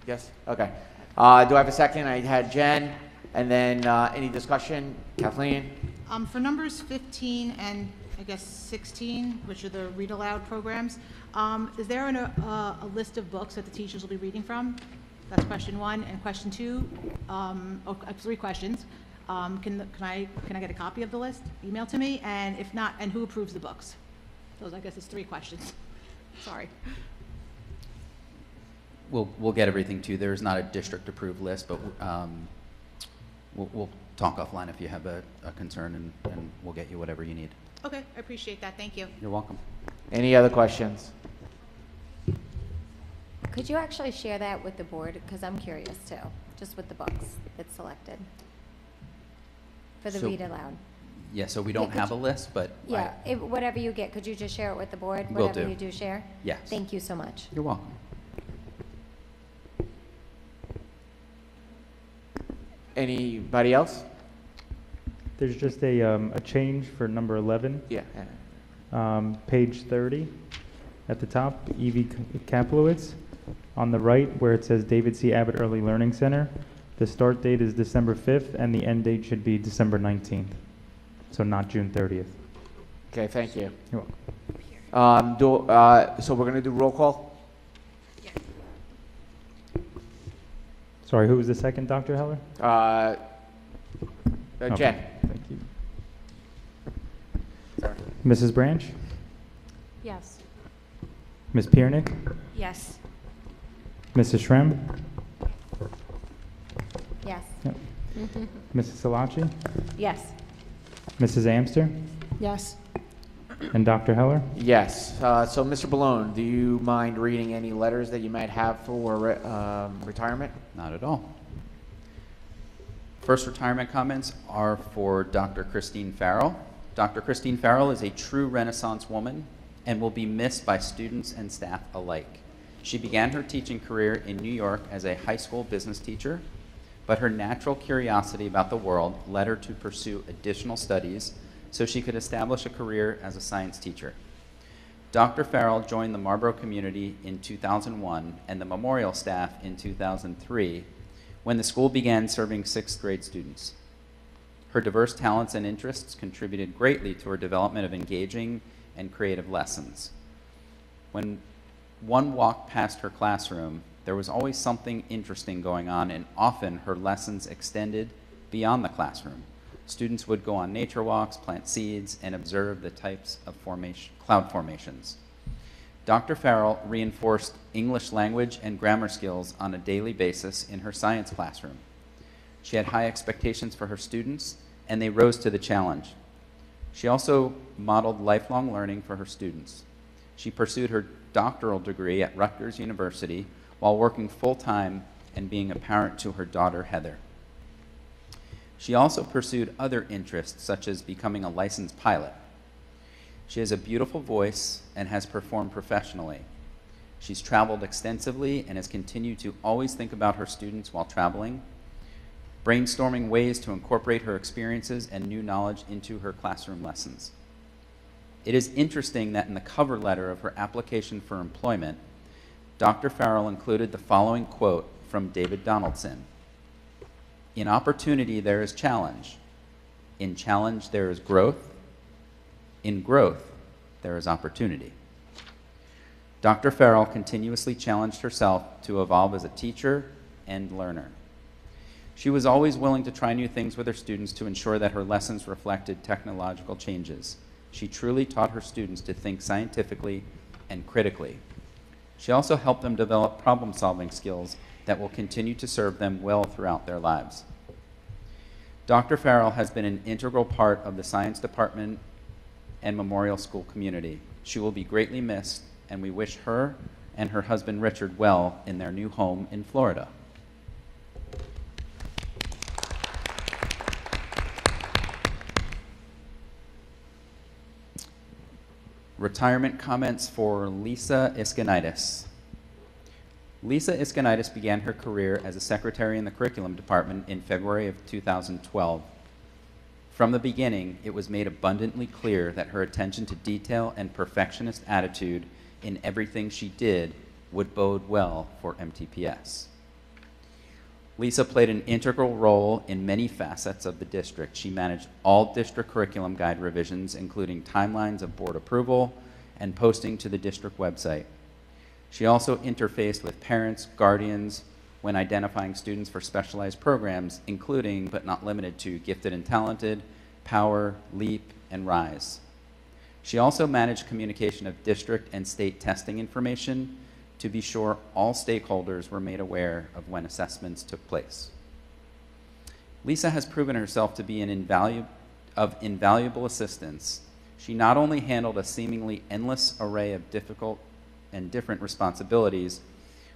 [SPEAKER 1] Yes? Okay. Do I have a second? I had Jen, and then any discussion? Kathleen?
[SPEAKER 9] For numbers 15 and I guess 16, which are the read aloud programs, is there a list of books that the teachers will be reading from? That's question 1. And question 2, 3 questions. Can I get a copy of the list emailed to me? And if not, and who approves the books? Those, I guess, is 3 questions. Sorry.
[SPEAKER 8] We'll get everything to you. There's not a district approved list, but we'll talk offline if you have a concern, and we'll get you whatever you need.
[SPEAKER 9] Okay, I appreciate that. Thank you.
[SPEAKER 8] You're welcome.
[SPEAKER 1] Any other questions?
[SPEAKER 7] Could you actually share that with the board? Because I'm curious too, just with the books that's selected for the
[SPEAKER 8] So-
[SPEAKER 7] read aloud.
[SPEAKER 8] Yeah, so we don't
[SPEAKER 7] could
[SPEAKER 8] have a
[SPEAKER 7] you-
[SPEAKER 8] list, but
[SPEAKER 7] Yeah, whatever you get, could you just share it with the board?
[SPEAKER 8] Will
[SPEAKER 7] Whatever
[SPEAKER 8] do.
[SPEAKER 7] you do share?
[SPEAKER 8] Yes.
[SPEAKER 7] Thank you so much.
[SPEAKER 8] You're welcome.
[SPEAKER 1] Anybody else?
[SPEAKER 2] There's just a change for number 11.
[SPEAKER 1] Yeah.
[SPEAKER 2] Page 30, at the top, Evie Kaplowitz. On the right, where it says David C. Abbott Early Learning Center, the start date is December 5th, and the end date should be December 19th, so not June 30th.
[SPEAKER 1] Okay, thank you.
[SPEAKER 2] You're welcome.
[SPEAKER 1] So we're going to do roll call?
[SPEAKER 2] Sorry, who was the second, Dr. Heller?
[SPEAKER 1] Jen.
[SPEAKER 2] Okay, thank you.
[SPEAKER 1] Sorry.
[SPEAKER 2] Mrs. Branch?
[SPEAKER 11] Yes.
[SPEAKER 2] Ms. Piernick,
[SPEAKER 23] Yes.
[SPEAKER 2] Mrs. Shrem,
[SPEAKER 7] Yes.
[SPEAKER 2] Yep. Mrs. Salachi,
[SPEAKER 11] Yes.
[SPEAKER 2] Mrs. Amster,
[SPEAKER 9] Yes.
[SPEAKER 2] and Dr. Heller.
[SPEAKER 1] Yes. So, Mr. Balone, do you mind reading any letters that you might have for retirement?
[SPEAKER 8] Not at all. First retirement comments are for Dr. Christine Farrell. Dr. Christine Farrell is a true Renaissance woman and will be missed by students and staff alike. She began her teaching career in New York as a high school business teacher, but her natural curiosity about the world led her to pursue additional studies so she could establish a career as a science teacher. Dr. Farrell joined the Marlboro community in 2001 and the memorial staff in 2003 when the school began serving 6th grade students. Her diverse talents and interests contributed greatly to her development of engaging and creative lessons. When one walked past her classroom, there was always something interesting going on, and often her lessons extended beyond the classroom. Students would go on nature walks, plant seeds, and observe the types of cloud formations. Dr. Farrell reinforced English language and grammar skills on a daily basis in her science classroom. She had high expectations for her students, and they rose to the challenge. She also modeled lifelong learning for her students. She pursued her doctoral degree at Rutgers University while working full-time and being a parent to her daughter, Heather. She also pursued other interests, such as becoming a licensed pilot. She has a beautiful voice and has performed professionally. She's traveled extensively and has continued to always think about her students while traveling, brainstorming ways to incorporate her experiences and new knowledge into her classroom lessons. It is interesting that in the cover letter of her application for employment, Dr. Farrell included the following quote from David Donaldson: "In opportunity there is challenge. In challenge there is growth. In growth there is opportunity." Dr. Farrell continuously challenged herself to evolve as a teacher and learner. She was always willing to try new things with her students to ensure that her lessons reflected technological changes. She truly taught her students to think scientifically and critically. She also helped them develop problem-solving skills that will continue to serve them well throughout their lives. Dr. Farrell has been an integral part of the science department and Memorial School community. She will be greatly missed, and we wish her and her husband Richard well in their new home in Florida. Retirement comments for Lisa Iskanitis. Lisa Iskanitis began her career as a secretary in the curriculum department in February of 2012. From the beginning, it was made abundantly clear that her attention to detail and perfectionist attitude in everything she did would bode well for MTPS. Lisa played an integral role in many facets of the district. She managed all district curriculum guide revisions, including timelines of board approval and posting to the district website. She also interfaced with parents, guardians, when identifying students for specialized programs, including, but not limited to, Gifted and Talented, Power, LEAP, and RISE. She also managed communication of district and state testing information to be sure all stakeholders were made aware of when assessments took place. Lisa has proven herself to be of invaluable assistance. She not only handled a seemingly endless array of difficult and different responsibilities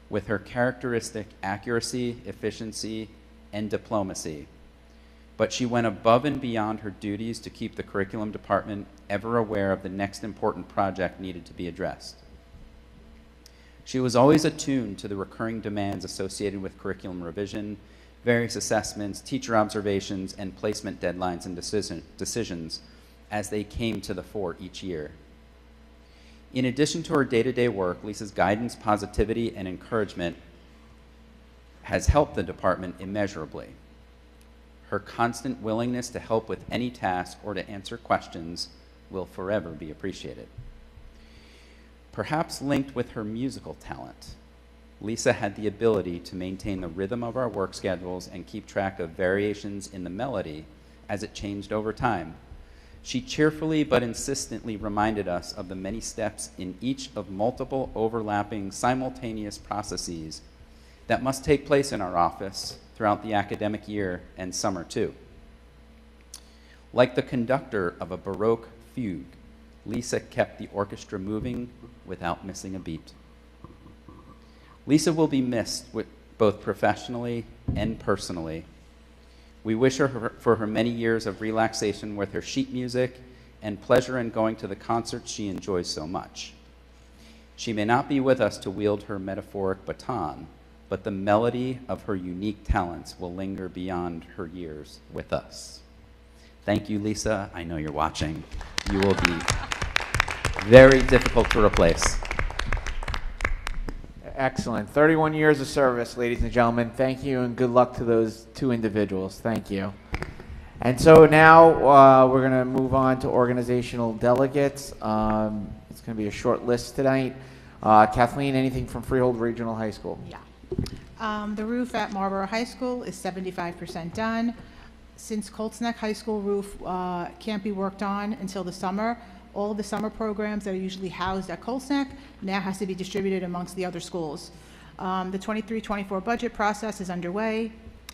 [SPEAKER 8] with her characteristic accuracy, efficiency, and diplomacy, but she went above and beyond her duties to keep the curriculum department ever aware of the next important project needed to be addressed. She was always attuned to the recurring demands associated with curriculum revision, various assessments, teacher observations, and placement deadlines and decisions as they came to the fore each year. In addition to her day-to-day work, Lisa's guidance, positivity, and encouragement has helped the department immeasurably. Her constant willingness to help with any task or to answer questions will forever be appreciated. Perhaps linked with her musical talent, Lisa had the ability to maintain the rhythm of our work schedules and keep track of variations in the melody as it changed over time. She cheerfully but insistently reminded us of the many steps in each of multiple overlapping simultaneous processes that must take place in our office throughout the academic year and summer too. Like the conductor of a Baroque fugue, Lisa kept the orchestra moving without missing a beat. Lisa will be missed both professionally and personally. We wish her for her many years of relaxation with her sheet music and pleasure in going to the concerts she enjoys so much. She may not be with us to wield her metaphoric baton, but the melody of her unique talents will linger beyond her years with us. Thank you, Lisa. I know you're watching. You will be very difficult to replace.
[SPEAKER 1] Excellent. 31 years of service, ladies and gentlemen. Thank you, and good luck to those two individuals. Thank you. And so now we're going to move on to organizational delegates. It's going to be a short list tonight. Kathleen, anything from Freehold Regional High School?
[SPEAKER 9] Yeah. The roof at Marlboro High School is 75% done. Since Colts Neck High School roof can't be worked on until the summer, all of the summer programs that are usually housed at Colts Neck now has to be distributed amongst the other schools. The 23-24 budget process is underway.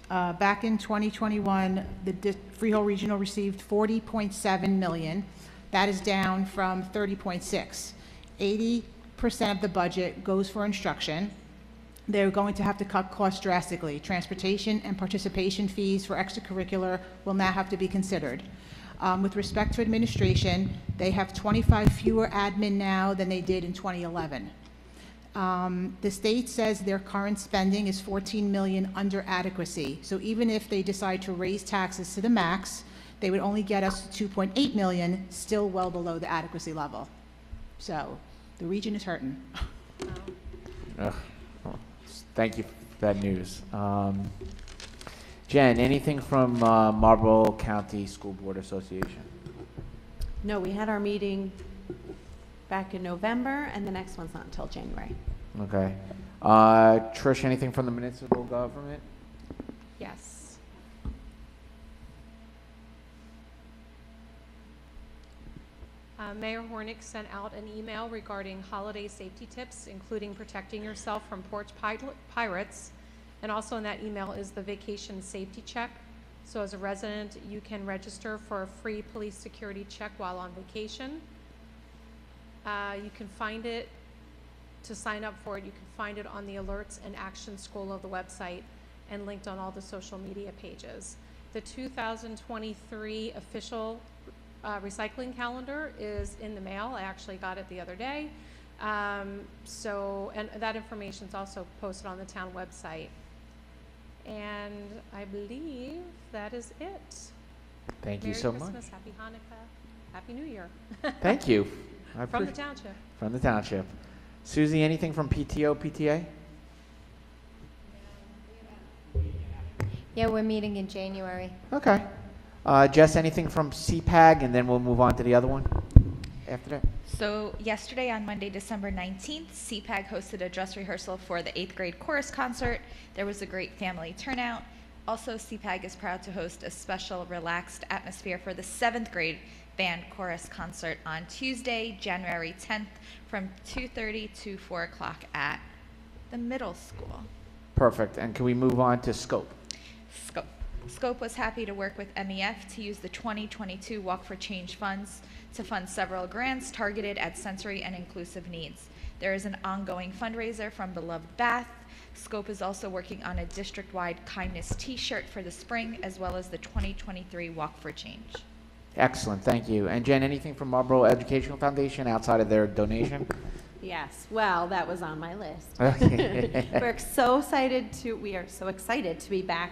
[SPEAKER 9] Back in 2021, the Freehold Regional received $40.7 million. That is down from $30.6. 80% of the budget goes for instruction. They're going to have to cut costs drastically. Transportation and participation fees for extracurricular will now have to be considered. With respect to administration, they have 25 fewer admin now than they did in 2011. The state says their current spending is $14 million under adequacy. So even if they decide to raise taxes to the max, they would only get us to $2.8 million, still well below the adequacy level. So the region is hurting.
[SPEAKER 1] Thank you for that news. Jen, anything from Marlboro County School Board Association?
[SPEAKER 11] No, we had our meeting back in November, and the next one's not until January.
[SPEAKER 1] Okay. Trish, anything from the municipal government?
[SPEAKER 18] Yes. Mayor Hornick sent out an email regarding holiday safety tips, including protecting yourself from porch pirates. And also in that email is the vacation safety check. So as a resident, you can register for a free police security check while on vacation. You can find it, to sign up for it, you can find it on the Alerts and Action Scroll of the website and linked on all the social media pages. The 2023 official recycling calendar is in the mail. I actually got it the other day. And that information is also posted on the town website. And I believe that is it.
[SPEAKER 1] Thank you
[SPEAKER 18] Merry
[SPEAKER 1] so
[SPEAKER 18] Christmas,
[SPEAKER 1] much.
[SPEAKER 18] Happy Hanukkah, Happy New Year.
[SPEAKER 1] Thank you.
[SPEAKER 18] From the township.
[SPEAKER 1] From the township. Susie, anything from PTO, PTA?
[SPEAKER 7] Yeah, we're meeting in January.
[SPEAKER 1] Okay. Jess, anything from CPAG, and then we'll move on to the other one after that?
[SPEAKER 23] So yesterday on Monday, December 19th, CPAG hosted a dress rehearsal for the 8th grade chorus concert. There was a great family turnout. Also, CPAG is proud to host a special relaxed atmosphere for the 7th grade band chorus concert on Tuesday, January 10th from 2:30 to 4 o'clock at the middle school.
[SPEAKER 1] Perfect. And can we move on to Scope?
[SPEAKER 23] Scope was happy to work with MEF to use the 2022 Walk for Change funds to fund several grants targeted at sensory and inclusive needs. There is an ongoing fundraiser from Beloved Bath. Scope is also working on a district-wide kindness t-shirt for the spring, as well as the 2023 Walk for Change.
[SPEAKER 1] Excellent. Thank you. And Jen, anything from Marlboro Educational Foundation outside of their donation?
[SPEAKER 11] Yes, well, that was on my list.
[SPEAKER 1] Okay.
[SPEAKER 11] We are so excited to be back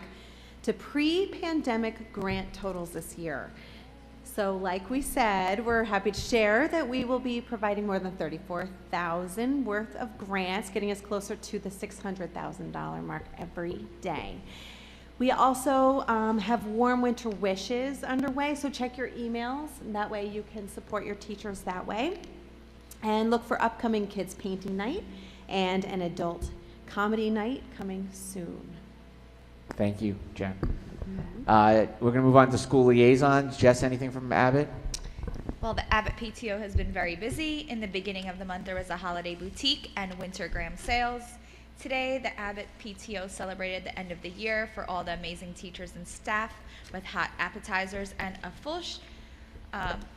[SPEAKER 11] to pre-pandemic grant totals this year. So like we said, we're happy to share that we will be providing more than $34,000 worth of grants, getting us closer to the $600,000 mark every day. We also have warm winter wishes underway, so check your emails, and that way you can support your teachers that way. And look for upcoming kids painting night and an adult comedy night coming soon.
[SPEAKER 1] Thank you, Jen. We're going to move on to school liaisons. Jess, anything from Abbott?
[SPEAKER 23] Well, the Abbott PTO has been very busy. In the beginning of the month, there was a holiday boutique and wintergram sales. Today, the Abbott PTO celebrated the end of the year for all the amazing teachers and staff with hot appetizers and a full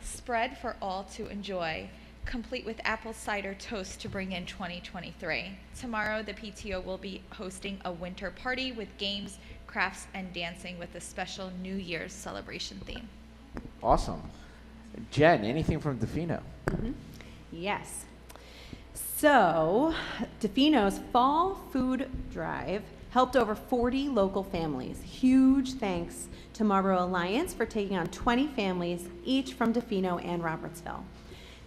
[SPEAKER 23] spread for all to enjoy, complete with apple cider toast to bring in 2023. Tomorrow, the PTO will be hosting a winter party with games, crafts, and dancing with a special New Year's celebration theme.
[SPEAKER 1] Awesome. Jen, anything from Defino?
[SPEAKER 11] Yes. So, Defino's Fall Food Drive helped over 40 local families. Huge thanks to Marlboro Alliance for taking on 20 families, each from Defino and Robertsville.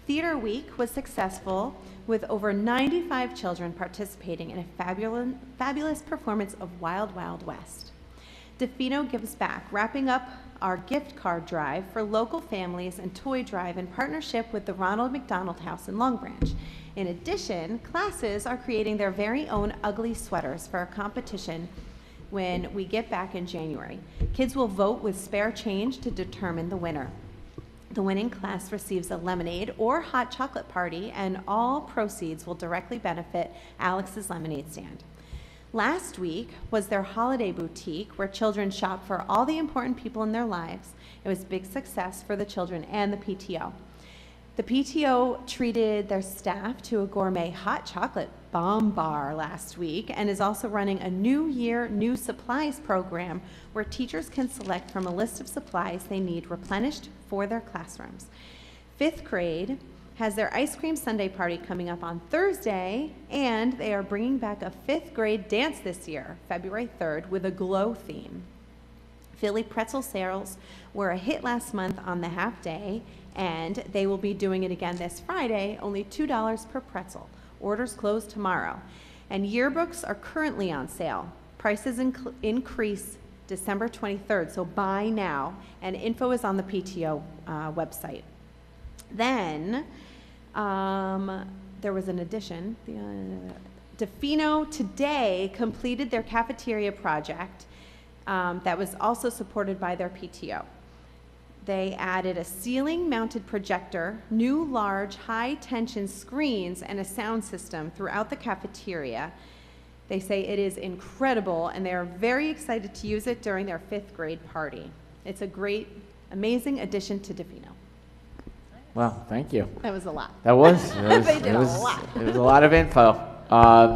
[SPEAKER 11] Theater Week was successful with over 95 children participating in a fabulous performance of Wild Wild West. Defino gives back, wrapping up our gift card drive for local families and toy drive in partnership with the Ronald McDonald House in Long Branch. In addition, classes are creating their very own ugly sweaters for a competition when we get back in January. Kids will vote with spare change to determine the winner. The winning class receives a lemonade or hot chocolate party, and all proceeds will directly benefit Alex's Lemonade Stand. Last week was their holiday boutique where children shop for all the important people in their lives. It was a big success for the children and the PTO. The PTO treated their staff to a gourmet hot chocolate bomb bar last week and is also running a New Year, New Supplies program where teachers can select from a list of supplies they need replenished for their classrooms. 5th grade has their ice cream sundae party coming up on Thursday, and they are bringing back a 5th grade dance this year, February 3rd, with a glow theme. Philly pretzel sales were a hit last month on the half day, and they will be doing it again this Friday, only $2 per pretzel. Orders close tomorrow. And yearbooks are currently on sale. Prices increase December 23rd, so buy now, and info is on the PTO website. Then, there was an addition. Defino today completed their cafeteria project that was also supported by their PTO. They added a ceiling-mounted projector, new large high-tension screens, and a sound system throughout the cafeteria. They say it is incredible, and they are very excited to use it during their 5th grade party. It's a great, amazing addition to Defino.
[SPEAKER 1] Well, thank you.
[SPEAKER 11] That was a lot.
[SPEAKER 1] That was.
[SPEAKER 11] They did
[SPEAKER 1] it was
[SPEAKER 11] a lot.
[SPEAKER 1] It was a lot of info.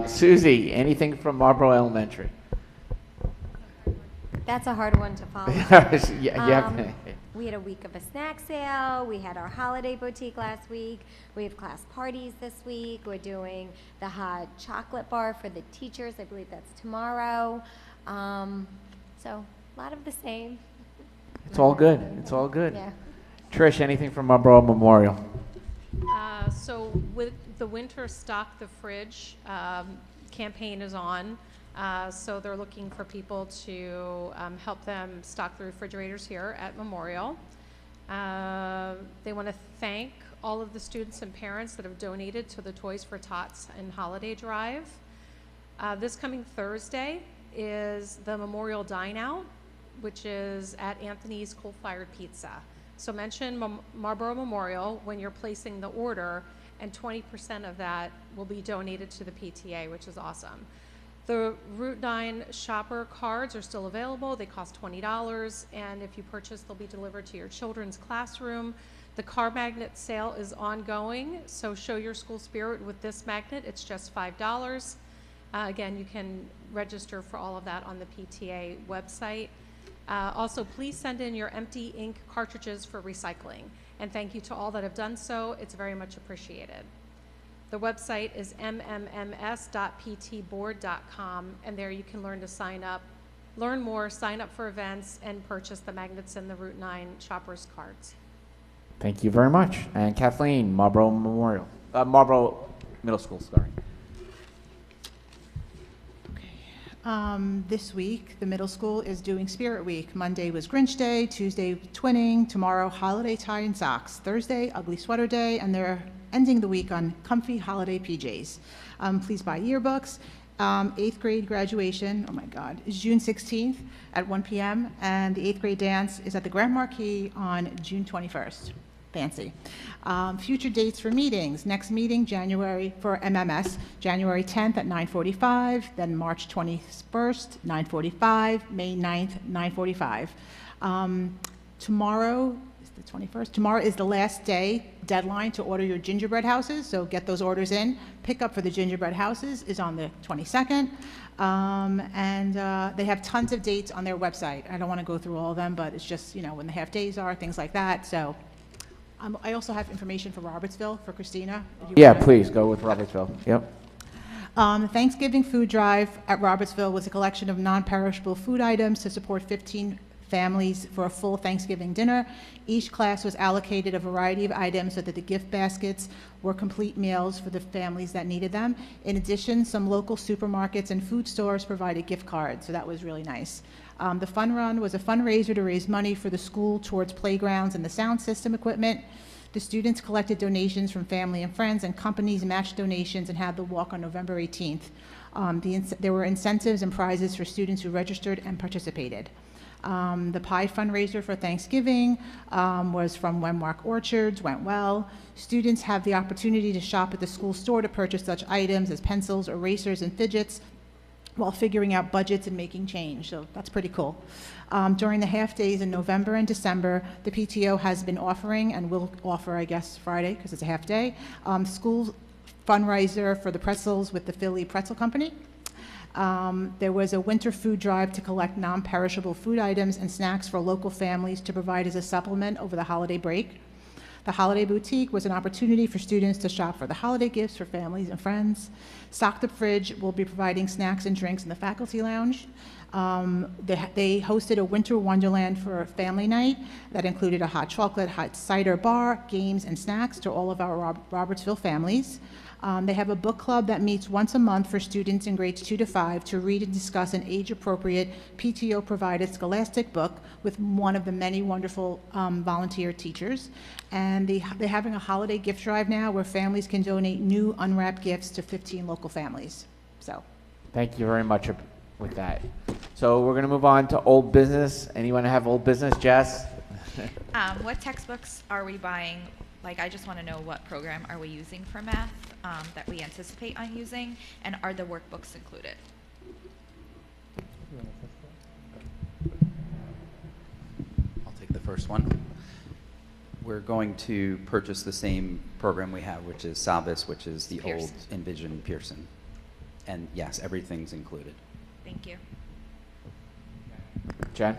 [SPEAKER 1] Susie, anything from Marlboro Elementary?
[SPEAKER 7] That's a hard one to follow. We had a week of a snack sale. We had our holiday boutique last week. We have class parties this week. We're doing the hot chocolate bar for the teachers. I believe that's tomorrow. So a lot of the same.
[SPEAKER 1] It's all good. It's all good.
[SPEAKER 7] Yeah.
[SPEAKER 1] Trish, anything from Marlboro Memorial?
[SPEAKER 18] So with the winter stock the fridge campaign is on. So they're looking for people to help them stock the refrigerators here at Memorial. They want to thank all of the students and parents that have donated to the Toys for Tots and Holiday Drive. This coming Thursday is the Memorial Dine Out, which is at Anthony's Coal Fired Pizza. So mention Marlboro Memorial when you're placing the order, and 20% of that will be donated to the PTA, which is awesome. The Route 9 shopper cards are still available. They cost $20, and if you purchase, they'll be delivered to your children's classroom. The car magnet sale is ongoing, so show your school spirit with this magnet. It's just $5. Again, you can register for all of that on the PTA website. Also, please send in your empty ink cartridges for recycling. And thank you to all that have done so. It's very much appreciated. The website is mmms.ptboard.com, and there you can learn more, sign up for events, and purchase the magnets and the Route 9 shoppers cards.
[SPEAKER 1] Thank you very much. And Kathleen, Marlboro Middle School, sorry.
[SPEAKER 9] This week, the middle school is doing Spirit Week. Monday was Grinch Day, Tuesday Twinning, tomorrow Holiday Tie and Socks, Thursday Ugly Sweater Day, and they're ending the week on comfy holiday PJs. Please buy yearbooks. 8th grade graduation, oh my God, is June 16th at 1 p.m. and the 8th grade dance is at the Grand Marquis on June 21st. Fancy. Future dates for meetings. Next meeting, January, for MMS, January 10th at 9:45, then March 21st, 9:45, May 9th, 9:45. Tomorrow is the 21st. Tomorrow is the last deadline to order your gingerbread houses, so get those orders in. Pickup for the gingerbread houses is on the 22nd. They have tons of dates on their website. I don't want to go through all of them, but it's just, when the half days are, things like that. So I also have information for Robertsville, for Christina.
[SPEAKER 1] Yeah, please, go with Robertsville. Yep.
[SPEAKER 9] The Thanksgiving food drive at Robertsville was a collection of non-perishable food items to support 15 families for a full Thanksgiving dinner. Each class was allocated a variety of items so that the gift baskets were complete meals for the families that needed them. In addition, some local supermarkets and food stores provided gift cards, so that was really nice. The fun run was a fundraiser to raise money for the school towards playgrounds and the sound system equipment. The students collected donations from family and friends, and companies matched donations and had the walk on November 18th. There were incentives and prizes for students who registered and participated. The pie fundraiser for Thanksgiving was from Wenmark Orchards, went well. Students have the opportunity to shop at the school store to purchase such items as pencils, erasers, and fidgets while figuring out budgets and making change, so that's pretty cool. During the half days in November and December, the PTO has been offering, and will offer, I guess, Friday, because it's a half day, school fundraiser for the pretzels with the Philly Pretzel Company. There was a winter food drive to collect non-perishable food items and snacks for local families to provide as a supplement over the holiday break. The Holiday Boutique was an opportunity for students to shop for the holiday gifts for families and friends. Stocked Up Fridge will be providing snacks and drinks in the faculty lounge. They hosted a winter wonderland for a family night that included a hot chocolate, hot cider bar, games, and snacks to all of our Robertsville families. They have a book club that meets once a month for students in grades 2 to 5 to read and discuss an age-appropriate PTO-provided scholastic book with one of the many wonderful volunteer teachers. And they're having a holiday gift drive now where families can donate new unwrapped gifts to 15 local families. So,
[SPEAKER 1] thank you very much with that. So we're going to move on to old business. Anyone have old business, Jess?
[SPEAKER 23] What textbooks are we buying? Like, I just want to know what program are we using for math that we anticipate on using, and are the workbooks included?
[SPEAKER 8] I'll take the first one. We're going to purchase the same program we have, which is Salvis, which is the old Envision Pearson. And yes, everything's included.
[SPEAKER 23] Thank you.
[SPEAKER 1] Jen?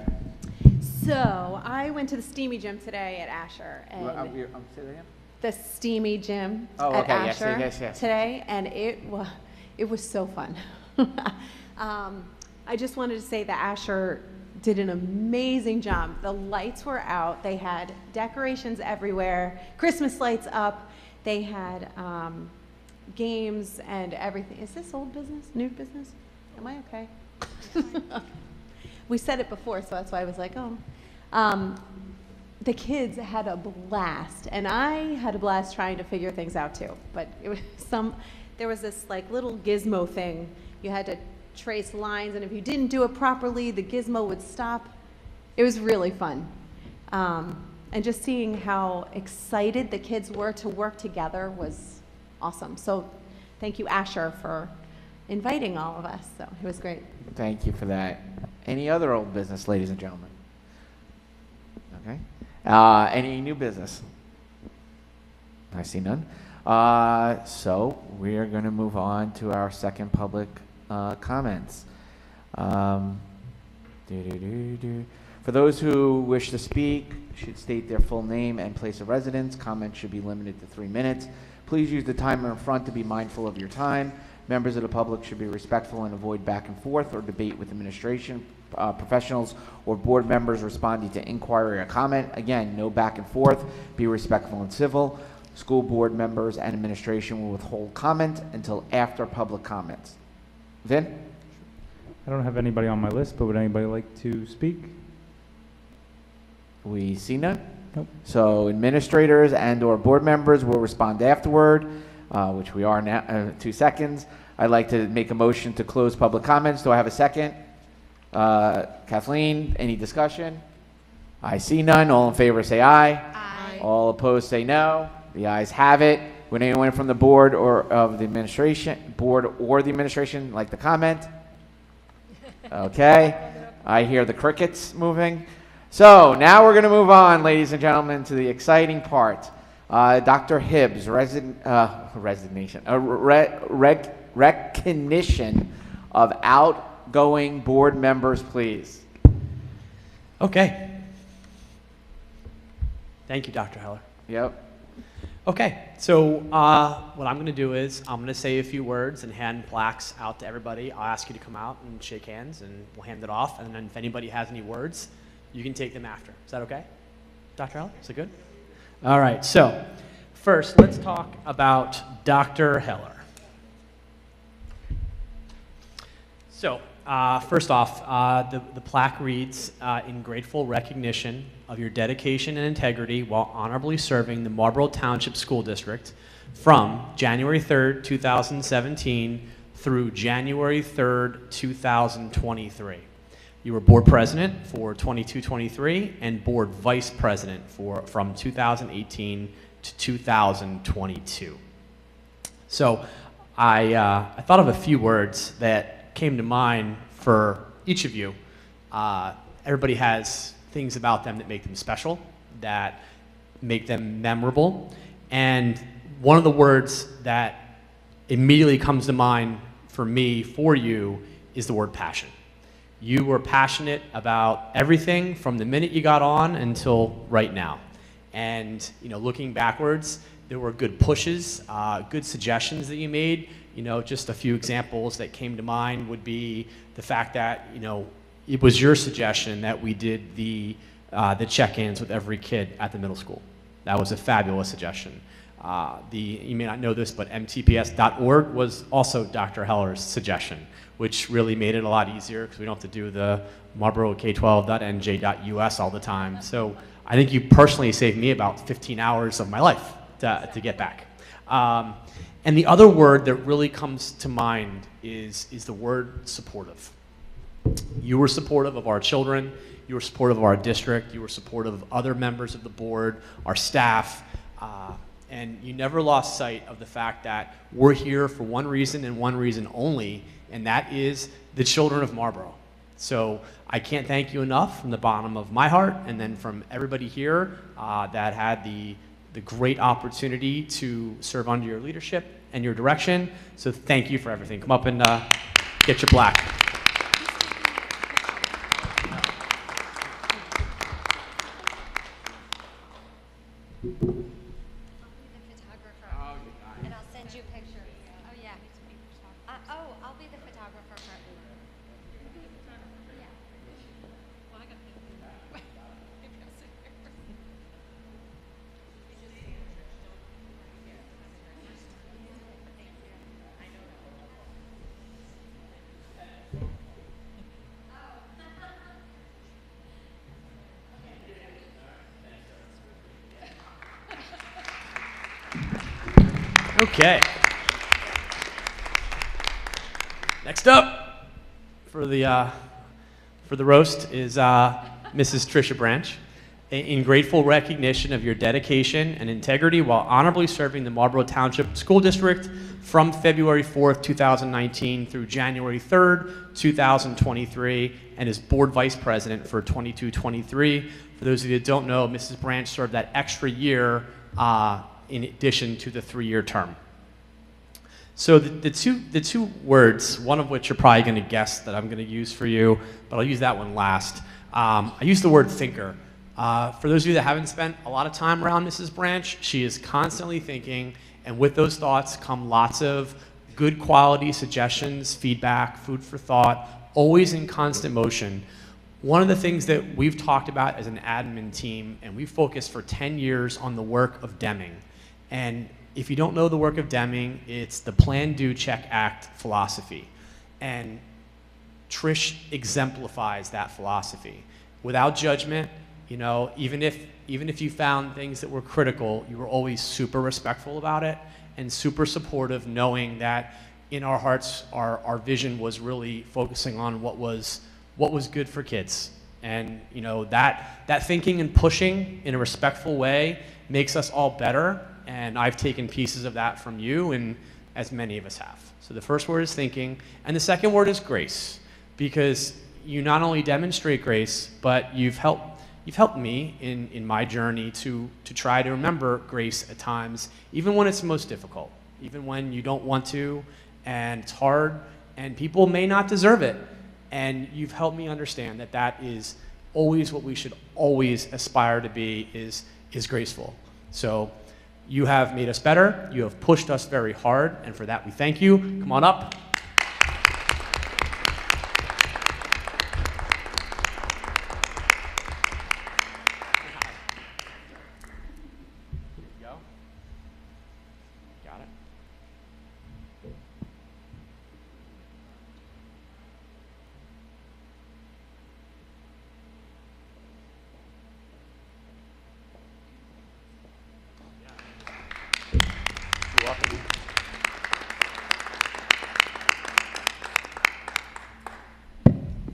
[SPEAKER 11] So I went to the Steamy Gym today at Asher, and the Steamy Gym at Asher today, and it was so fun. I just wanted to say that Asher did an amazing job. The lights were out. They had decorations everywhere, Christmas lights up. They had games and everything. Is this old business, new business? Am I okay? We said it before, so that's why I was like, oh. The kids had a blast, and I had a blast trying to figure things out too. But it was there was this like little gizmo thing. You had to trace lines, and if you didn't do it properly, the gizmo would stop. It was really fun. And just seeing how excited the kids were to work together was awesome. So thank you, Asher, for inviting all of us. So it was great.
[SPEAKER 1] Thank you for that. Any other old business, ladies and gentlemen? Okay. Any new business? I see none. So we are going to move on to our second public comments. For those who wish to speak, should state their full name and place of residence. Comments should be limited to 3 minutes. Please use the timer in front to be mindful of your time. Members of the public should be respectful and avoid back and forth or debate with administration, professionals, or board members responding to inquiry or comment. Again, no back and forth. Be respectful and civil. School board members and administration will withhold comment until after public comments. Vin?
[SPEAKER 2] I don't have anybody on my list, but would anybody like to speak?
[SPEAKER 1] We see none?
[SPEAKER 2] Nope.
[SPEAKER 1] So administrators and or board members will respond afterward, which we are now, 2 seconds. I'd like to make a motion to close public comments. Do I have a second? Kathleen, any discussion? I see none. All in favor say aye.
[SPEAKER 23] Aye.
[SPEAKER 1] All opposed say no. The ayes have it. Would anyone from the board or of the administration, like to comment? Okay. I hear the crickets moving. So now we're going to move on, ladies and gentlemen, to the exciting part. Dr. Hibbs, recognition of outgoing board members, please.
[SPEAKER 21] Okay. Thank you, Dr. Heller.
[SPEAKER 1] Yep.
[SPEAKER 21] Okay, so what I'm going to do is I'm going to say a few words and hand plaques out to everybody. I'll ask you to come out and shake hands, and we'll hand it off. And then if anybody has any words, you can take them after. Is that okay? Dr. Heller, is it good? All right, so first, let's talk about Dr. Heller. So first off, the plaque reads, in grateful recognition of your dedication and integrity while honorably serving the Marlboro Township School District from January 3rd, 2017 through January 3rd, 2023. You were board president for 22-23 and board vice president from 2018 to 2022. So I thought of a few words that came to mind for each of you. Everybody has things about them that make them special, that make them memorable. And one of the words that immediately comes to mind for me, for you, is the word passion. You were passionate about everything from the minute you got on until right now. And looking backwards, there were good pushes, good suggestions that you made. Just a few examples that came to mind would be the fact that, it was your suggestion that we did the check-ins with every kid at the middle school. That was a fabulous suggestion. You may not know this, but mtps.org was also Dr. Heller's suggestion, which really made it a lot easier because we don't have to do the Marlboro K12.nj.us all the time. So I think you personally saved me about 15 hours of my life to get back. And the other word that really comes to mind is the word supportive. You were supportive of our children, you were supportive of our district, you were supportive of other members of the board, our staff, and you never lost sight of the fact that we're here for one reason and one reason only, and that is the children of Marlboro. So I can't thank you enough from the bottom of my heart and then from everybody here that had the great opportunity to serve under your leadership and your direction. So thank you for everything. Come up and get your plaque.
[SPEAKER 7] And I'll send you pictures. Oh, yeah. I'll be the photographer for
[SPEAKER 21] Okay. Next up for the roast is Mrs. Tricia Branch. In grateful recognition of your dedication and integrity while honorably serving the Marlboro Township School District from February 4th, 2019 through January 3rd, 2023, and as board vice president for 22-23. For those of you that don't know, Mrs. Branch served that extra year in addition to the 3-year term. So the two words, one of which you're probably going to guess that I'm going to use for you, but I'll use that one last. I use the word thinker. For those of you that haven't spent a lot of time around Mrs. Branch, she is constantly thinking, and with those thoughts come lots of good quality suggestions, feedback, food for thought, always in constant motion. One of the things that we've talked about as an admin team, and we've focused for 10 years on the work of Deming. And if you don't know the work of Deming, it's the Plan, Do, Check, Act philosophy. And Trish exemplifies that philosophy. Without judgment, even if you found things that were critical, you were always super respectful about it and super supportive, knowing that in our hearts, our vision was really focusing on what was good for kids. And you know, that thinking and pushing in a respectful way makes us all better. And I've taken pieces of that from you, and as many of us have. So the first word is thinking, and the second word is grace, because you not only demonstrate grace, but you've helped me in my journey to try to remember grace at times, even when it's most difficult, even when you don't want to, and it's hard, and people may not deserve it. And you've helped me understand that that is always what we should always aspire to be, is graceful. So you have made us better. You have pushed us very hard, and for that we thank you. Come on up.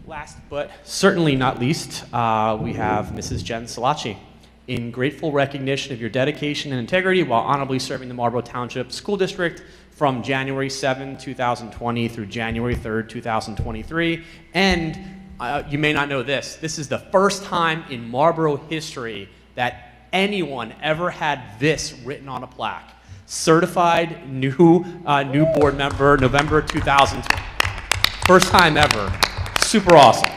[SPEAKER 21] Last but certainly not least, we have Mrs. Jen Salachi. In grateful recognition of your dedication and integrity while honorably serving the Marlboro Township School District from January 7, 2020 through January 3rd, 2023. And you may not know this, this is the first time in Marlboro history that anyone ever had this written on a plaque. Certified new board member, November 2020. First time ever. Super awesome.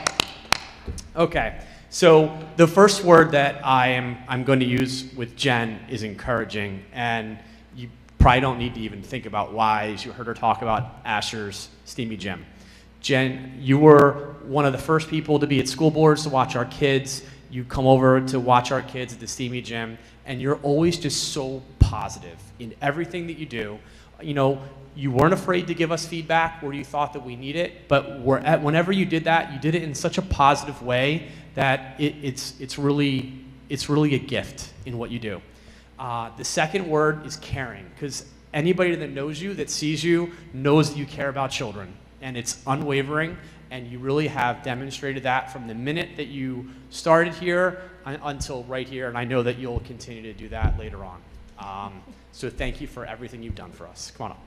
[SPEAKER 21] Okay, so the first word that I'm going to use with Jen is encouraging, and you probably don't need to even think about why. You heard her talk about Asher's Steamy Gym. Jen, you were one of the first people to be at school boards to watch our kids. You come over to watch our kids at the Steamy Gym, and you're always just so positive in everything that you do. You know, you weren't afraid to give us feedback where you thought that we need it, but whenever you did that, you did it in such a positive way that it's really a gift in what you do. The second word is caring, because anybody that knows you, that sees you, knows that you care about children, and it's unwavering, and you really have demonstrated that from the minute that you started here until right here, and I know that you'll continue to do that later on. So thank you for everything you've done for us. Come on up.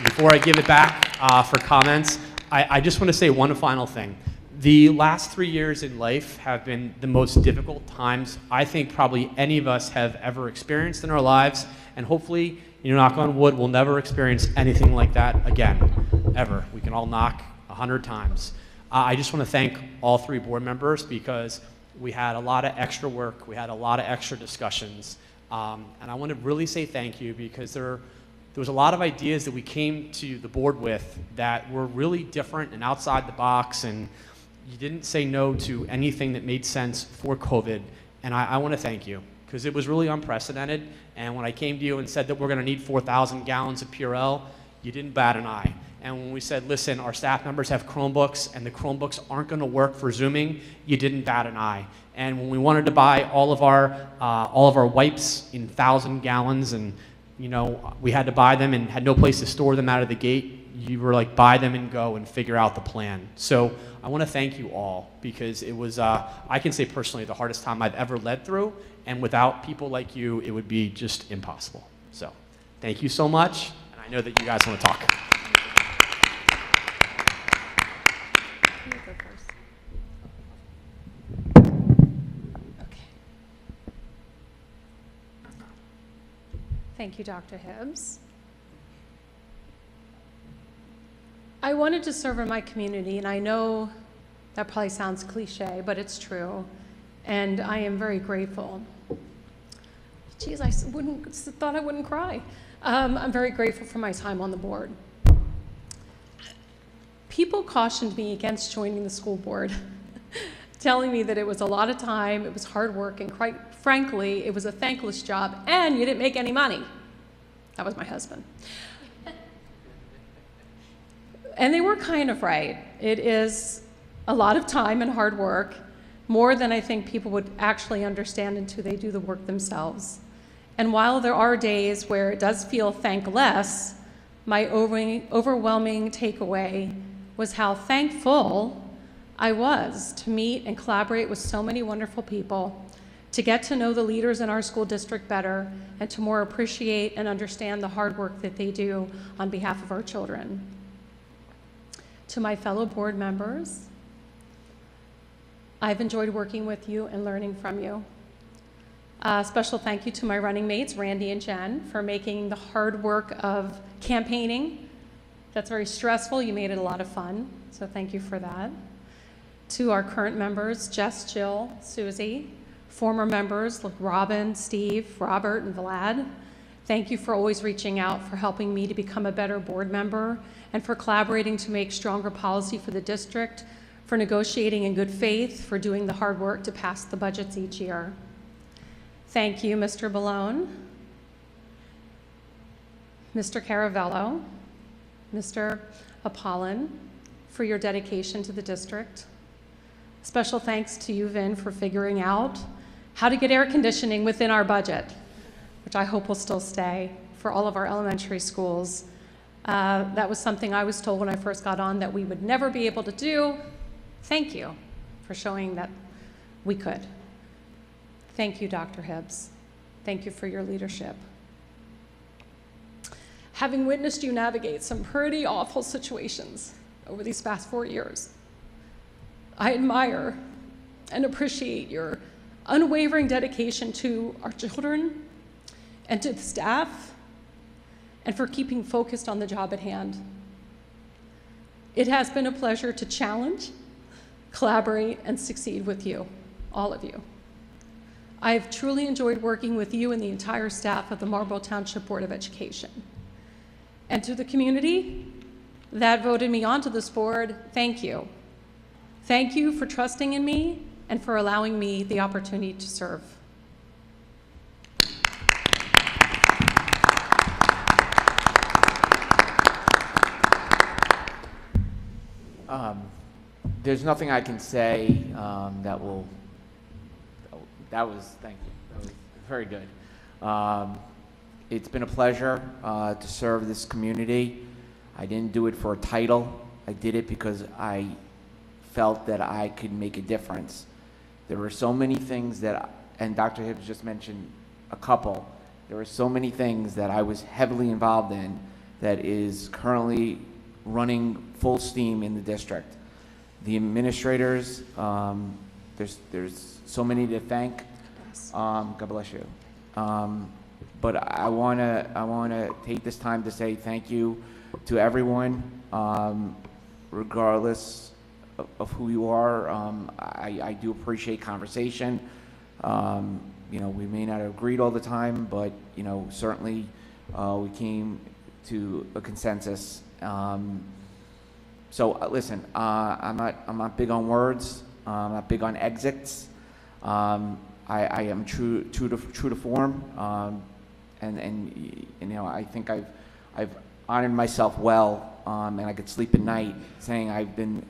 [SPEAKER 21] Before I give it back for comments, I just want to say one final thing. The last 3 years in life have been the most difficult times I think probably any of us have ever experienced in our lives, and hopefully, you know, knock on wood, we'll never experience anything like that again, ever. We can all knock 100 times. I just want to thank all 3 board members, because we had a lot of extra work, we had a lot of extra discussions, and I want to really say thank you, because there was a lot of ideas that we came to the board with that were really different and outside the box, and you didn't say no to anything that made sense for COVID, and I want to thank you, because it was really unprecedented, and when I came to you and said that we're going to need 4,000 gallons of Purell, you didn't bat an eye. And when we said, listen, our staff members have Chromebooks, and the Chromebooks aren't going to work for Zooming, you didn't bat an eye. And when we wanted to buy all of our wipes in 1,000 gallons, and you know, we had to buy them and had no place to store them out of the gate, you were like, buy them and go and figure out the plan. So I want to thank you all, because it was, I can say personally, the hardest time I've ever led through, and without people like you, it would be just impossible. So thank you so much, and I know that you guys want to talk.
[SPEAKER 18] Thank you, Dr. Hibbs. I wanted to serve in my community, and I know that probably sounds cliche, but it's true, and I am very grateful. Geez, I thought I wouldn't cry. I'm very grateful for my time on the board. People cautioned me against joining the school board, telling me that it was a lot of time, it was hard work, and quite frankly, it was a thankless job, and you didn't make any money. That was my husband. And they were kind of right. It is a lot of time and hard work, more than I think people would actually understand until they do the work themselves. And while there are days where it does feel thankless, my overwhelming takeaway was how thankful I was to meet and collaborate with so many wonderful people, to get to know the leaders in our school district better, and to more appreciate and understand the hard work that they do on behalf of our children. To my fellow board members, I've enjoyed working with you and learning from you. Special thank you to my running mates, Randy and Jen, for making the hard work of campaigning. That's very stressful. You made it a lot of fun, so thank you for that. To our current members, Jess, Jill, Susie, former members like Robin, Steve, Robert, and Vlad, thank you for always reaching out, for helping me to become a better board member, and for collaborating to make stronger policy for the district, for negotiating in good faith, for doing the hard work to pass the budgets each year. Thank you, Mr. Ballone, Mr. Caravello, Mr. Apollon, for your dedication to the district. Special thanks to you, Vin, for figuring out how to get air conditioning within our budget, which I hope will still stay for all of our elementary schools. That was something I was told when I first got on that we would never be able to do. Thank you for showing that we could. Thank you, Dr. Hibbs. Thank you for your leadership. Having witnessed you navigate some pretty awful situations over these past 4 years, I admire and appreciate your unwavering dedication to our children and to the staff, and for keeping focused on the job at hand. It has been a pleasure to challenge, collaborate, and succeed with you, all of you. I have truly enjoyed working with you and the entire staff of the Marlboro Township Board of Education. And to the community that voted me onto this board, thank you. Thank you for trusting in me and for allowing me the opportunity to serve.
[SPEAKER 1] There's nothing I can say that was, thank you, that was very good. It's been a pleasure to serve this community. I didn't do it for a title. I did it because I felt that I could make a difference. There were so many things that, and Dr. Hibbs just mentioned a couple, there were so many things that I was heavily involved in that is currently running full steam in the district. The administrators, there's so many to thank. God bless you. But I wanna take this time to say thank you to everyone, regardless of who you are. I do appreciate conversation. You know, we may not have agreed all the time, but you know, certainly we came to a consensus. So listen, I'm not big on words. I'm not big on exits. I am true to form, and you know, I think I've honored myself well, and I could sleep at night saying I've been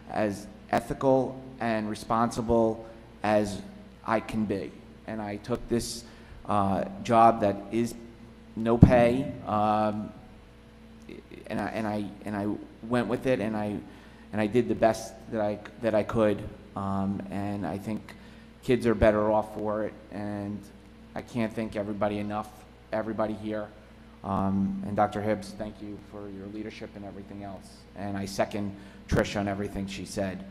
[SPEAKER 1] as ethical and responsible as I can be. And I took this job that is no pay, and I went with it, and I did the best that I could, and I think kids are better off for it, and I can't thank everybody enough, everybody here, and Dr. Hibbs, thank you for your leadership and everything else, and I second Trish on everything she said.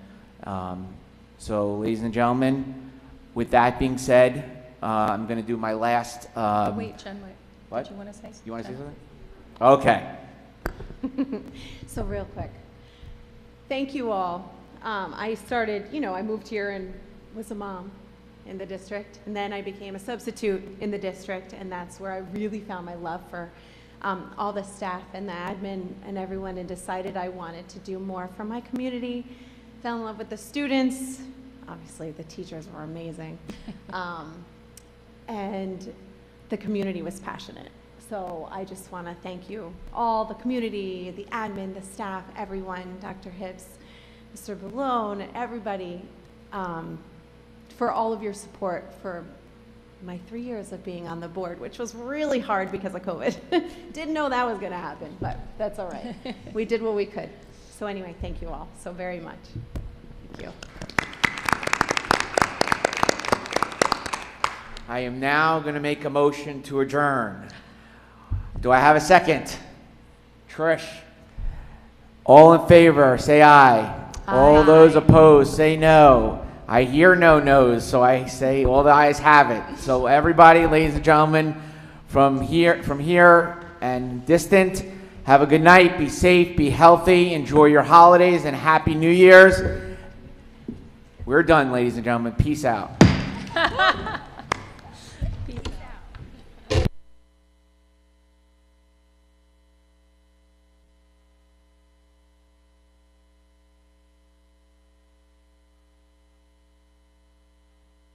[SPEAKER 1] So ladies and gentlemen, with that being said, I'm going to do my last.
[SPEAKER 18] Wait, Jen, wait.
[SPEAKER 1] What?
[SPEAKER 18] Do you want to say something?
[SPEAKER 1] You want to say something? Okay.
[SPEAKER 11] So real quick, thank you all. I started, you know, I moved here and was a mom in the district, and then I became a substitute in the district, and that's where I really found my love for all the staff and the admin and everyone, and decided I wanted to do more for my community, fell in love with the students, Obviously, the teachers were amazing. And the community was passionate. So I just want to thank you, all the community, the admin, the staff, everyone, Dr. Hibbs, Mr. Ballone, everybody, for all of your support for my 3 years of being on the board, which was really hard because of COVID. Didn't know that was going to happen, but that's all right. We did what we could. So anyway, thank you all so very much. Thank you.
[SPEAKER 1] I am now going to make a motion to adjourn. Do I have a second? Trish. All in favor, say aye. All those opposed, say no. I hear no no's, so I say all the ayes have it. So everybody, ladies and gentlemen, from here and distant, have a good night, be safe, be healthy, enjoy your holidays, and Happy New Year's. We're done, ladies and gentlemen. Peace out.